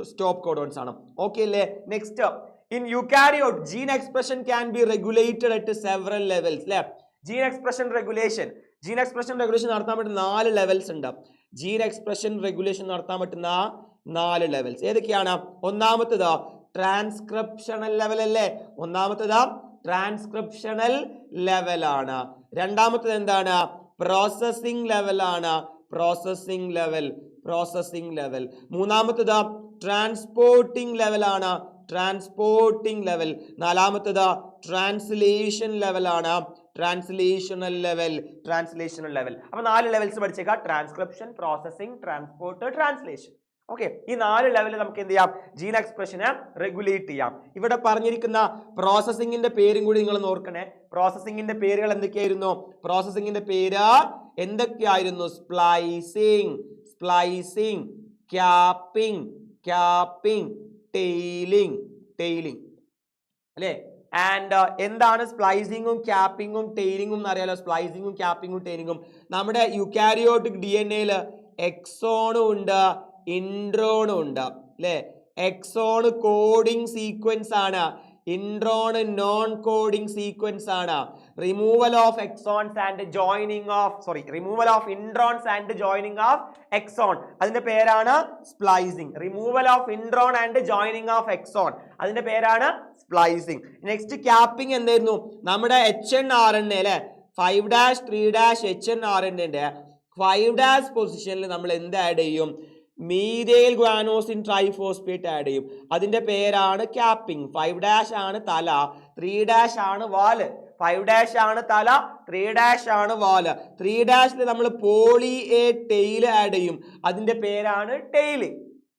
സ്റ്റോപ്പ് കോഡോൺസ് ആണ്. ഓക്കെ അല്ലേ. Next, in eukaryote gene expression can be regulated at several levels അല്ലെ. ജീൻ എക്സ്പ്രഷൻ റെഗുലേഷൻ നടത്താൻ പറ്റുന്ന 4 ലെവൽസ് ഉണ്ട്. ജീൻ എക്സ്പ്രഷൻ റെഗുലേഷൻ നടത്താൻ പറ്റുന്ന 4 ലെവൽസ് ഏതൊക്കെയാണ്? ഒന്നാമത്തേത് ട്രാൻസ്ക്രിപ്ഷണൽ ലെവൽ അല്ലേ. ട്രാൻസ്ക്രിപ്ഷണൽ ലെവലാണ്. രണ്ടാമത്തേത് എന്താണ്? പ്രോസസ്സിംഗ് ലെവലാണ്. Processing level. മൂന്നാമത്തേത് ട്രാൻസ്പോർട്ടിംഗ് ലെവലാണ്. നാലാമത്തേത് ട്രാൻസ്ലേഷൻ ലെവലാണ്. Translational level. അപ്പൊ 4 ലെവൽസ് പഠിച്ചേക്കാം. Transcription, processing, transport, translation. Okay, ഈ 4 ലെവലിൽ നമുക്ക് എന്ത് ചെയ്യാം? ജീൻ എക്സ്പ്രഷനെ റെഗുലേറ്റ് ചെയ്യാം. ഇവിടെ പറഞ്ഞിരിക്കുന്ന പ്രോസസ്സിംഗിന്റെ പേരും കൂടി നിങ്ങൾ ഓർക്കണേ. പ്രോസസ്സിംഗിന്റെ പേരുകൾ എന്തൊക്കെയായിരുന്നു? സ്പ്ലൈസിംഗ്, ക്യാപ്പിംഗ്, ടെയിലിംഗ് അല്ലേ. ആൻഡ് എന്താണ് സ്പ്ലൈസിങ്ങും ക്യാപ്പിങ്ങും ടെയിലിങ്ങും എന്ന് അറിയാലോ. സ്പ്ലൈസിങ്ങും ക്യാപ്പിങ്ങും ടെയിലിങ്ങും നമ്മുടെ യുക്കാരിയോട്ടിക് DNA എക്സോണും ഉണ്ട്, ഇൻട്രോണും ഉണ്ട് അല്ലെ. എക്സോൺ കോഡിംഗ് സീക്വൻസ് ആണ്, ഇൻട്രോൺ നോൺ കോഡിംഗ് സീക്വൻസ് ആണ്. Removal of introns and joining of exon, അതിന്റെ പേരാണ് splicing. Removal of intron and joining of exon, അതിന്റെ പേരാണ് സ്പ്ലൈസിംഗ്. നെക്സ്റ്റ് ക്യാപ്പിംഗ് എന്തായിരുന്നു? നമ്മുടെ HNRNA അല്ലെ, 5' 3' HNRNA 5' പൊസിഷനിൽ നമ്മൾ എന്ത് ആഡ് ചെയ്യും? മീഥൈൽ ഗ്വാനോസിൻ ട്രൈഫോസ്ഫേറ്റ് ആഡ് ചെയ്യും. അതിന്റെ പേരാണ് ക്യാപ്പിംഗ്. 5' ആണ് തല, 3' ആണ് വാല്. 5' ആണ് തല, 3' ആണ് വാല്. 3' നമ്മൾ പോളി എ ടെയിൽ ആഡ് ചെയ്യും. അതിന്റെ പേരാണ് ടെയിലിംഗ്.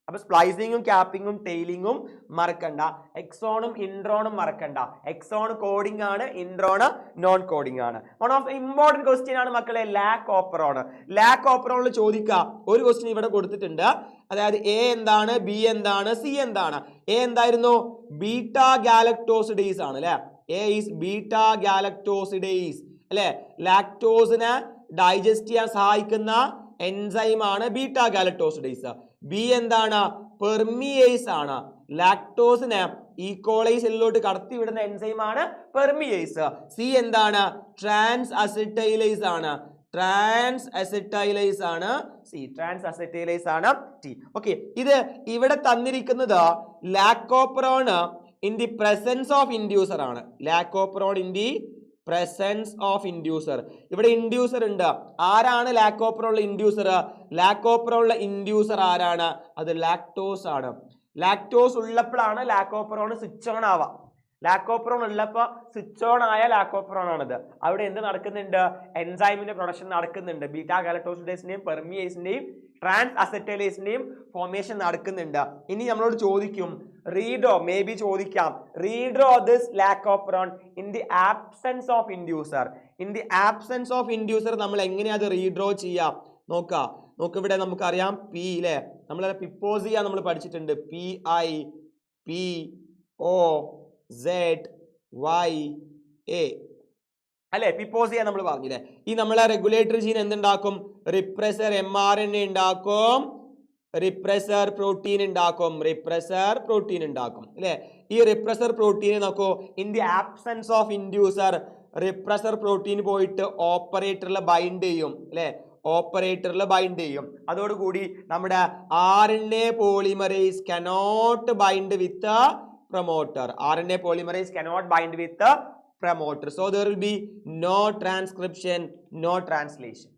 അപ്പൊ സ്പ്ലൈസിങ്ങും ക്യാപ്പിങ്ങും ടെയിലിങ്ങും മറക്കണ്ട, എക്സോണും ഇൻട്രോണും മറക്കണ്ട. എക്സോൺ കോഡിംഗ് ആണ്, ഇൻട്രോണ് നോൺ കോഡിംഗ് ആണ്. One of the important question ആണ് മക്കളെ ലാക്ക് ഓപ്പറോൺ. ലാക്ക് ഓപ്പറോണിൽ ചോദിക്കുക ഒരു ക്വസ്റ്റ്യൻ ഇവിടെ കൊടുത്തിട്ടുണ്ട്. അതായത് എ എന്താണ്, ബി എന്താണ്, സി എന്താണ്. എ എന്തായിരുന്നു? ബീറ്റാ ഗാലക്ടോസിഡേസ് ആണ് അല്ലെ. എ ഈസ് ബീറ്റാ ഗാലക്ടോസിഡേസ് അല്ലെ. ലാക്ടോസിനെ ഡൈജസ്റ്റ് ചെയ്യാൻ സഹായിക്കുന്ന എൻസൈം ആണ് ബീറ്റാ ഗാലക്ടോസിഡേസ്. ബി എന്താണ്? പെർമിയേസ് ആണ്. ലാക്ടോസിനെ ഈക്കോളൈ സെല്ലിലോട്ട് കടത്തിവിടുന്ന എൻസൈം ആണ് പെർമിയേസ്. സി എന്താണ്? ട്രാൻസ് അസറ്റൈലേസ് ആണ്. ട്രാൻസ് അസറ്റൈലേസ് ആണ് സി. ട്രാൻസ് അസറ്റൈലേസ് ആണ് ടി. ഓക്കെ, ഇത് ഇവിടെ തന്നിരിക്കുന്നത് lac operon in the presence of inducer ആണ്. Lac operon in the presence of inducer. ഇവിടെ ഇൻഡ്യൂസർ ഉണ്ട്. ആരാണ് ലാക്കോപ്രോണിലെ ഇൻഡ്യൂസർ? ലാക്കോപ്രോണിലെ ഇൻഡ്യൂസർ ആരാണ്? അത് ലാക്ടോസ് ആണ്. ലാക്ടോസ് ഉള്ളപ്പോഴാണ് ലാക്കോപ്രോൺ സ്വിച്ച് ഓൺ ആവുക. ലാക്കോപ്രോൺ ഉള്ളപ്പോൾ സ്വിച്ച് ഓൺ ആയ ലാക്കോപ്രോൺ ആണിത്. അവിടെ എന്ത് നടക്കുന്നുണ്ട്? എൻസൈമിന്റെ പ്രൊഡക്ഷൻ നടക്കുന്നുണ്ട്. ബീറ്റാ ഗാലക്ടോസിഡേസിന്റെയും പെർമിയേസിന്റെയും ട്രാൻസ് അസറ്റൈലേസിന്റെയും ഫോർമേഷൻ നടക്കുന്നുണ്ട്. ഇനി നമ്മളോട് ചോദിക്കും റീഡ്രോ, മേ ബി ചോദിക്കാം, redraw this lac operon in the absence of inducer. In the absence of inducer നമ്മൾ എങ്ങനെയാ അത് റീഡ്രോ ചെയ്യാം? നോക്കാം. ഇവിടെ നമുക്കറിയാം പി അല്ലെ, നമ്മൾ പിപ്പോസിയ നമ്മൾ പഠിച്ചിട്ടുണ്ട്. P I P O Z Y A അല്ലെ, പിപ്പോസിയ നമ്മൾ പറഞ്ഞില്ലേ. ഈ നമ്മളെ റെഗുലേറ്ററി ജീൻ എന്തുണ്ടാക്കും? റിപ്രസർ mRNA ഉണ്ടാക്കും, റിപ്രസർ പ്രോട്ടീൻ ഉണ്ടാക്കും, റിപ്രസർ പ്രോട്ടീൻ ഉണ്ടാക്കും അല്ലെ. ഈ റിപ്രസർ പ്രോട്ടീനെ നോക്കൂ, in the absence of inducer repressor protein പോയിട്ട് ഓപ്പറേറ്ററിൽ ബൈൻഡ് ചെയ്യും അല്ലെ. ഓപ്പറേറ്ററിൽ ബൈൻഡ് ചെയ്യും. അതോടുകൂടി നമ്മുടെ RNA polymerase cannot bind with promoter. RNA polymerase cannot bind with the promoter. So there will be no transcription, no translation.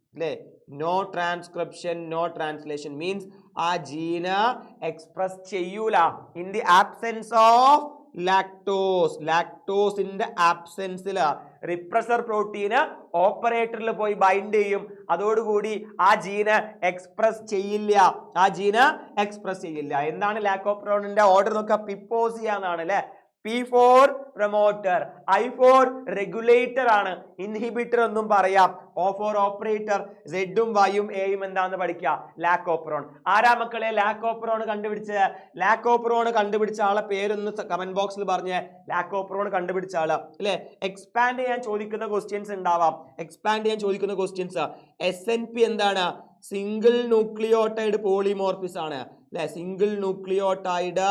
No transcription, no translation means ആ ജീന express ചെയ്യൂല in the absence of lactose. ലാക്ടോസിന്റെ ആബ്സെൻസിൽ repressor പ്രോട്ടീന് ഓപ്പറേറ്ററിൽ പോയി bind ചെയ്യും. അതോടുകൂടി ആ ജീന് എക്സ്പ്രസ് ചെയ്യില്ല. ആ ജീന് എക്സ്പ്രസ് ചെയ്യില്ല. എന്താണ് ലാക്കോപ്രോണിന്റെ ഓർഡർ നോക്കുക? പിപ്പോസിയ എന്നാണ് അല്ലെ. P for promoter, I for regulator ആണ്. ഇൻഹിബിറ്റർ എന്നും പറയാം. O for operator. Z ഉം Y ഉം A യും എന്താന്ന് പഠിക്കുക? ലാക്കോപ്രോൺ. ആരാ മക്കളെ ലാക്കോപ്രോൺ കണ്ടുപിടിച്ച്? ലാക്കോപ്രോൺ കണ്ടുപിടിച്ച ആളെ പേരൊന്ന് കമന്റ് ബോക്സിൽ പറഞ്ഞ്. ലാക്കോപ്രോൺ കണ്ടുപിടിച്ച ആള് അല്ലെ. എക്സ്പാൻഡ് ചെയ്യാൻ ചോദിക്കുന്ന ക്വസ്റ്റ്യൻസ് ഉണ്ടാവാം. എക്സ്പാൻഡ് ചെയ്യാൻ ചോദിക്കുന്ന ക്വസ്റ്റ്യൻസ്. SNP എന്താണ്? സിംഗിൾ ന്യൂക്ലിയോടൈഡ് പോളിമോർഫിസ് ആണ് അല്ലെ. Single nucleotide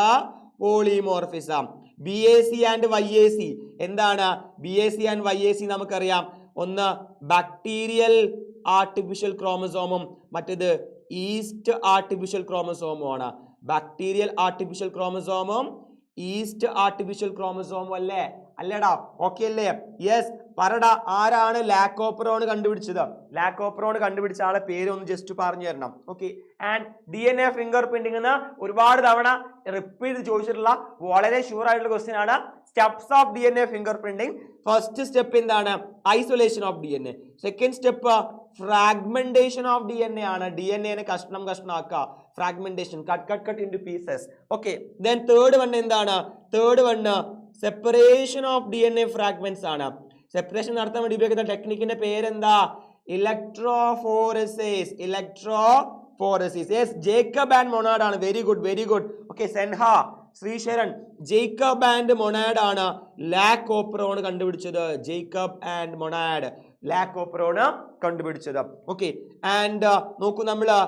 polymorphism. BAC and YAC എന്താണ്? BAC ആൻഡ് YAC നമുക്കറിയാം. ഒന്ന് ബാക്ടീരിയൽ ആർട്ടിഫിഷ്യൽ ക്രോമസോമും മറ്റേത് ഈസ്റ്റ് ആർട്ടിഫിഷ്യൽ ക്രോമസോമും ആണ്. ബാക്ടീരിയൽ ആർട്ടിഫിഷ്യൽ ക്രോമസോമും ഈസ്റ്റ് ആർട്ടിഫിഷ്യൽ ക്രോമസോമും അല്ലേ? അല്ലേടാ? ഓക്കെ അല്ലേ? യെസ്, പറടാ. ആരാണ് ലാക്കോപ്രോൺ കണ്ടുപിടിച്ചത്? ലാക്കോപ്രോൺ കണ്ടുപിടിച്ച ആളെ പേര് ഒന്ന് ജസ്റ്റ് പറഞ്ഞു തരണം. Okay. And DNA finger printing എന്ന് ഒരുപാട് തവണ റിപ്പീറ്റ് ചോദിച്ചിട്ടുള്ള വളരെ ഷുവർ ആയിട്ടുള്ള ക്വസ്റ്റ്യൻ ആണ്. Steps of DNA fingerprinting. First step എന്താണ്? Isolation of DNA. Second step fragmentation of DNA ആണ്. DNA കഷ്ണം കഷ്ണാക്കുക. Fragmentation, cut into pieces. Okay. Then third one എന്താണ്? Third one separation of DNA fragments ആണ്. Separation നടത്താൻ വേണ്ടി ഉപയോഗിക്കുന്ന ടെക്നിക്കിന്റെ പേരെന്താ? Electrophoresis. Electrophoresis. Yes, Jacob and Monod ആണ്. Very good, very good. Okay, Sneha, Sreesharan, Jacob and Monod ആണ് ലാക്കോപ്രോൺ കണ്ടുപിടിച്ചത്. ജേക്കബ് ആൻഡ് മൊണാഡ് ലാക്കോപ്രോൺ കണ്ടുപിടിച്ചത്. ഓക്കെ. ആൻഡ് നോക്കൂ, നമ്മള്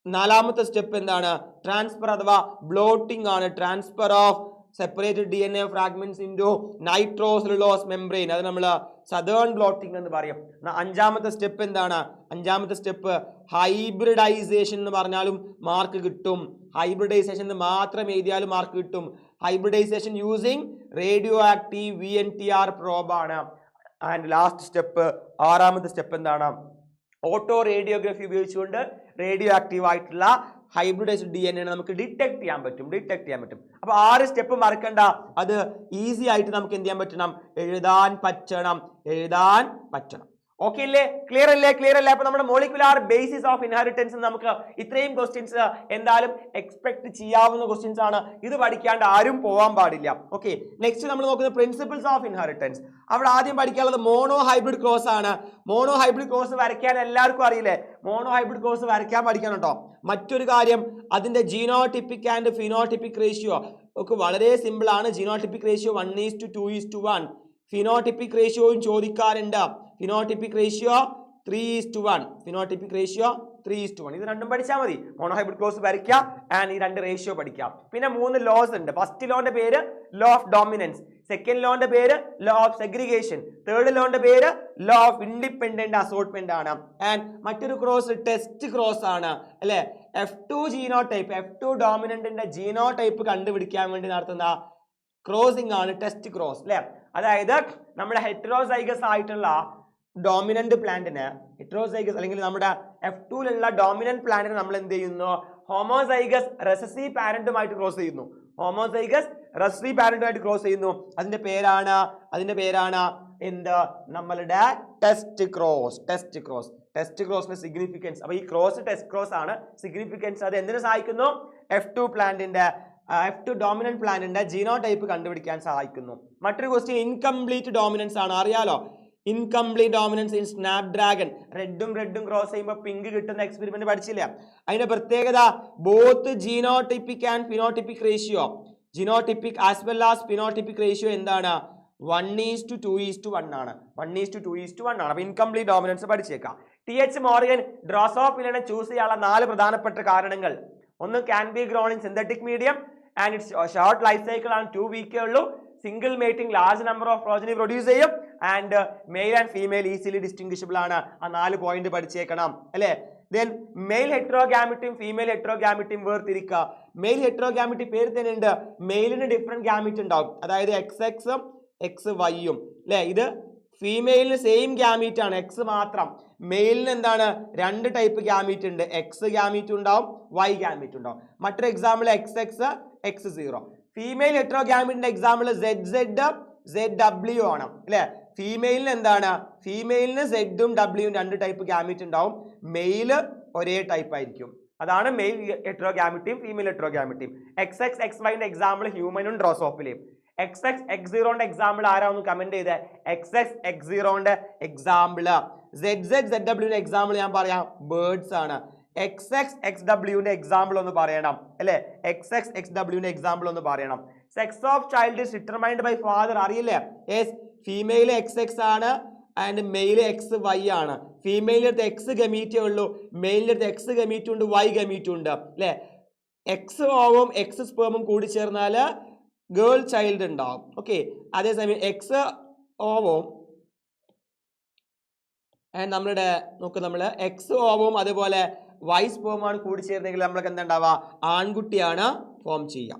നാലാമത്തെ സ്റ്റെപ്പ് എന്താണ്? ട്രാൻസ്ഫർ അഥവാ ബ്ലോട്ടിംഗ് ആണ്. Transfer of separated DNA fragments into nitrocellulose membrane. അത് നമ്മൾ സദേൺ ബ്ലോട്ടിംഗ് എന്ന് പറയും. അഞ്ചാമത്തെ സ്റ്റെപ്പ് എന്താണ്? അഞ്ചാമത്തെ സ്റ്റെപ്പ് ഹൈബ്രിഡൈസേഷൻ എന്ന് പറഞ്ഞാലും മാർക്ക് കിട്ടും. ഹൈബ്രിഡൈസേഷൻ എന്ന് മാത്രം എഴുതിയാലും മാർക്ക് കിട്ടും. Hybridisation using radioactive VNTR probe ആണ്. ആൻഡ് ലാസ്റ്റ് സ്റ്റെപ്പ്, ആറാമത്തെ സ്റ്റെപ്പ് എന്താണ്? ഓട്ടോ റേഡിയോഗ്രഫി ഉപയോഗിച്ചുകൊണ്ട് റേഡിയോ ആക്റ്റീവ് ആയിട്ടുള്ള ഹൈബ്രിഡൈസ്ഡ് DNA നമുക്ക് ഡിറ്റക്ട് ചെയ്യാൻ പറ്റും. അപ്പൊ 6 സ്റ്റെപ്പ് മറക്കണ്ട. അത് ഈസി ആയിട്ട് നമുക്ക് എന്ത് ചെയ്യാൻ പറ്റണം? എഴുതാൻ പറ്റണം. ഓക്കെ അല്ലേ? ക്ലിയർ അല്ലേ? അപ്പൊ നമ്മുടെ മോളിക്കുലാർ ബേസിസ് ഓഫ് ഇൻഹെറിറ്റൻസ് നമുക്ക് ഇത്രയും ക്വസ്റ്റ്യൻസ് എന്തായാലും എക്സ്പെക്ട് ചെയ്യാവുന്ന ക്വസ്റ്റ്യൻസ് ആണ്. ഇത് പഠിക്കാണ്ട് ആരും പോകാൻ പാടില്ല. ഓക്കെ, നെക്സ്റ്റ് നമ്മൾ നോക്കുന്നത് പ്രിൻസിപ്പിൾസ് ഓഫ് ഇൻഹെറിറ്റൻസ്. അവിടെ ആദ്യം പഠിക്കാനുള്ളത് മോണോ ഹൈബ്രിഡ് ക്രോസ് ആണ്. മോണോ ഹൈബ്രിഡ് ക്രോസ് വരയ്ക്കാൻ എല്ലാവർക്കും അറിയില്ലേ? മോണോ ഹൈബ്രിഡ് ക്രോസ് വരയ്ക്കാൻ പഠിക്കാനുണ്ടോ? മറ്റൊരു കാര്യം, അതിന്റെ ജീനോടിപ്പിക് ആൻഡ് ഫിനോടിപ്പിക് റേഷ്യോ ഒക്കെ വളരെ സിമ്പിൾ ആണ്. ജീനോടിപ്പിക് റേഷ്യോ 1:2:1. ഫിനോടിപ്പിക് റേഷ്യോയും ചോദിക്കാറുണ്ട്. ഫിനോടിപ്പിക് റേഷ്യോ 3:1. ഫിനോടിപ്പിക് റേഷ്യോ 3:1. ഇത് രണ്ടും പഠിച്ചാൽ മതി. മോണോഹൈബ്രിഡ് ക്ലോസ് വരയ്ക്കുക ആൻഡ് ഈ രണ്ട് റേഷ്യോ പഠിക്കാം. പിന്നെ 3 ലോസ് ഉണ്ട്. ഫസ്റ്റ് ലോന്റെ പേര് ലോ ഓഫ് ഡോമിനൻസ്, സെക്കൻഡ് ലോന്റെ പേര് ലോ ഓഫ് സെഗ്രിഗേഷൻ, തേർഡ് ലോന്റെ പേര് ലോ ഓഫ് ഇൻഡിപെൻഡന്റ് അസോർട്ട്മെന്റ് ആണ്. ആൻഡ് മറ്റൊരു ക്രോസ് ടെസ്റ്റ് ക്രോസ് ആണ് അല്ലെ? F2 ജീനോടൈപ്പ്, F2 ഡോമിനന്റിന്റെ ജീനോടൈപ്പ് കണ്ടുപിടിക്കാൻ വേണ്ടി നടത്തുന്ന ക്രോസിംഗ് ആണ് ടെസ്റ്റ് ക്രോസ് അല്ലെ? അതായത് നമ്മുടെ ഹെറ്ററോസൈഗസ് ആയിട്ടുള്ള ഡോമിനന്റ് പ്ലാന്റിന്, ഹെറ്ററോസൈഗസ് അല്ലെങ്കിൽ നമ്മുടെ F2ലുള്ള ഡോമിനന്റ് പ്ലാന്റിന് നമ്മൾ എന്ത് ചെയ്യുന്നു? ഹോമോസൈഗസ് റെസസീവ് പാരന്റുമായിട്ട് ക്രോസ് ചെയ്യുന്നു. ഹോമോസൈഗസ് റെസസീവ് പാരന്റുമായിട്ട് ക്രോസ് ചെയ്യുന്നു. അതിന്റെ പേരാണ് എന്ത്? നമ്മളുടെ ടെസ്റ്റ് ക്രോസ്. ടെസ്റ്റ് ക്രോസിന്റെ സിഗ്നിഫിക്കൻസ്. അപ്പൊ ഈ ക്രോസ് ടെസ്റ്റ് ക്രോസ് ആണ് സിഗ്നിഫിക്കൻസ്. അത് എന്തിനു സഹായിക്കുന്നു? F2 ഡോമിനന്റ് പ്ലാന്റിന്റെ ജീനോടൈപ്പ് കണ്ടുപിടിക്കാൻ സഹായിക്കുന്നു. മറ്റൊരു ക്വസ്റ്റ്യൻ ഇൻകംപ്ലീറ്റ് ഡോമിനൻസ് ആണ്. അറിയാലോ, incomplete dominance in snapdragon. റെഡും ക്രോസ് ചെയ്യുമ്പോൾ പിങ്ക് കിട്ടുന്ന എക്സ്പെരിമെന്റ് പഠിച്ചില്ല? അതിന്റെ പ്രത്യേകത both genotypic and phenotypic ratio, genotypic as well as phenotypic ratio എന്താണ്? 1:2:1 ആണ്. 1:2:1 ആണ്. അപ്പൊ ഇൻകംപ്ലീറ്റ് ഡോമിനൻസ് പഠിച്ചേക്കാം. TH മോർഗൻ ഡ്രോസോഫിലിനെ ചൂസ് ചെയ്യാനുള്ള 4 പ്രധാനപ്പെട്ട കാരണങ്ങൾ. ഒന്ന്, can be grown in synthetic medium and it's short life cycle ആണ്, 2 വീക്കേ ഉള്ളൂ. Single mating, large number of progeny produce ചെയ്യും. And male and female easily distinguishable ആണ്. ആ 4 പോയിന്റ് പഠിച്ചേക്കണം അല്ലെ? ദെൻ മെയിൽ ഹെറ്ററോഗാമിറ്റിയും ഫീമെയിൽ ഹെറ്ററോഗാമിറ്റിയും വേർതിരിക്കുക. മെയിൽ ഹെറ്ററോഗാമിറ്റി പേര് തന്നെ ഉണ്ട്. മെയിലിന് ഡിഫറെന്റ് ഗാമിറ്റ് ഉണ്ടാവും, അതായത് XX-ഉം XY-യും അല്ലെ? ഇത് ഫീമെയിലിന് സെയിം ഗാമീറ്റ് ആണ്, X മാത്രം. മെയിലിന് എന്താണ്? 2 ടൈപ്പ് ഗാമീറ്റ് ഉണ്ട്. X ഗാമീറ്റ് ഉണ്ടാവും, Y ഗാമീറ്റ് ഉണ്ടാവും. മറ്റൊരു എക്സാമ്പിൾ XX, X0. ഫീമെയിൽ ഹെറ്ററോഗാമിറ്റിന്റെ എക്സാമ്പിൾ ZZ, ZW ആണ് അല്ലെ? ഫീമെയിലിന് എന്താണ്? ഫീമെയിലിന് Z ഉം W ഉം 2 ടൈപ്പ് ഗാമീറ്റ് ഉണ്ടാവും. മെയില് ഒരേ ടൈപ്പ് ആയിരിക്കും. അതാണ് മെയിൽ ഹെറ്ററോഗാമിറ്റിയും ഫീമെയിൽ ഹെറ്ററോഗാമിറ്റിയും. XX, XYന്റെ എക്സാമ്പിൾ ഹ്യൂമനും ഡ്രോസോഫിലെയും. XX, X0ന്റെ എക്സാമ്പിൾ ആരാന്ന് കമന്റ് ചെയ്തേ? XX, X0ന്റെ എക്സാമ്പിൾ. ZZ, ZWന്റെ എക്സാമ്പിൾ ഞാൻ പറയാം, ബേർഡ്സ് ആണ്. XX, XWന്റെ എക്സാമ്പിൾ ഒന്ന് പറയണം അല്ലെ? XX, XWന്റെ എക്സാമ്പിൾ ഒന്ന് പറയണം. Sex of child is determined by father. അറിയില്ലേ? യെസ്, ഫീമെയിൽ XX ആണ് ആൻഡ് മെയിൽ XY ആണ്. ഫീമെയിലിന്റെ അടുത്ത് X ഗമീറ്റേ ഉള്ളൂ, മെയിലിന്റെ അടുത്ത് X ഗമീറ്റും ഉണ്ട്, Y ഗമീറ്റും ഉണ്ട് അല്ലെ? X ഓവും X സ്പേമും കൂടി ചേർന്നാല് ഗേൾ ചൈൽഡ് ഉണ്ടാവും. ഓക്കെ, അതേസമയം X ഓവും നമ്മളുടെ നമ്മള് X ഓവും അതുപോലെ Y സ്പേമാണ് കൂടി ചേർന്നെങ്കിൽ നമ്മൾക്ക് എന്താ ഉണ്ടാവുക? ആൺകുട്ടിയാണ് ഫോം ചെയ്യാം.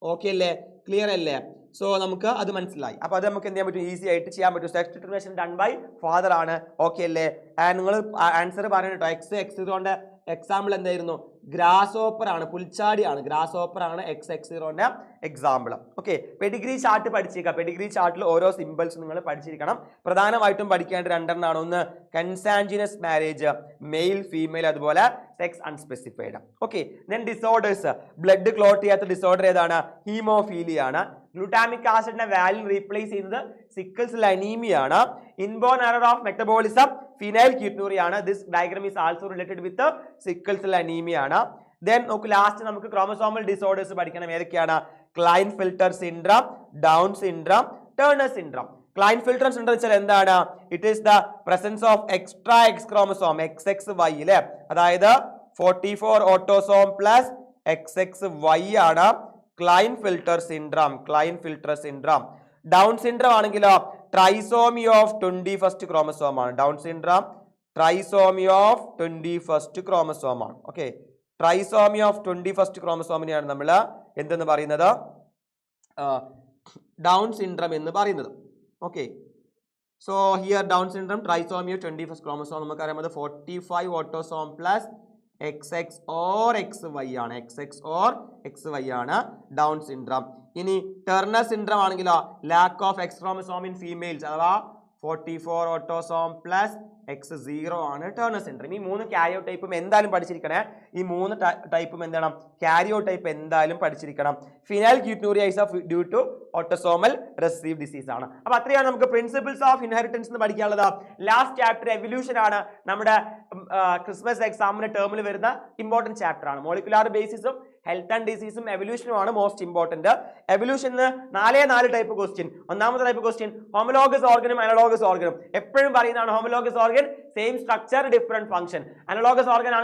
ഓക്കെ അല്ലേ? ക്ലിയർ അല്ലേ? സോ നമുക്ക് അത് മനസ്സിലായി. അപ്പൊ അത് നമുക്ക് എന്ത് ചെയ്യാൻ പറ്റും? ഈസി ആയിട്ട് ചെയ്യാൻ പറ്റും. Sex determination done by father ആണ്. ഓക്കെ അല്ലേ? ആൻഡ് നിങ്ങൾ ആൻസർ പറയണം കേട്ടോ. X0ന്റെ എക്സാമ്പിൾ എന്തായിരുന്നു? ഗ്രാസ് ഓപ്പർ ആണ്, പുൽച്ചാടിയാണ്. ഗ്രാസ് ഓപ്പർ ആണ് X0ന്റെ എക്സാമ്പിൾ. ഓക്കെ, പെഡിഗ്രി ചാർട്ട് പഠിച്ചേക്കുക. പെഡിഗ്രി ചാർട്ടിൽ ഓരോ സിമ്പിൾസ് നിങ്ങൾ പഠിച്ചിരിക്കണം. പ്രധാനമായിട്ടും പഠിക്കേണ്ട 2 എണ്ണമാണ്. ഒന്ന്, കൺസാൻജിനസ് മാരേജ്, മെയിൽ ഫീമെയിൽ, അതുപോലെ sex unspecified. Okay, then disorders. Blood clot ചെയ്യാത്ത ഡിസോർഡർ ഏതാണ്? ഹീമോഫീലിയ ആണ്. ഗ്ലൂട്ടാമിക് ആസിഡിന്റെ വാല്യൂ റീപ്ലേസ് ചെയ്യുന്നത് സിക്കിൾ സെൽ അനീമിയ ആണ്. Inborn error of metabolism phenyl ketonuria ആണ്. This diagram is also related with sickle cell anaemia ആണ്. Then നോക്കൂ, last നമുക്ക് ക്രോമസോമൽ ഡിസോർഡേഴ്സ് പഠിക്കണം. ഏതൊക്കെയാണ്? Klinefelter syndrome, Down syndrome, Turner syndrome. Klinefelter syndrome വെച്ചാൽ എന്താണ്? It is the presence of extra X chromosome XXY അല്ലെ? അതായത് 44 ഓട്ടോസോം പ്ലസ് XXY ആണ് ക്ലൈൻഫിൽട്ടർ സിൻഡ്രം. ഡൗൺ സിൻഡ്രം ആണെങ്കിലോ ട്രൈസോമി ഓഫ് 21st ക്രോമസോം ആണ്. Down syndrome trisomy of 21st chromosome ആണ്. Okay, trisomy of 21st ക്രോമസോമിനെയാണ് നമ്മൾ എന്തെന്ന് പറയുന്നത്? ഡൗൺ സിൻഡ്രം എന്ന് പറയുന്നത്. Okay, so here down syndrome trisomy of 21st chromosome നമുക്കറിയാം 45 autosome plus XX or XY ആണ്. XX or XY ആണ് ഡൗൺ സിൻഡ്രം. ഇനി ടേർണർ സിൻഡ്രം ആണെങ്കിലോ lack of X chromosome in females, അഥവാ 44 ഓട്ടോസോം പ്ലസ് X0 ആണ് turner syndrome. ഈ 3 കാരിയോ ടൈപ്പും എന്തായാലും പഠിച്ചിരിക്കണേ. ഈ 3 ടൈപ്പും എന്താണ് കാരിയോ ടൈപ്പ് എന്തായാലും പഠിച്ചിരിക്കണം. Phenyl ketonuria is due to autosomal recessive disease ആണ്. അപ്പൊ അത്രയാണ് നമുക്ക് പ്രിൻസിപ്പിൾസ് ഓഫ് ഇൻഹെറിറ്റൻസ് എന്ന് പഠിക്കാനുള്ളത്. ലാസ്റ്റ് ചാപ്റ്റർ എവല്യൂഷൻ ആണ്. നമ്മുടെ ക്രിസ്മസ് എക്സാമിന് ടേമിൽ വരുന്ന ഇമ്പോർട്ടന്റ് ചാപ്റ്റർ ആണ്. മോളിക്കുലാർ ബേസിസും ഹെൽത്ത് ആൻഡ് ഡിസീസും എവല്യൂഷനുമാണ് മോസ്റ്റ് ഇമ്പോർട്ടന്റ്. എവല്യൂഷന് 4 ടൈപ്പ് ക്വസ്റ്റ്യൻ. ഒന്നാമത്തെ ടൈപ്പ് ക്വസ്റ്റ്യൻ ഹോമോലോഗസ് ഓർഗനും അനലോഗസ് ഓർഗനും. എപ്പോഴും പറയുന്നതാണ് homologous organ same structure different function. Analogous organ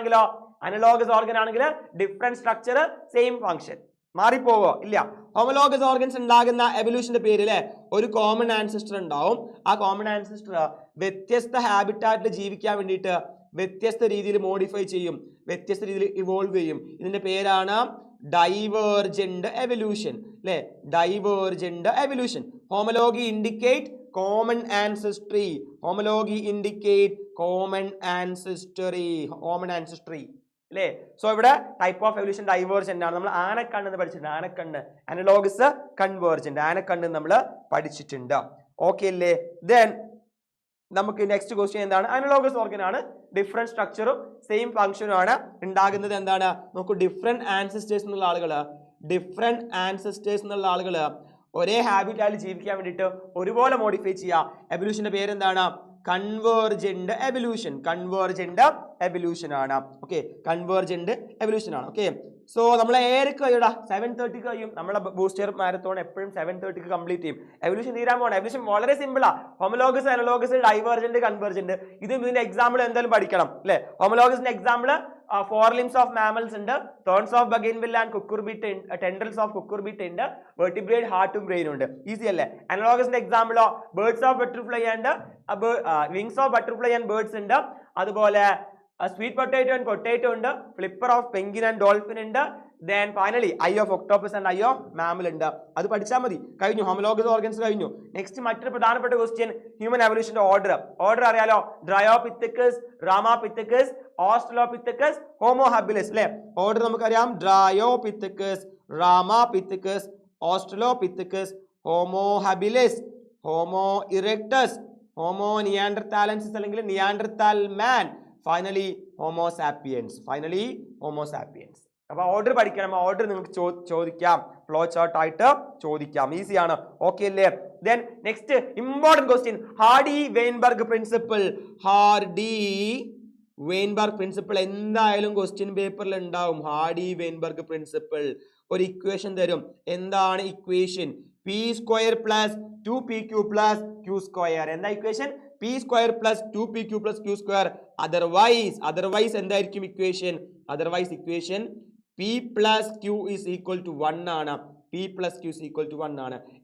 ആണെങ്കിൽ ഡിഫറെന്റ് സ്ട്രക്ചർ സെയിം ഫംഗ്ഷൻ. മാറിപ്പോവോ? ഇല്ല. ഹോമോലോഗസ് ഓർഗൻസ് ഉണ്ടാകുന്ന എവല്യൂഷന്റെ പേരിൽ ഒരു കോമൺ ആൻസിസ്റ്റർ ഉണ്ടാവും. ആ കോമൺ ആൻസിസ്റ്റർ വ്യത്യസ്ത ഹാബിറ്റാറ്റിൽ ജീവിക്കാൻ വേണ്ടിയിട്ട് വ്യത്യസ്ത രീതിയിൽ മോഡിഫൈ ചെയ്യും, വ്യത്യസ്ത രീതിയിൽ ഇവോൾവ് ചെയ്യും. ഇതിന്റെ പേരാണ് ഡൈവേർജന്റ് എവല്യൂഷൻ അല്ലെ? Divergent evolution. Homology indicate common ancestry. Homology indicate common ancestry അല്ലേ? സോ ഇവിടെ ടൈപ്പ് ഓഫ് എവല്യൂഷൻ ഡൈവേർജന്റ് ആണ്. നമ്മൾ ആനക്കണ്ണ് എന്ന് പഠിച്ചിട്ടുണ്ട്. ആനക്കണ്ണ് അനലോഗസ് കൺവേർജന്റ്. ആനക്കണ്ണ് നമ്മൾ പഠിച്ചിട്ടുണ്ട്. ഓക്കെ അല്ലേ? ദെൻ നമുക്ക് നെക്സ്റ്റ് ക്വസ്റ്റ്യൻ എന്താണ്? അനലോഗസ് ഓർഗൻ ആണ്. ഡിഫറെന്റ് സ്ട്രക്ചറും സെയിം ഫംഗ്ഷനും ആണ് ഉണ്ടാകുന്നത്. എന്താണ്? നോക്കൂ, ഡിഫറെന്റ് ആൻസിസ്റ്റേഴ്സ് എന്നുള്ള ആളുകള് ഒരേ ഹാബിറ്റായി ജീവിക്കാൻ വേണ്ടിയിട്ട് ഒരുപോലെ മോഡിഫൈ ചെയ്യുക. എവല്യൂഷന്റെ പേരെന്താണ്? കൺവേർജന്റ് എവല്യൂഷൻ ആണ്. ഓക്കെ, കൺവേർജന്റ് എവല്യൂഷൻ ആണ്. ഓക്കെ, സോ നമ്മൾ 7:30 കഴിയും. നമ്മളെ ബൂസ്റ്റർ മാരത്തോൺ എപ്പോഴും 7:30 കംപ്ലീറ്റ് ചെയ്യും. എവല്യൂഷൻ തീരാൻ പോകണം. എവല്യൂഷൻ വളരെ സിമ്പിളാ. Homologous, analogous, divergent, convergent. ഇതിന്റെ എക്സാമ്പിൾ എന്തായാലും പഠിക്കണം അല്ലെ? ഹോമോലോഗസിന്റെ എക്സാമ്പിൾ 4 limbs of mammals ഉണ്ട്, thorns of bougainvillea and cucurbita, tendrils of cucurbita ഉണ്ട്, vertebrate heart brain ഉണ്ട്. ഈസി അല്ലേ? അനലോഗസിന്റെ എക്സാമ്പിളോ birds of butterfly and wings of butterfly and birds ഉണ്ട്. അതുപോലെ സ്വീറ്റ് പൊട്ടാറ്റോ ആൻഡ് പൊട്ടാറ്റോ ഉണ്ട്, flipper of penguin and dolphin ഉണ്ട്. Then finally I of octopus and I of mammal ഉണ്ട്. അത് പഠിച്ചാൽ മതി. കഴിഞ്ഞു, ഹോമോലോഗസ് ഓർഗൻസ് കഴിഞ്ഞു. നെക്സ്റ്റ് മറ്റൊരു പ്രധാനപ്പെട്ട ക്വസ്റ്റ്യൻ ഹ്യൂമൻ എവല്യൂഷന്റെ ഓർഡർ അറിയാലോ? Dryopithecus, Ramapithecus, Australopithecus, homo habilis അല്ലെ? ഓർഡർ നമുക്കറിയാം. Dryopithecus, Ramapithecus, Australopithecus, homo habilis, homo erectus, homo neanderthalensis അല്ലെങ്കിൽ Neanderthal man, finally homo sapiens. അപ്പൊ ഓർഡർ പഠിക്കണം. ഓർഡർ നിങ്ങൾക്ക് ചോദിക്കാം, ഫ്ലോ ചാർട്ട് ആയിട്ട് ചോദിക്കാം. ഈസിയാണ്. ഓക്കെ അല്ലേ? Then next important question Hardy Weinberg principle എന്തായാലും ക്വസ്റ്റ്യൻ പേപ്പറിൽ ഉണ്ടാവും. ഹാർഡി വെയിൻബർഗ് പ്രിൻസിപ്പിൾ ഒരു ഇക്വേഷൻ തരും. എന്താണ് ഇക്വേഷൻ? p² + 2pq + q². എന്താ equation? p² + 2pq + q². Otherwise എന്തായിരിക്കും ഇക്വേഷൻ? ഇക്വേഷൻ p + q = 1 ആണ്.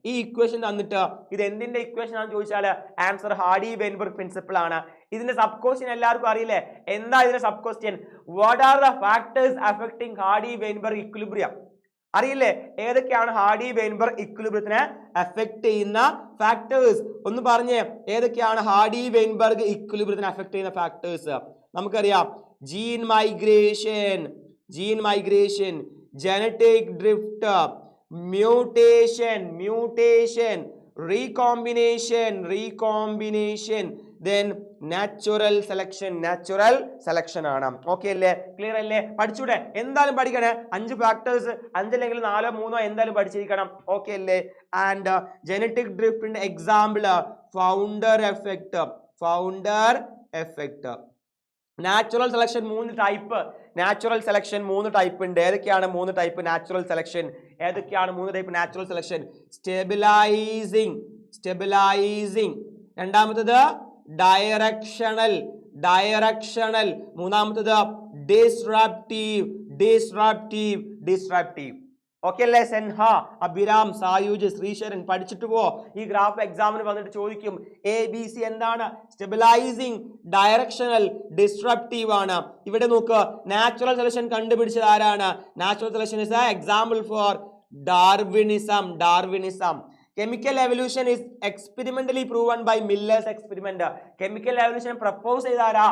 ഈ ഇക്വേഷൻ തന്നിട്ട് ഇത് എന്തിന്റെ ഇക്വേഷൻ ആണെന്ന് ചോദിച്ചാൽ ആൻസർ ഹാർഡി വെയിൻബർഗ് പ്രിൻസിപ്പിൾ ആണ്. ഇതിന്റെ സബ് ക്വസ്റ്റ്യൻ എല്ലാവർക്കും അറിയില്ലേ? എന്താ ഇതിന്റെ sub question? What are the factors affecting Hardy Weinberg equilibrium? അറിയില്ലേ? ഏതൊക്കെയാണ് ഹാർഡി വെയിൻബർഗ് ഇക്വിലിബ്രിയത്തിനെ അഫക്ട് ചെയ്യുന്ന ഫാക്ടേഴ്സ്? ഒന്ന് പറഞ്ഞേ, ഏതൊക്കെയാണ് ഹാർഡി വെയിൻബർഗ് ഇക്വിലിബ്രിയത്തിനെ അഫക്ട് ചെയ്യുന്ന ഫാക്ടേഴ്സ്? നമുക്കറിയാം. Gene migration, genetic drift, mutation, recombination, then natural selection ആണ്. ഓക്കെ അല്ലേ? ക്ലിയർ അല്ലേ? പഠിച്ചൂടെ? എന്തായാലും പഠിക്കണേ. 5 ഫാക്ടേഴ്സ്, 5 അല്ലെങ്കിൽ 4 3 എന്തായാലും പഠിച്ചിരിക്കണം. ഓക്കെ അല്ലേ? ആൻഡ് ജനറ്റിക് ഡ്രിഫ്റ്റിന്റെ example founder effect. Natural selection 3 type. ഉണ്ട്. ഏതൊക്കെയാണ് 3 type natural selection? Natural selection? Stabilising. രണ്ടാമത്തത് ഡയറക്ഷണൽ. മൂന്നാമത്തത് ഡിസ്റപ്റ്റീവ്. ഓക്കെ അല്ലേ? സെൻഹ, അഭിരാം, സായൂജ്, ശ്രീശരൻ പഠിച്ചിട്ട് പോ. ഈ ഗ്രാഫ് എക്സാമിന് വന്നിട്ട് ചോദിക്കും. ABC എന്താണ്? സ്റ്റെബിലൈസിങ്, ഡയറക്ഷണൽ, ഡിസ്റപ്റ്റീവ് ആണ്. ഇവിടെ നോക്ക്, നാച്ചുറൽ സെലക്ഷൻ കണ്ടുപിടിച്ചത് ആരാണ്? Natural selection is A example for Darwinism. Chemical evolution is experimentally proven by Miller's experiment. Chemical evolution propose ചെയ്താരാ?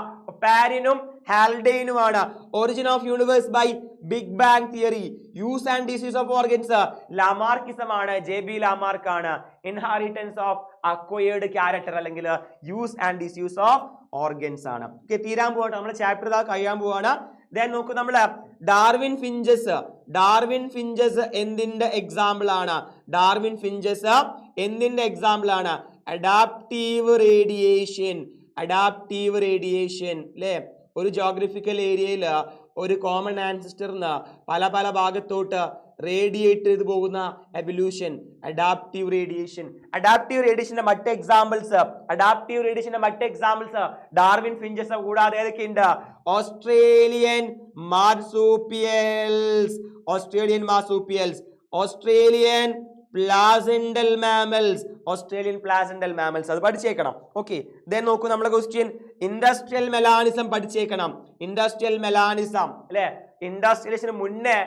പാരിനും ഹാൽഡെയിനുമാണ്. Origin of universe by Big Bang theory. Use and disuse of organs Lamarckism ആണ്. JB Lamarck ആണ്. Inheritance of acquired character അല്ലെങ്കിൽ use and disuse of organs ആണ്. Okay, തീരാൻ പോവാണ് നമ്മുടെ chapter ഇതാ കഴിയാൻ പോവാണ്. Then നോക്കൂ, നമ്മള് ഡാർവിൻ ഫിഞ്ചസ് എന്തിന്റെ എക്സാമ്പിൾ ആണ്? ഡാർവിൻ ഫിഞ്ചസ് എന്തിന്റെ എക്സാമ്പിൾ ആണ്? അഡാപ്റ്റീവ് റേഡിയേഷൻ അല്ലേ? ഒരു ജോഗ്രഫിക്കൽ ഏരിയയിൽ ഒരു കോമൺ ആൻസിസ്റ്ററിന് പല പല ഭാഗത്തോട്ട് റേഡിയേറ്റ് ചെയ്ത് പോകുന്ന എവല്യൂഷൻ, അഡാപ്റ്റീവ് റേഡിയേഷന്റെ മറ്റ് എക്സാമ്പിൾസ് ഡാർവിൻ ഫിഞ്ചസ് കൂടാതെ ഏതൊക്കെയുണ്ട്? Australian marsupials, Australian placental mammals അത് പഠിച്ചേക്കണം. ഓക്കെ, ദെൻ നോക്കൂ നമ്മളെ ക്വസ്റ്റ്യൻ, ഇൻഡസ്ട്രിയൽ മെലാനിസം പഠിച്ചേക്കണം. അല്ലെ? ഇൻഡസ്ട്രിയലൈസേഷന് മുന്നേ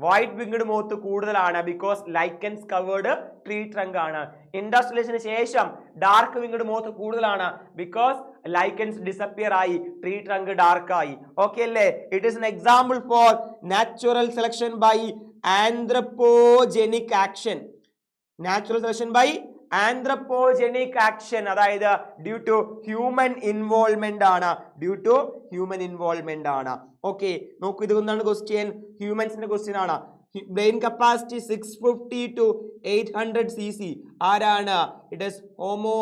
വൈറ്റ് വിങ്ഡ് മോത്ത് കൂടുതലാണ്, because lichens covered tree trunk ആണ്. ഇൻഡസ്ട്രിയലൈസേഷന് ശേഷം ഡാർക്ക് വിങ്ഡ് മോത്ത് കൂടുതലാണ്, ബിക്കോസ് ലൈക്കൻസ് ഡിസപ്പിയർ ആയി, ട്രീ ട്രങ്ക് ഡാർക്ക് ആയി. ഓക്കെ അല്ലേ? It is an example for natural selection by anthropogenic action. അതായത് ഡ്യൂ ടു ഹ്യൂമൻ ഇൻവോൾവ്മെന്റ് ആണ്. ഓക്കെ, നോക്കൂ, ഇത് എന്താണ് ക്വസ്റ്റ്യൻ? ഹ്യൂമൻസിന്റെ ക്വസ്റ്റ്യൻ ആണ്. ബ്രെയിൻ കപ്പാസിറ്റി 650 to 800 cc ആരാണ്? ഇറ്റ് ഈസ് ഹോമോ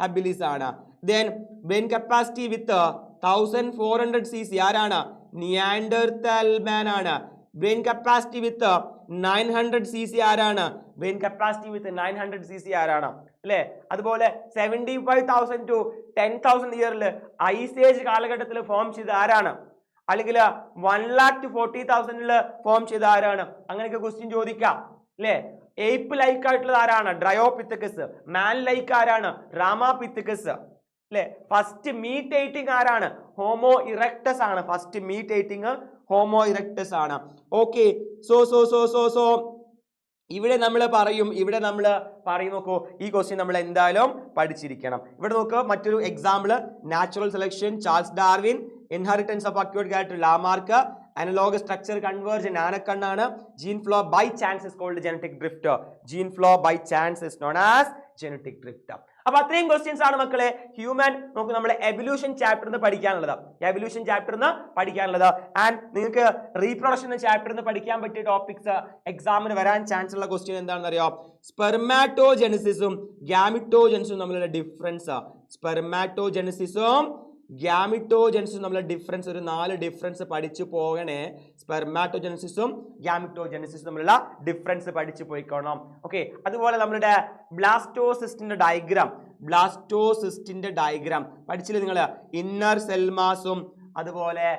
ഹബിലിസ് ആണ്. ദെൻ ബ്രെയിൻ കപ്പാസിറ്റി വിത്ത് 1400 cc ആരാണ്? നിയാൻഡർതൽ മാൻ ആണ്. ബ്രെയിൻ കപ്പാസിറ്റി വിത്ത് 900 cc ആരാണ്? അല്ലെ? അതുപോലെ 75,000 to 10,000 ഇയറിൽ ഐസ് ഏജ് കാലഘട്ടത്തിൽ ഫോം ചെയ്ത ആരാണ്? അല്ലെങ്കിൽ 1,00,000 to 40,000 ഫോം ചെയ്ത ആരാണ്? അങ്ങനെയൊക്കെ ക്വസ്റ്റ്യൻ ചോദിക്കാം അല്ലെ? ഏപ്പ് ലൈക്ക് ആയിട്ടുള്ളത് ആരാണ്? ഡ്രയോപിത്തക്കസ്. മാൻ ലൈക്ക് ആരാണ്? റാമാപിത്തക്കസ്. അല്ലെ? ഫസ്റ്റ് മീറ്റ് ഏറ്റിംഗ് ആരാണ്? ഹോമോ ഇറക്ടസ് ആണ്. ഓക്കെ, സോ ഇവിടെ നമ്മൾ പറയും നോക്കൂ, ഈ ക്വസ്റ്റ്യൻ നമ്മൾ എന്തായാലും പഠിച്ചിരിക്കണം. ഇവിടെ നോക്കുക, മറ്റൊരു example, natural selection Charles Darwin, inheritance of acquired character Lamarck, analog structure convergent ആനക്കണ്ണാണ്, gene flow by chance is called genetic drift. അപ്പൊ അത്രയും ക്വസ്റ്റ്യൻസ് ആണ് മക്കളെ ഹ്യൂമൻ നോക്കൂ നമ്മുടെ എവല്യൂഷൻ ചാപ്റ്ററിന് പഠിക്കാനുള്ളത്. ആൻഡ് നിങ്ങൾക്ക് റീപ്രൊഡക്ഷൻ ചാപ്റ്ററിന് പഠിക്കാൻ പറ്റിയ ടോപ്പിക്സ് എക്സാമിന് വരാൻ ചാൻസ് ഉള്ള ക്വസ്റ്റ്യൻ എന്താണെന്ന് അറിയാം? സ്പെർമാറ്റോജെനസിസും ഗ്യാമിറ്റോജെനസിസും തമ്മിലുള്ള ഡിഫറൻസ്. തമ്മിലുള്ള ഡിഫറൻസ് ഒരു 4 ഡിഫറൻസ് പഠിച്ചു പോകണേ. സ്പെർമാറ്റോജെനസിസും ഗ്യാമിറ്റോജെനസിസും തമ്മിലുള്ള ഡിഫറൻസ് പഠിച്ചു പോയിക്കോണം. ഓക്കെ, അതുപോലെ നമ്മളുടെ ബ്ലാസ്റ്റോസിസ്റ്റിന്റെ ഡയഗ്രാം പഠിച്ചില്ലേ നിങ്ങൾ? ഇന്നർ സെൽമാസും അതുപോലെ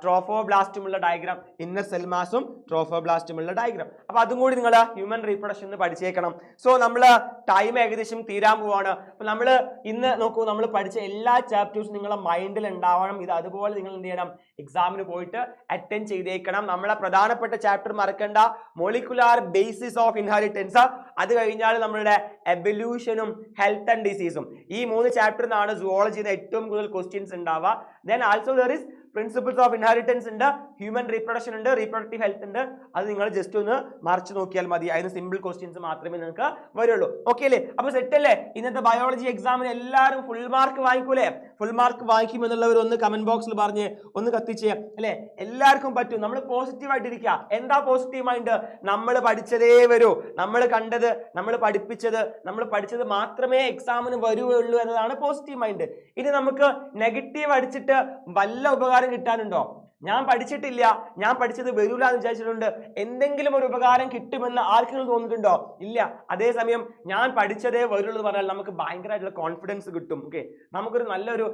ട്രോഫോബ്ലാസ്റ്റുമുള്ള ഡയഗ്രാം, ഇന്നർ സെൽമാസും ട്രോഫോബ്ലാസ്റ്റുമുള്ള ഡയഗ്രാം. അപ്പൊ അതും കൂടി നിങ്ങൾ ഹ്യൂമൻ റീപ്രൊഡക്ഷൻ പഠിച്ചേക്കണം. സോ നമ്മൾ ടൈം ഏകദേശം തീരാൻ പോവാണ്. അപ്പൊ നമ്മൾ ഇന്ന് നോക്കൂ, നമ്മൾ പഠിച്ച എല്ലാ ചാപ്റ്റേഴ്സും നിങ്ങളുടെ മൈൻഡിൽ ഉണ്ടാവണം. ഇത് അതുപോലെ നിങ്ങൾ എന്ത് ചെയ്യണം? എക്സാമിന് പോയിട്ട് അറ്റൻഡ് ചെയ്തേക്കണം. നമ്മളെ പ്രധാനപ്പെട്ട ചാപ്റ്റർ മറക്കണ്ട, മോളിക്കുലാർ ബേസിസ് ഓഫ് ഇൻഹെറിറ്റൻസ്. അത് കഴിഞ്ഞാൽ നമ്മളുടെ എവല്യൂഷനും ഹെൽത്ത് ആൻഡ് ഡിസീസും. ഈ 3 ചാപ്റ്ററിൽ നിന്നാണ് സുവോളജിയുടെ ഏറ്റവും കൂടുതൽ ക്വസ്റ്റ്യൻസ് ഉണ്ടാവുക. Then also there is principles of inheritance ഉണ്ട്, ഹ്യൂമൻ റീപ്രൊഡക്ഷൻ ഉണ്ട്, റീപ്രൊഡക്റ്റീവ് ഹെൽത്ത് ഉണ്ട്. അത് നിങ്ങൾ ജസ്റ്റ് ഒന്ന് മറിച്ച് നോക്കിയാൽ മതി. അതിന് സിമ്പിൾ ക്വസ്റ്റ്യൻസ് മാത്രമേ നിങ്ങൾക്ക് വരുള്ളൂ. ഓക്കെ അല്ലേ? അപ്പൊ സെറ്റ് അല്ലേ? ഇന്നത്തെ ബയോളജി എക്സാമിന് എല്ലാവരും ഫുൾ മാർക്ക് വാങ്ങിക്കൂലേ? ഫുൾ മാർക്ക് വാങ്ങിക്കുമെന്നുള്ളവർ ഒന്ന് കമന്റ് ബോക്സിൽ പറഞ്ഞ് ഒന്ന് കത്തിച്ച് അല്ലെ? എല്ലാവർക്കും പറ്റും. നമ്മൾ പോസിറ്റീവ് ആയിട്ടിരിക്കുക. എന്താ പോസിറ്റീവ് മൈൻഡ്? നമ്മൾ പഠിച്ചതേ വരൂ, നമ്മൾ കണ്ടത്, നമ്മൾ പഠിച്ചത് മാത്രമേ എക്സാമിന് വരുള്ളൂ എന്നതാണ് പോസിറ്റീവ് മൈൻഡ്. ഇനി നമുക്ക് നെഗറ്റീവ് അടിച്ചിട്ട് വല്ല ഉപകാരം കിട്ടാനുണ്ടോ? ഞാൻ പഠിച്ചിട്ടില്ല, ഞാൻ പഠിച്ചത് വരൂല എന്ന് വിചാരിച്ചിട്ടുണ്ട്, എന്തെങ്കിലും ഒരു ഉപകാരം കിട്ടുമെന്ന് ആർക്കെങ്കിലും തോന്നിയിട്ടുണ്ടോ? ഇല്ല. അതേസമയം ഞാൻ പഠിച്ചതേ വരുള്ളൂ എന്ന് പറഞ്ഞാൽ നമുക്ക് ഭയങ്കരമായിട്ടുള്ള കോൺഫിഡൻസ് കിട്ടും. ഓക്കെ, നമുക്കൊരു നല്ലൊരു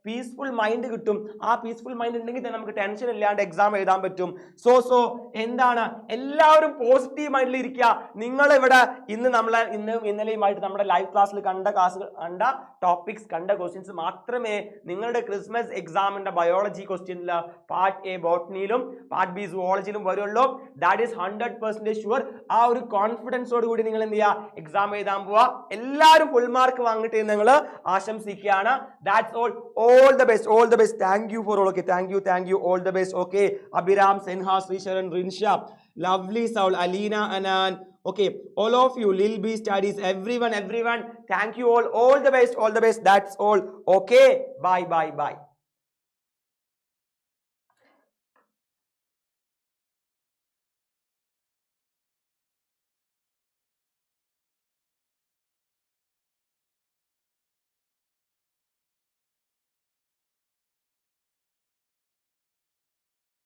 പീസ്ഫുൾ മൈൻഡ് കിട്ടും. ആ പീസ്ഫുൾ മൈൻഡ് ഉണ്ടെങ്കിൽ തന്നെ നമുക്ക് ടെൻഷൻ ഇല്ലാണ്ട് എക്സാം എഴുതാൻ പറ്റും. സോ എന്താണ്, എല്ലാവരും പോസിറ്റീവ് മൈൻഡിൽ ഇരിക്കുക. നിങ്ങൾ ഇവിടെ ഇന്നലെയുമായിട്ട് നമ്മുടെ ലൈവ് ക്ലാസ്സിൽ കണ്ട ടോപ്പിക്സ്, കണ്ട ക്വസ്റ്റ്യൻസ് മാത്രമേ നിങ്ങളുടെ ക്രിസ്മസ് എക്സാമിന്റെ ബയോളജി ക്വസ്റ്റ്യനിൽ പാർട്ട് എ ബോട്ടണിയിലും പാർട്ട് ബി സുവോളജിയിലും വരുള്ളൂ. That is 100% sure. ആ ഒരു കോൺഫിഡൻസോട് കൂടി നിങ്ങൾ എന്ത് ചെയ്യുക, എക്സാം എഴുതാൻ പോവുക. എല്ലാവരും ഫുൾ മാർക്ക് വാങ്ങിട്ട് നിങ്ങൾ ആശംസിക്കുകയാണ്. That's all the best, all the best. Thank you for all. Okay, thank you, all the best. Okay, Abhiram, Senha, Sreesharan, Rinsha, lovely Saul, Alina, Anan, okay, all of you, Lil B studies, everyone, thank you all the best, that's all. Okay, bye.